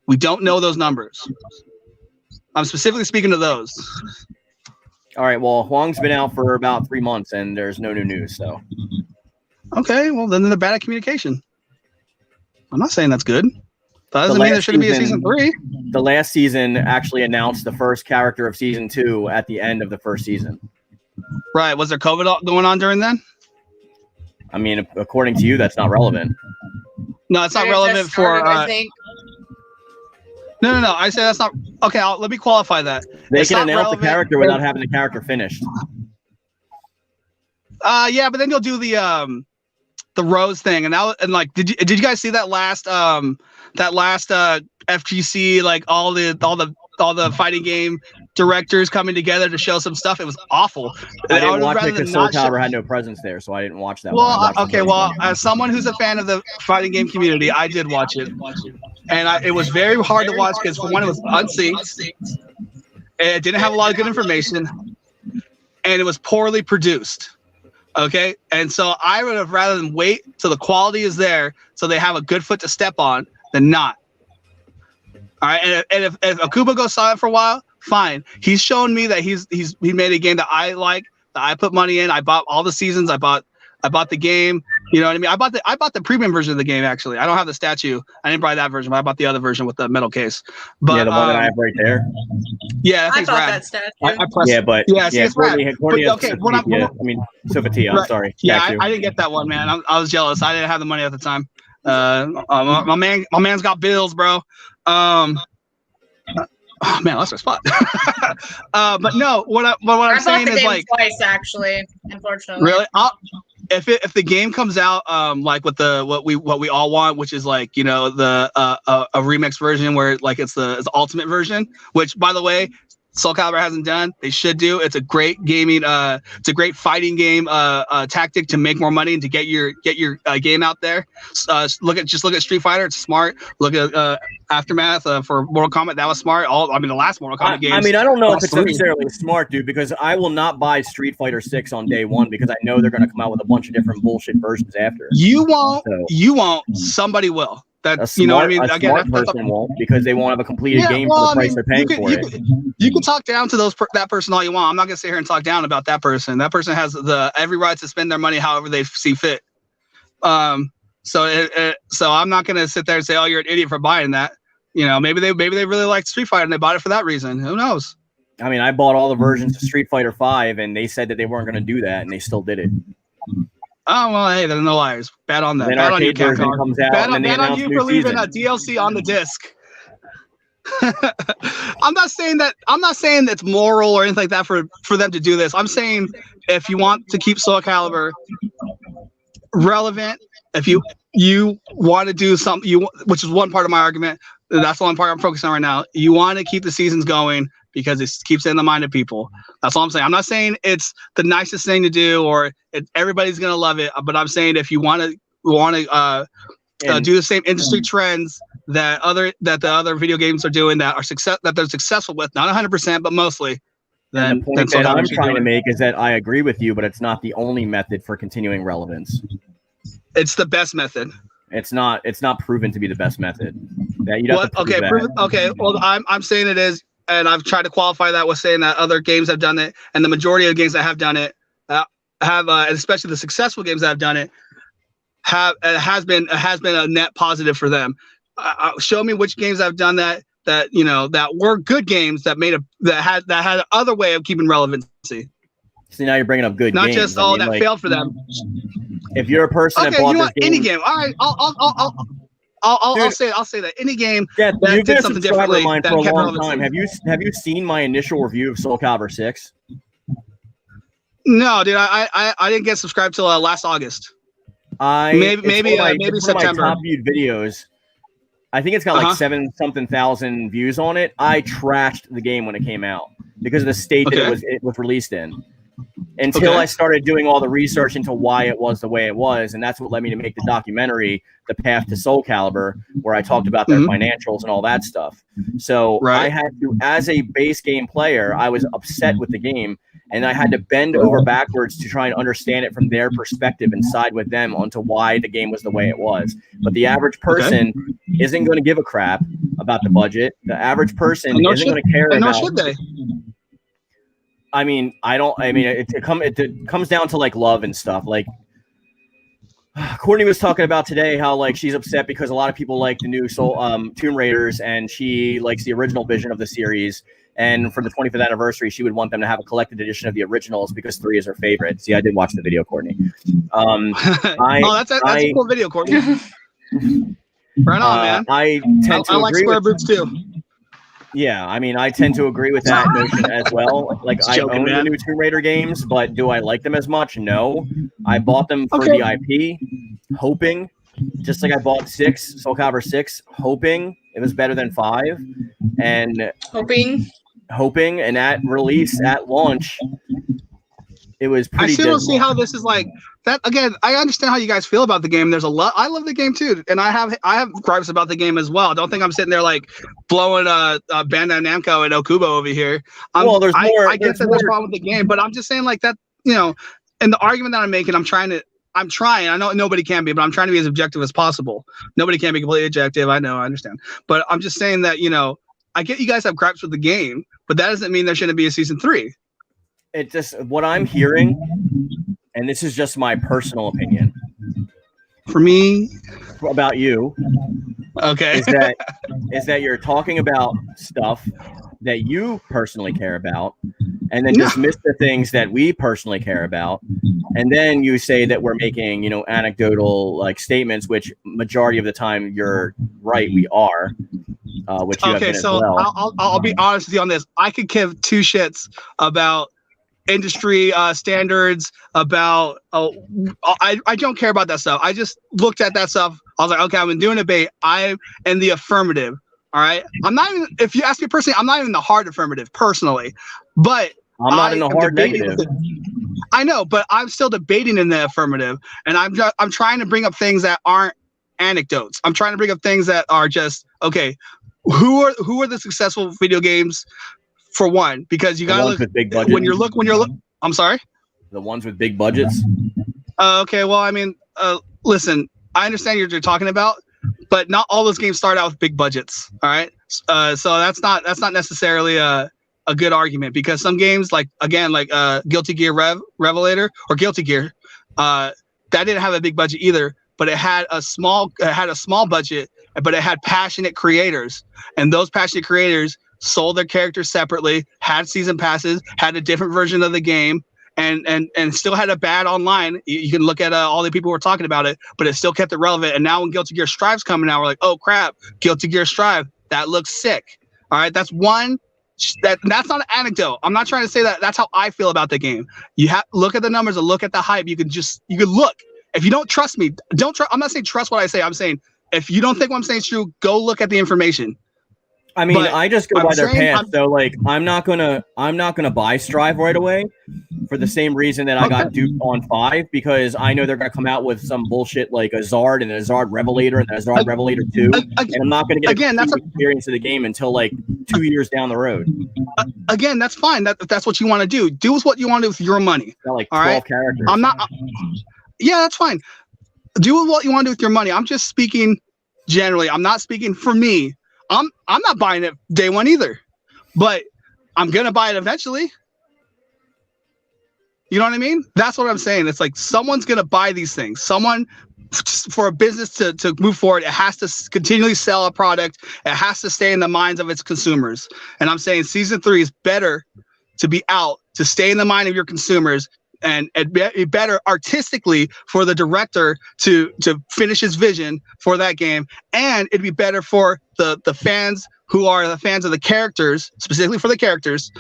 We don't know those numbers. I'm specifically speaking to those. All right. Well, Huang's been out for about 3 months, and there's no new news. So. Okay. Well, then they're bad at communication. I'm not saying that's good. That doesn't mean there shouldn't be a season 3. The last season actually announced the first character of season 2 at the end of the first season. Right. Was there COVID going on during then? I mean, according to you, that's not relevant. No, it's not relevant for. I think. No. I say that's not okay. Let me qualify that. They can announce a character without having the character finished. Yeah, but then you'll do the Rose thing, and like, did you guys see that last FGC, like all the fighting game directors coming together to show some stuff? It was awful. I didn't watch it because Soul Calibur had no presence there, so I didn't watch that. Well, okay. Well, as someone who's a fan of the fighting game community, I did watch it, and it was very hard to watch because, for one, it was unsynced, it didn't have a lot of good information, and it was poorly produced. Okay, and so I would have rather than wait till the quality is there, so they have a good foot to step on, than not. All right, and if Akuba goes silent for a while, fine. He's shown me that he made a game that I like, that I put money in. I bought all the seasons. I bought the game. You know what I mean? I bought the premium version of the game, actually. I don't have the statue. I didn't buy that version, but I bought the other version with the metal case. But yeah, the one that I have right there. Yeah, I bought rad. that statue. I pressed, yeah, but yeah, see, it's Courtney, rad. Courtey But, has okay, Sophia, I'm right. sorry. Yeah, I didn't get that one, man. I was jealous. I didn't have the money at the time. My man's got bills, bro. Oh man, that's my spot. But no, what I'm saying is like twice actually, unfortunately. Really, if the game comes out like with what we all want, which is like, you know, the a remix version where like it's the ultimate version, which by the way, Soul Calibur hasn't done. They should do. It's a great gaming. It's a great fighting game tactic to make more money and to get your game out there. Look at Street Fighter. It's smart. Look at Aftermath for Mortal Kombat. That was smart. The last Mortal Kombat games. I mean, I don't know if it's necessarily smart, dude, because I will not buy Street Fighter 6 on day one because I know they're going to come out with a bunch of different bullshit versions after. You won't. Somebody will. That's, you know what I mean? A smart person won't, because they won't have a completed game for the price they're paying for it. You can talk down to that person all you want. I'm not gonna sit here and talk down about that person. That person has every right to spend their money however they see fit. So I'm not gonna sit there and say, "Oh, you're an idiot for buying that." You know, maybe they really liked Street Fighter and they bought it for that reason. Who knows? I mean, I bought all the versions of Street Fighter 5, and they said that they weren't gonna do that, and they still did it. Oh, well, hey, they're no liars. Bad on them. Bad on you, Capcom. Comes out, bad on you for leaving a DLC on the disc. I'm not saying that's moral or anything like that for them to do this. I'm saying if you want to keep Soul Calibur relevant, if you want to do something, which is one part of my argument, that's the one part I'm focusing on right now. You want to keep the seasons going because it keeps it in the mind of people. That's all I'm saying. I'm not saying it's the nicest thing to do or everybody's gonna love it, but I'm saying if you want to do the same industry trends that the other video games are doing that they're successful with, not 100%, but mostly. Then the point that I'm trying to make is that I agree with you, but it's not the only method for continuing relevance. It's the best method. It's not proven to be the best method. That you'd have to prove that. Okay. Well, I'm saying it is. And I've tried to qualify that with saying that other games have done it, and the majority of games that have done it have, especially the successful games that have done it, has been a net positive for them. Show me which games have done that were good games that had an other way of keeping relevancy. See, now you're bringing up good not games. Not just that failed for them. If you're a person that bought this game, any game, all right, I'll say that any game that did something differently. Mine for a long time. Have you seen my initial review of Soul Calibur 6? No, dude. I didn't get subscribed till last August. Maybe September. My top viewed videos. I think it's got like 7-something thousand views on it. I trashed the game when it came out because of the state that it was released in. Until I started doing all the research into why it was the way it was, and that's what led me to make the documentary, The Path to Soul Calibur, where I talked about their financials and all that stuff. So I had to, as a base game player, I was upset with the game, and I had to bend over backwards to try and understand it from their perspective and side with them onto why the game was the way it was. But the average person isn't going to give a crap about the budget. The average person isn't going to care about. Should they? I mean, it comes down to like love and stuff. Like Courtney was talking about today, how like she's upset because a lot of people like the new Tomb Raiders, and she likes the original vision of the series. And for the 25th anniversary, she would want them to have a collected edition of the originals because 3 is her favorite. See, I did watch the video, Courtney. That's a cool video, Courtney. Right on, man. I like square boots too. Yeah, I mean, I tend to agree with that notion as well. Like, I own the new Tomb Raider games, but do I like them as much? No. I bought them for the IP, hoping, just like I bought Soul Calibur 6, hoping it was better than 5, and hoping, and at release, at launch, it was pretty. I still don't see how this is like that. Again, I understand how you guys feel about the game. There's a lot. I love the game too, and I have gripes about the game as well. I don't think I'm sitting there like blowing Bandai Namco and Okubo over here. There's more. I get that there's a problem with the game, but I'm just saying like that. You know, and the argument that I'm making, I'm trying I'm trying. I know nobody can be, but I'm trying to be as objective as possible. Nobody can be completely objective. I know, I understand. But I'm just saying that, I get you guys have gripes with the game, but that doesn't mean there shouldn't be a season 3. It just what I'm hearing, and this is just my personal opinion. For me, about you, okay, is that you're talking about stuff that you personally care about, and then dismiss the things that we personally care about, and then you say that we're making anecdotal like statements, which majority of the time you're right, we are. Which you have been so as well. I'll be honest with you on this. I could give two shits about industry standards, about I don't care about that stuff. I just looked at that stuff. I was like, okay, I'm doing a debate. I'm in the affirmative. All right. I'm not even, if you ask me personally, I'm not even the hard affirmative personally, but I'm not in the hard negative. I know, but I'm still debating in the affirmative, and I'm trying to bring up things that aren't anecdotes. I'm trying to bring up things that are just okay. Who are the successful video games? For one, because you gotta look with big budgets. when you're I'm sorry. The ones with big budgets. Okay, well, I mean, listen, I understand what you're talking about, but not all those games start out with big budgets. All right, so that's not necessarily a good argument, because some games like Guilty Gear Revelator or Guilty Gear, that didn't have a big budget either, but it had a small budget, but it had passionate creators, and those passionate creators sold their characters separately, had season passes, had a different version of the game, and still had a bad online. You can look at all the people who were talking about it, but it still kept it relevant. And now when Guilty Gear Strive's coming out, we're like, oh crap, Guilty Gear Strive, that looks sick. All right, that's one. That's not an anecdote. I'm not trying to say that. That's how I feel about the game. You have look at the numbers and look at the hype. You can look. If you don't trust me, don't trust. I'm not saying trust what I say. I'm saying if you don't think what I'm saying is true, go look at the information. I mean, I just go by their pants. So like, I'm not gonna buy Strive right away for the same reason that I got duped on 5, because I know they're gonna come out with some bullshit like a Zard and a Zard Revelator and a Zard Revelator 2, and I'm not gonna get an experience of the game until like 2 years down the road. Again, that's fine. That's what you want to do. Do with what you want to do with your money. Got like 12 characters. I'm not. Yeah, that's fine. Do with what you want to do with your money. I'm just speaking generally. I'm not speaking for me. I'm not buying it day one either, but I'm gonna buy it eventually. You know what I mean? That's what I'm saying. It's like someone's gonna buy these things. Someone, for a business to move forward, it has to continually sell a product. It has to stay in the minds of its consumers. And I'm saying season 3 is better to be out, to stay in the mind of your consumers, and better artistically for the director to finish his vision for that game, and it'd be better for the fans who are the fans of the characters, specifically for the characters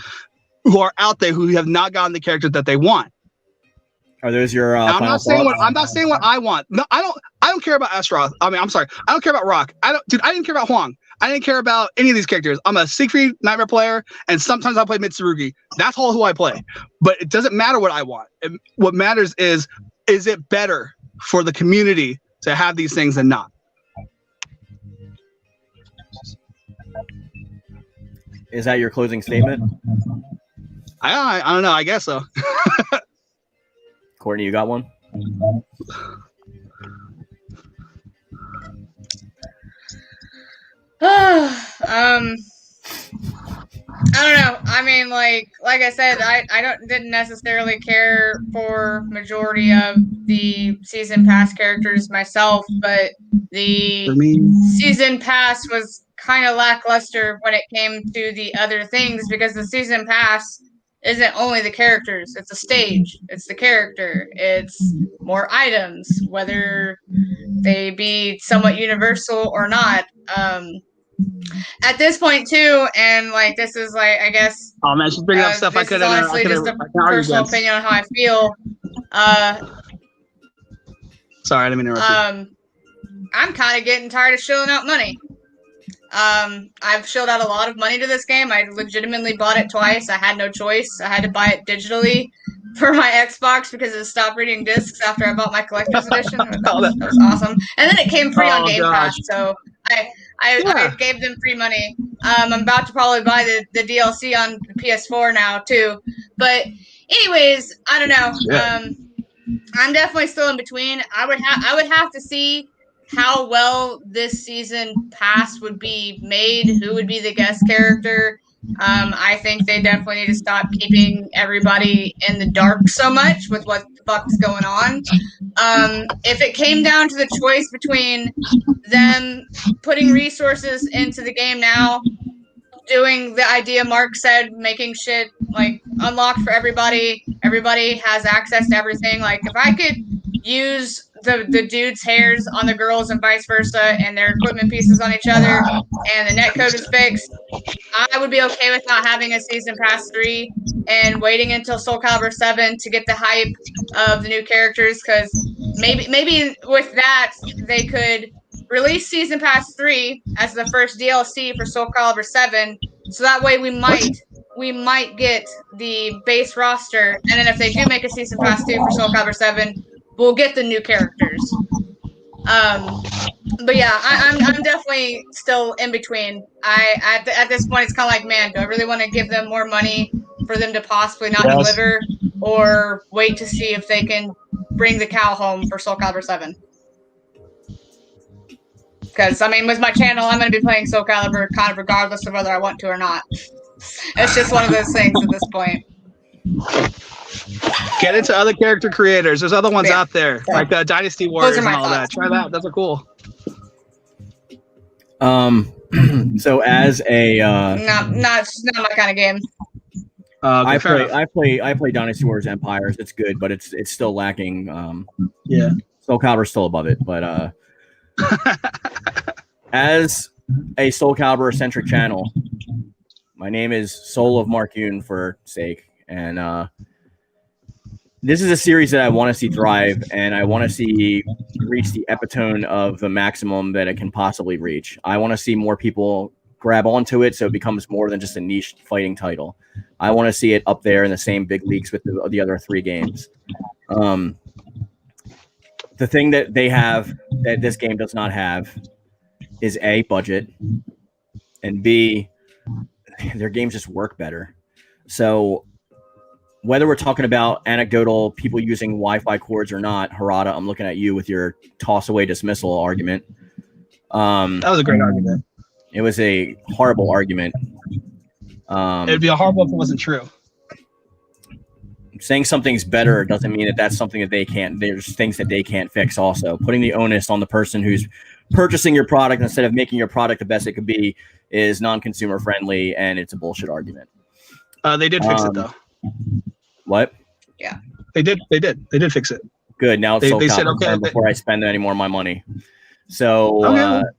who are out there who have not gotten the characters that they want. Are those your? I'm not saying what I want. No, I don't care about Astaroth. I mean, I'm sorry, I don't care about Rock. I didn't care about Huang. I didn't care about any of these characters. I'm a Siegfried Nightmare player, and sometimes I play Mitsurugi. That's all who I play. But it doesn't matter what I want. What matters is it better for the community to have these things than not? Is that your closing statement? I don't know. I guess so. Courtney, you got one? I don't know. I mean, like I said, I didn't necessarily care for majority of the season pass characters myself, but the season pass was kind of lackluster when it came to the other things, because the season pass isn't only the characters, it's a stage, it's the character, it's more items, whether they be somewhat universal or not. At this point too, and like this is like, I guess, oh man, she's bringing up stuff I could honestly just a personal opinion on how I feel. Sorry, I didn't mean to interrupt you. I'm kind of getting tired of shelling out money. I've shelled out a lot of money to this game. I legitimately bought it twice. I had no choice. I had to buy it digitally for my Xbox because it stopped reading discs after I bought my collector's edition. That was awesome. And then it came free on Game Pass, so I gave them free money. I'm about to probably buy the DLC on PS4 now too. But anyways, I don't know. I'm definitely still in between. I would have to see how well this season pass would be made, who would be the guest character. I think they definitely need to stop keeping everybody in the dark so much with what the fuck's going on. If it came down to the choice between them putting resources into the game now, doing the idea Mark said, making shit like unlocked for everybody, everybody has access to everything. Like if I could use the dudes' hairs on the girls and vice versa, and their equipment pieces on each other, and the netcode is fixed, I would be okay with not having a season pass 3 and waiting until Soul Calibur 7 to get the hype of the new characters. Because maybe with that they could release season pass 3 as the first DLC for Soul Calibur 7, so that way we might get the base roster, and then if they do make a season pass 2 for Soul Calibur 7, we'll get the new characters. But yeah, I'm definitely still in between. At this point, it's kind of like, man, do I really want to give them more money for them to possibly not deliver, or wait to see if they can bring the cow home for Soul Calibur 7? Because, I mean, with my channel, I'm going to be playing Soul Calibur kind of regardless of whether I want to or not. It's just one of those things at this point. Get into other character creators. There's other ones out there, like Dynasty Warriors and all thoughts. that. Try that. Those are cool. So as a not my kind of game. I play Dynasty Warriors Empires. It's good, but it's still lacking. Yeah, Soul Calibur still above it, but as a Soul Calibur centric channel, my name is Soul of Mark Yoon for sake, and this is a series that I want to see thrive, and I want to see reach the epitome of the maximum that it can possibly reach. I want to see more people grab onto it so it becomes more than just a niche fighting title. I want to see it up there in the same big leagues with the other 3 games. The thing that they have that this game does not have is A, budget, and B, their games just work better. So whether we're talking about anecdotal people using Wi-Fi cords or not, Harada, I'm looking at you with your toss-away dismissal argument. That was a great argument. It was a horrible argument. It'd be a horrible if it wasn't true. Saying something's better doesn't mean that that's something that they can't. There's things that they can't fix also. Putting the onus on the person who's purchasing your product instead of making your product the best it could be is non-consumer friendly, and it's a bullshit argument. They did fix it, though. What? Yeah. They did fix it. Good. Now it's they said, okay, before I spend any more of my money. So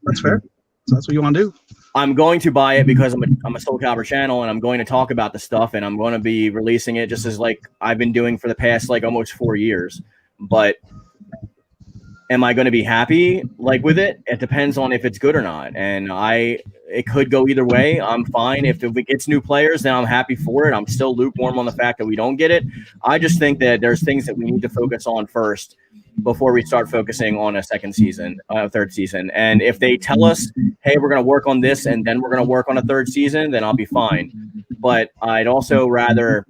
that's fair. So that's what you want to do. I'm going to buy it because I'm a Soul Calibur channel, and I'm going to talk about the stuff, and I'm going to be releasing it just as like I've been doing for the past like almost 4 years. But am I going to be happy like with it? It depends on if it's good or not. And it could go either way. I'm fine. If it gets new players, then I'm happy for it. I'm still lukewarm on the fact that we don't get it. I just think that there's things that we need to focus on first before we start focusing on a third season. And if they tell us, hey, we're going to work on this and then we're going to work on a third season, then I'll be fine. But I'd also rather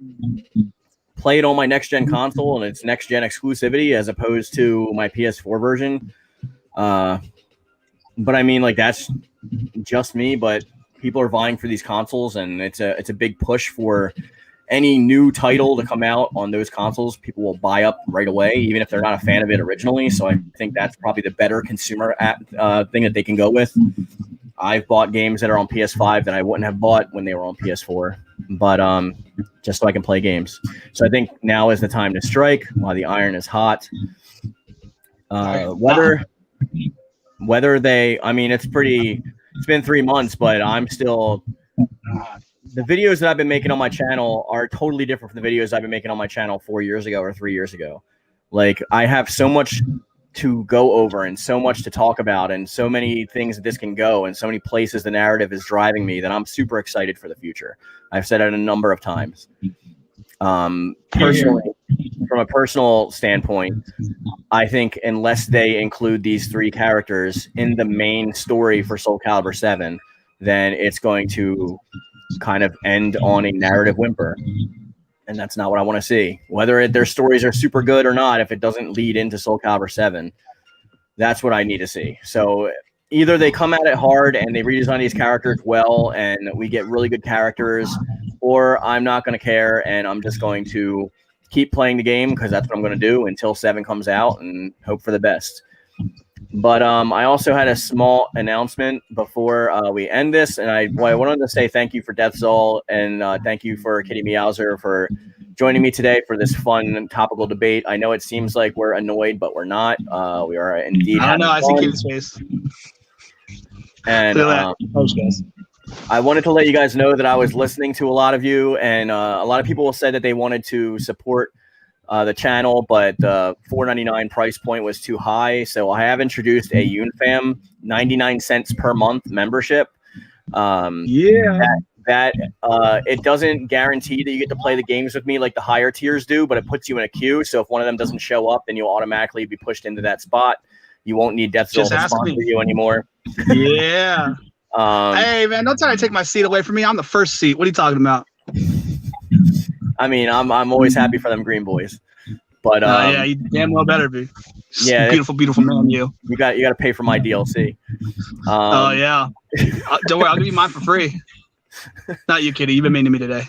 play it on my next-gen console and its next-gen exclusivity as opposed to my PS4 version. But I mean, like, that's just me, but people are vying for these consoles, and it's a big push for any new title to come out on those consoles. People will buy up right away, even if they're not a fan of it originally. So I think that's probably the better consumer thing that they can go with. I've bought games that are on PS5 that I wouldn't have bought when they were on PS4, but just so I can play games. So I think now is the time to strike while the iron is hot. Whether they, I mean, it's been 3 months, but I'm still, the videos that I've been making on my channel are totally different from the videos I've been making on my channel 4 years ago or 3 years ago. Like, I have so much to go over and so much to talk about and so many things that this can go and so many places the narrative is driving me that I'm super excited for the future. I've said it a number of times. Personally, from a personal standpoint, I think unless they include these 3 characters in the main story for Soul Calibur 7, then it's going to kind of end on a narrative whimper. and that's not what I want to see. Whether their stories are super good or not, if it doesn't lead into Soul Calibur 7, that's what I need to see. So either they come at it hard and they redesign these characters well and we get really good characters, or I'm not going to care and I'm just going to keep playing the game because that's what I'm going to do until 7 comes out and hope for the best. But I also had a small announcement before we end this, and I wanted to say thank you for Deathxul and thank you for KittyMeowser for joining me today for this fun topical debate. I know it seems like we're annoyed, but we're not. We are indeed. I don't know. I see Kitty's face. And I wanted to let you guys know that I was listening to a lot of you, and a lot of people said that they wanted to support the channel, but the $4.99 price point was too high. So I have introduced a Yoon-Fam 99 cents per month membership. That it doesn't guarantee that you get to play the games with me like the higher tiers do, but it puts you in a queue. So if one of them doesn't show up, then you'll automatically be pushed into that spot. You won't need Deathxul to sponsor you anymore. Yeah. Hey man, don't try to take my seat away from me. I'm the first seat. What are you talking about? I mean, I'm always happy for them green boys, but yeah, you damn well better be. Yeah, beautiful man, you got to pay for my DLC. Oh yeah, don't worry, I'll give you mine for free. Not you, Kitty. You've been mean to me today.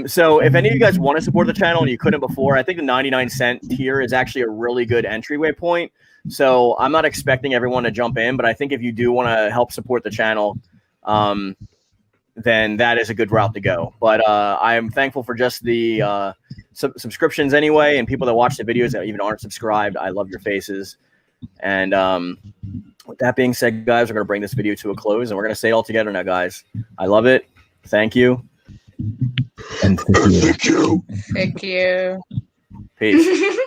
So if any of you guys want to support the channel and you couldn't before, I think the 99-cent tier is actually a really good entryway point. So I'm not expecting everyone to jump in, but I think if you do want to help support the channel, then that is a good route to go. But I am thankful for just the subscriptions anyway, and people that watch the videos that even aren't subscribed. I love your faces. And with that being said, guys, we're going to bring this video to a close, and we're going to say it all together now, guys. I love it. Thank you. And thank you. Thank you. Peace.